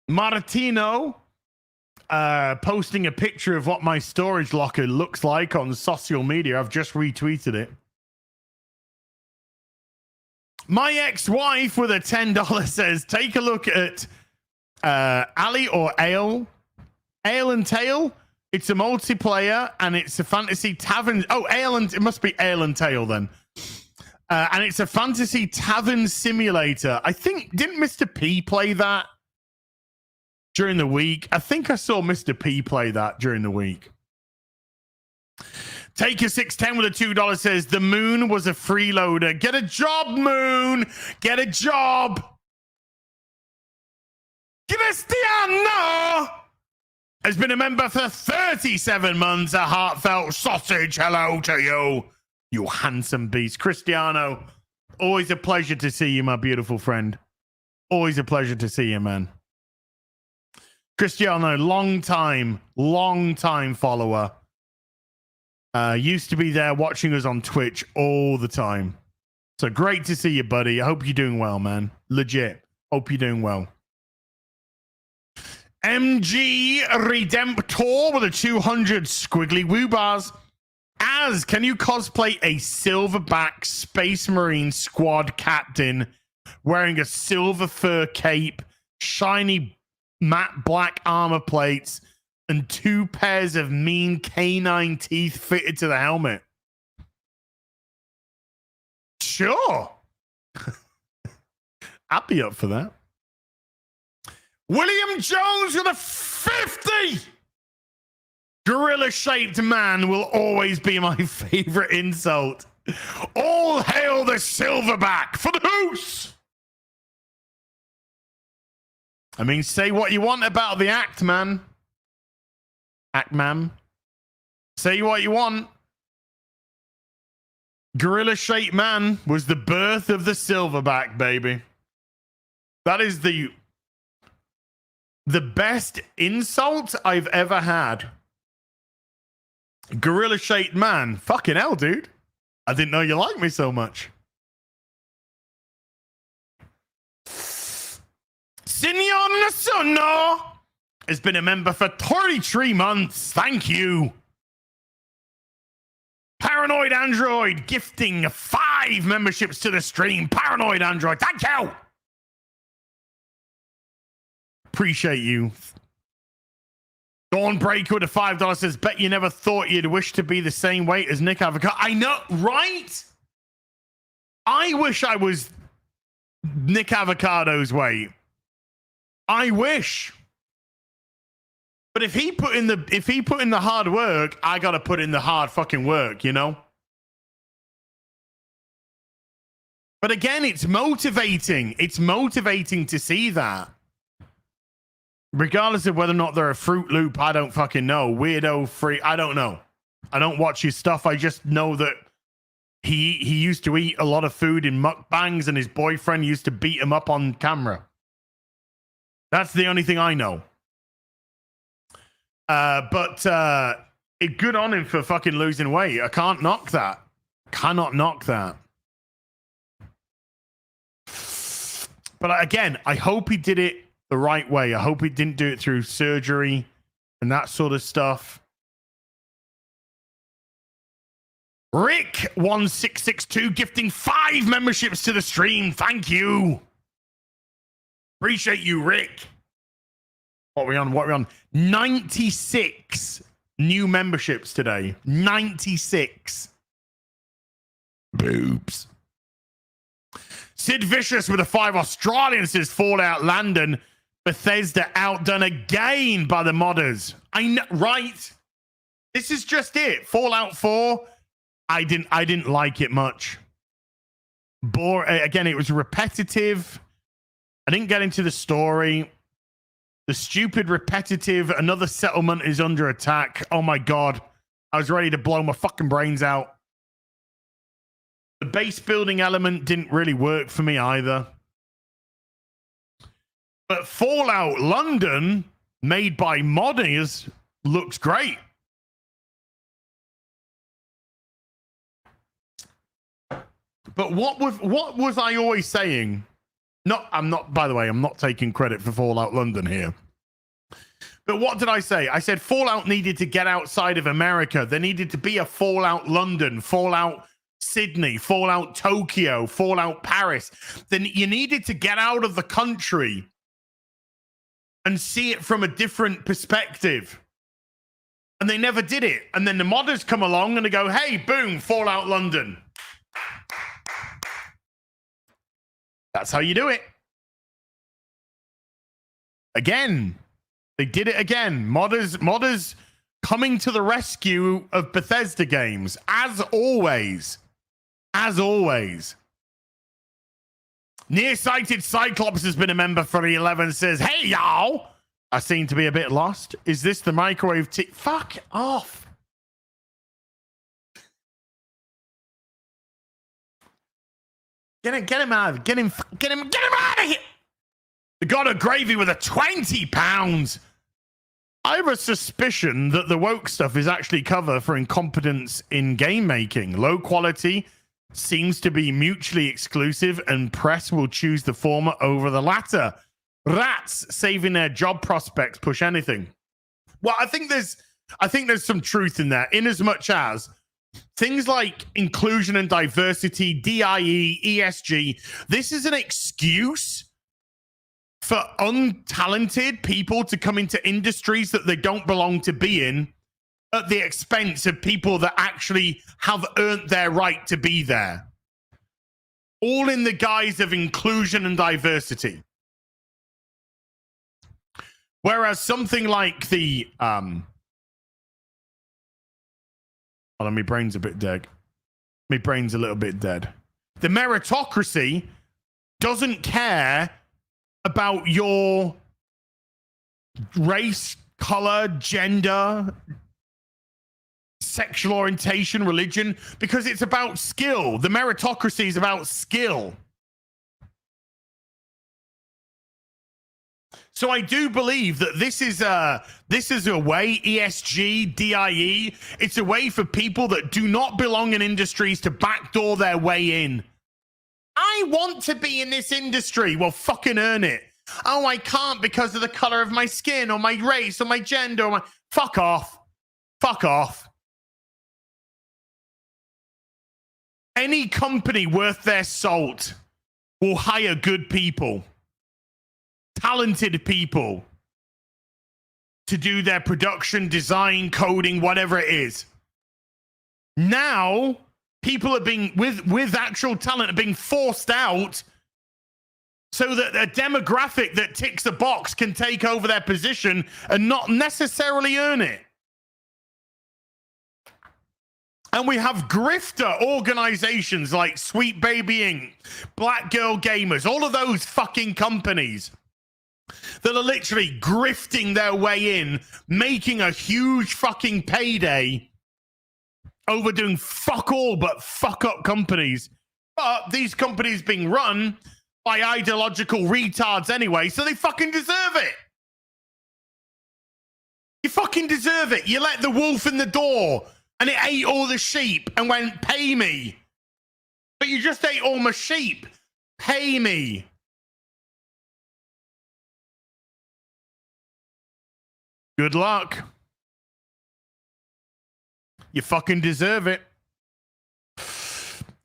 Martino posting a picture of what my storage locker looks like on social media. I've just retweeted it. My ex-wife with a $10 says, take a look at Ali or Ale and Tail. It's a multiplayer and it's a fantasy tavern. Oh, it must be Ale and Tail then. And it's a fantasy tavern simulator. I think, didn't Mr. P play that during the week? I think I saw Mr. P play that during the week. Take a 610 with a $2 says, the moon was a freeloader. Get a job, Moon. Get a job. Cristiano has been a member for 37 months. A heartfelt sausage hello to you, you handsome beast. Cristiano, always a pleasure to see you, my beautiful friend. Always a pleasure to see you, man. Cristiano, long time follower. Used to be there watching us on Twitch all the time. So great to see you, buddy. I hope you're doing well, man. Legit. Hope you're doing well. MG Redemptor with a 200 squiggly woo bars. Az, can you cosplay a silverback Space Marine squad captain wearing a silver fur cape, shiny matte black armor plates, and 2 pairs of mean canine teeth fitted to the helmet? Sure. I'd be up for that. William Jones with a 50. Gorilla-shaped man will always be my favorite insult. All hail the silverback for the hoose. I mean, say what you want about the act, man. Act, man. Say what you want. Gorilla-shaped man was the birth of the silverback, baby. That is the best insult I've ever had. Gorilla-shaped man. Fucking hell, dude. I didn't know you liked me so much. Signor Nessuno has been a member for 33 months. Thank you. Paranoid Android gifting 5 memberships to the stream. Paranoid Android, thank you. Appreciate you. Dawnbreaker with a $5 says, bet you never thought you'd wish to be the same weight as Nick Avocado. I know, right? I wish I was Nick Avocado's weight. I wish. But if he put in the hard work, I gotta put in the hard fucking work, you know? But again, it's motivating. It's motivating to see that. Regardless of whether or not they're a Fruit Loop, I don't fucking know. Weirdo, free, I don't know. I don't watch his stuff. I just know that he used to eat a lot of food in mukbangs and his boyfriend used to beat him up on camera. That's the only thing I know. But good on him for fucking losing weight. I can't knock that. Cannot knock that. But again, I hope he did it the right way. I hope he didn't do it through surgery and that sort of stuff. Rick1662 gifting 5 memberships to the stream. Thank you. Appreciate you, Rick. What are we on? 96 new memberships today. 96. Boobs. Sid Vicious with a 5 Australian says Fallout London. Bethesda outdone again by the modders. I know, right? This is just it. Fallout 4. I didn't like it much. Again, it was repetitive. I didn't get into the story. The stupid repetitive, another settlement is under attack. Oh my God. I was ready to blow my fucking brains out. The base building element didn't really work for me either. But Fallout London, made by modders, looks great. But what was I always saying? I'm not taking credit for Fallout London here. But what did I say? I said Fallout needed to get outside of America. There needed to be a Fallout London, Fallout Sydney, Fallout Tokyo, Fallout Paris. Then you needed to get out of the country and see it from a different perspective. And they never did it. And then the modders come along and they go, hey, boom, Fallout London. That's how you do it. Again, they did it again. Modders coming to the rescue of Bethesda games, as always. As always. Nearsighted Cyclops has been a member for 11, says, hey, y'all. I seem to be a bit lost. Is this the microwave Fuck off. Get him out. Get him out of here. The God of Gravy with a £20. I have a suspicion that the woke stuff is actually cover for incompetence in game making. Low quality seems to be mutually exclusive, and press will choose the former over the latter. Rats saving their job prospects push anything. Well, I think there's some truth in there, in as much as things like inclusion and diversity, DIE, ESG, this is an excuse for untalented people to come into industries that they don't belong to be in at the expense of people that actually have earned their right to be there. All in the guise of inclusion and diversity. Whereas something like the hold on, my brain's a bit dead. My brain's a little bit dead. The meritocracy doesn't care about your race, color, gender, sexual orientation, religion, because it's about skill. The meritocracy is about skill. So I do believe that this is a way, ESG, DIE, it's a way for people that do not belong in industries to backdoor their way in. I want to be in this industry. Well, fucking earn it. Oh, I can't because of the color of my skin or my race or my gender or my... Fuck off. Fuck off. Any company worth their salt will hire good people. Talented people to do their production, design, coding, whatever it is. Now, people are being, with actual talent, are being forced out so that a demographic that ticks the box can take over their position and not necessarily earn it. And we have grifter organizations like Sweet Baby Inc., Black Girl Gamers, all of those fucking companies that are literally grifting their way in, making a huge fucking payday over doing fuck all but fuck up companies. But these companies being run by ideological retards anyway, so they fucking deserve it. You fucking deserve it. You let the wolf in the door and it ate all the sheep and went, pay me. But you just ate all my sheep. Pay me. Good luck. You fucking deserve it.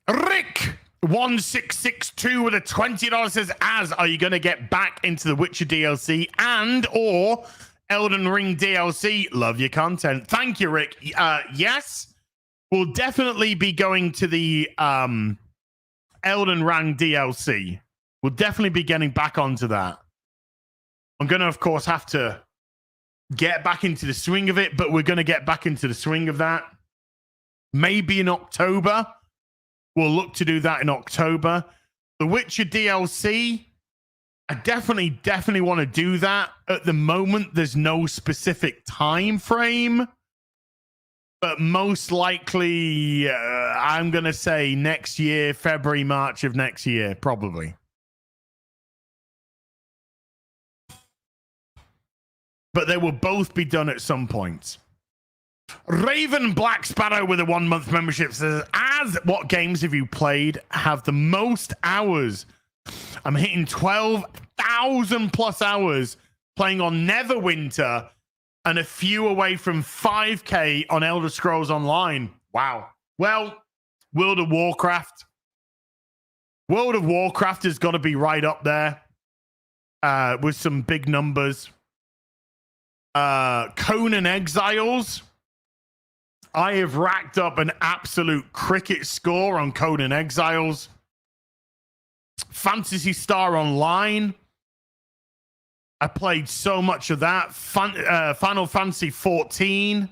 Rick1662 with a $20 says, "As are you going to get back into the Witcher DLC and or Elden Ring DLC? Love your content." Thank you, Rick. Yes, we'll definitely be going to the Elden Ring DLC. We'll definitely be getting back onto that. I'm going to, of course, have to get back into the swing of it, but we're going to get back into the swing of that. Maybe in October. We'll look to do that in October. The Witcher DLC, I definitely want to do that. At the moment, there's no specific time frame, but most likely, I'm going to say next year, February, March of next year, probably. But they will both be done at some point. Raven Black Sparrow with a 1 month membership says, "As what games have you played have the most hours?" I'm hitting 12,000 plus hours playing on Neverwinter and a few away from 5K on Elder Scrolls Online. Wow. Well, World of Warcraft. World of Warcraft has got to be right up there with some big numbers. Conan Exiles. I have racked up an absolute cricket score on Conan Exiles. Phantasy Star Online. I played so much of that. Final Fantasy 14.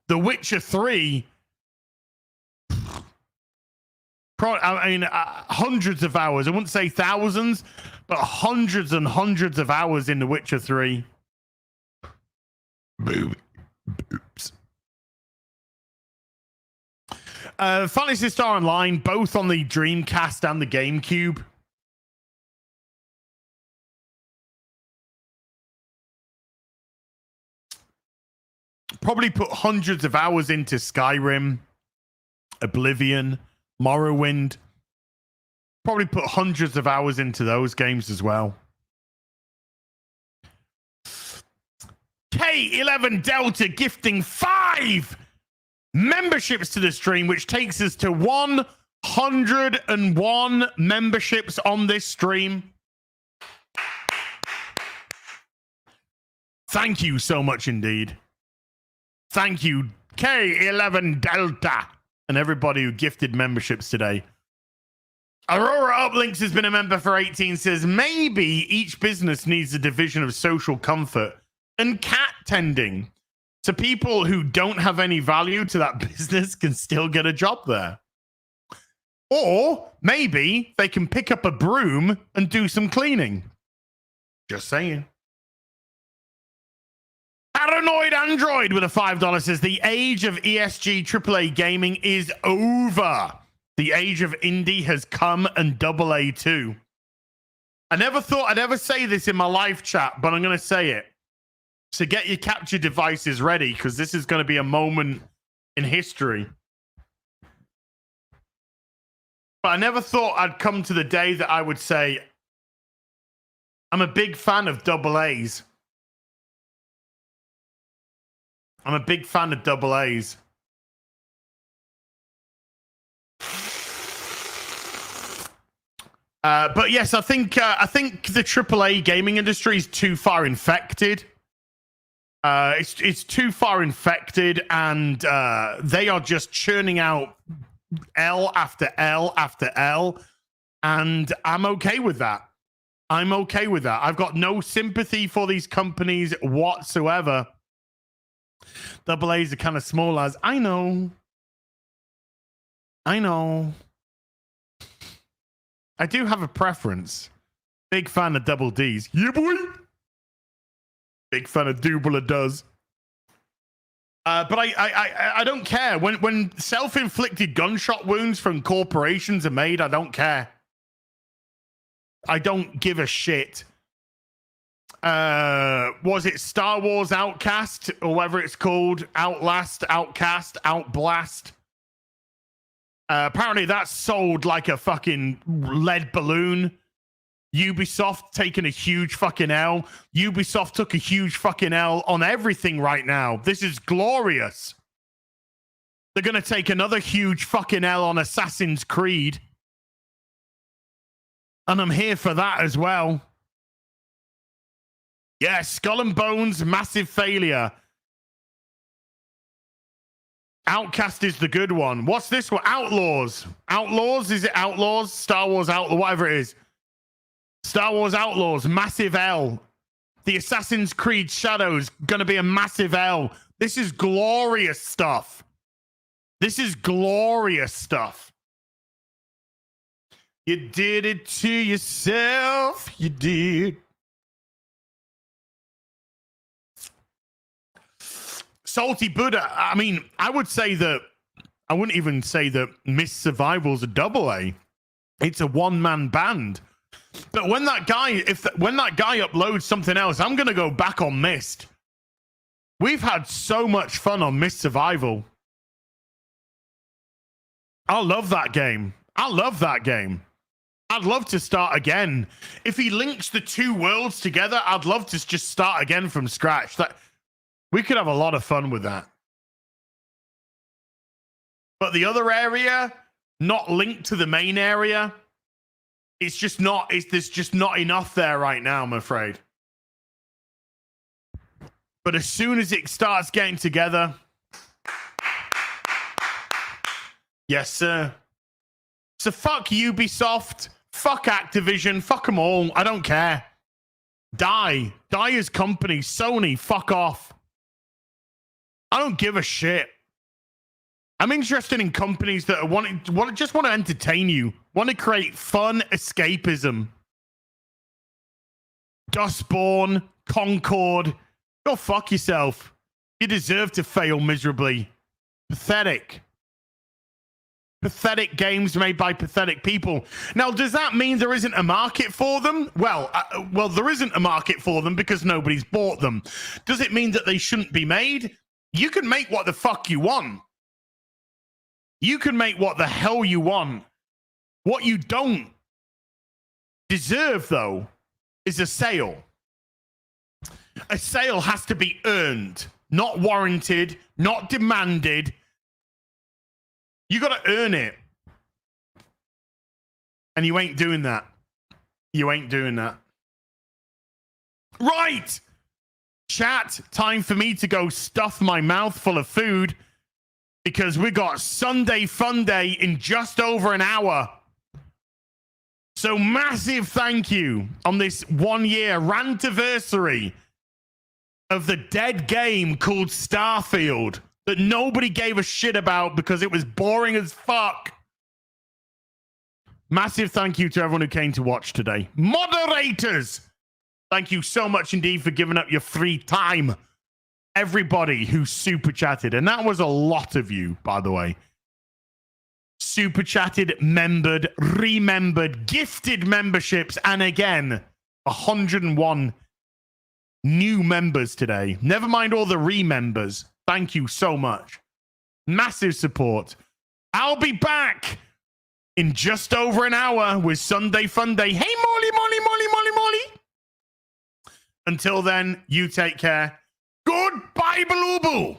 The Witcher 3. Hundreds of hours. I wouldn't say thousands, but hundreds and hundreds of hours in The Witcher 3. Boobs. Phantasy Star Online, both on the Dreamcast and the GameCube. Probably put hundreds of hours into Skyrim, Oblivion, Morrowind. Probably put hundreds of hours into those games as well. K11 Delta gifting 5 memberships to the stream, which takes us to 101 memberships on this stream. Thank you so much indeed. Thank you, K11 Delta, and everybody who gifted memberships today. Aurora Uplinks has been a member for 18, says, "Maybe each business needs a division of social comfort and cat tending, so people who don't have any value to that business can still get a job there. Or maybe they can pick up a broom and do some cleaning." Just saying. Paranoid Android with a $5 says, "The age of ESG AAA gaming is over. The age of indie has come, and AA too." I never thought I'd ever say this in my live chat, but I'm going to say it. So get your capture devices ready, because this is going to be a moment in history. But I never thought I'd come to the day that I would say, I'm a big fan of AA's. I'm a big fan of AA's. But yes, I think the AAA gaming industry is too far infected. It's too far infected, and they are just churning out L after L after L, and I'm okay with that. I'm okay with that. I've got no sympathy for these companies whatsoever. AA's are kind of small as I know. I do have a preference. Big fan of double D's. Yeah, boy. Big fan of double does. But I don't care. When self-inflicted gunshot wounds from corporations are made, I don't care. I don't give a shit. Was it Star Wars Outcast or whatever it's called? Outlast, Outcast, Outblast. Apparently that sold like a fucking lead balloon. Ubisoft taking a huge fucking L. Ubisoft took a huge fucking L on everything right now. This is glorious. They're going to take another huge fucking L on Assassin's Creed. And I'm here for that as well. Yeah, Skull and Bones, massive failure. Outcast is the good one. What's this one? Outlaws. Outlaws? Is it Outlaws? Star Wars Outlaws, whatever it is. Star Wars Outlaws, massive L. The Assassin's Creed Shadows, gonna be a massive L. This is glorious stuff. This is glorious stuff. You did it to yourself. You did. Salty Buddha. I mean, I would say that I wouldn't even say that Miss Survival's a double A. It's a one-man band. But when that guy, when that guy uploads something else, I'm gonna go back on Mist. We've had so much fun on Mist Survival. I love that game. I love that game. I'd love to start again. If he links the two worlds together, I'd love to just start again from scratch. That we could have a lot of fun with that. But the other area, not linked to the main area, it's just not, there's just not enough there right now, I'm afraid. But as soon as it starts getting together, yes, sir. So fuck Ubisoft, fuck Activision, fuck them all. I don't care. Die as company. Sony, fuck off. I don't give a shit. I'm interested in companies that just want to entertain you, want to create fun escapism. Dustborn, Concord, go fuck yourself. You deserve to fail miserably. Pathetic. Pathetic games made by pathetic people. Now, does that mean there isn't a market for them? Well, there isn't a market for them because nobody's bought them. Does it mean that they shouldn't be made? You can make what the fuck you want. You can make what the hell you want. What you don't deserve, though, is a sale. A sale has to be earned, not warranted, not demanded. You got to earn it. And you ain't doing that. You ain't doing that. Right. Chat, time for me to go stuff my mouth full of food because we got Sunday Fun Day in just over an hour. So massive thank you on this 1 year rantiversary of the dead game called Starfield that nobody gave a shit about because it was boring as fuck. Massive thank you to everyone who came to watch today. Moderators, thank you so much indeed for giving up your free time. Everybody who super chatted, and that was a lot of you, by the way. Super chatted, membered, remembered, gifted memberships, and again, 101 new members today. Never mind all the remembers. Thank you so much. Massive support. I'll be back in just over an hour with Sunday Fun Day. Hey, Molly. Until then, you take care. Goodbye, Baloo.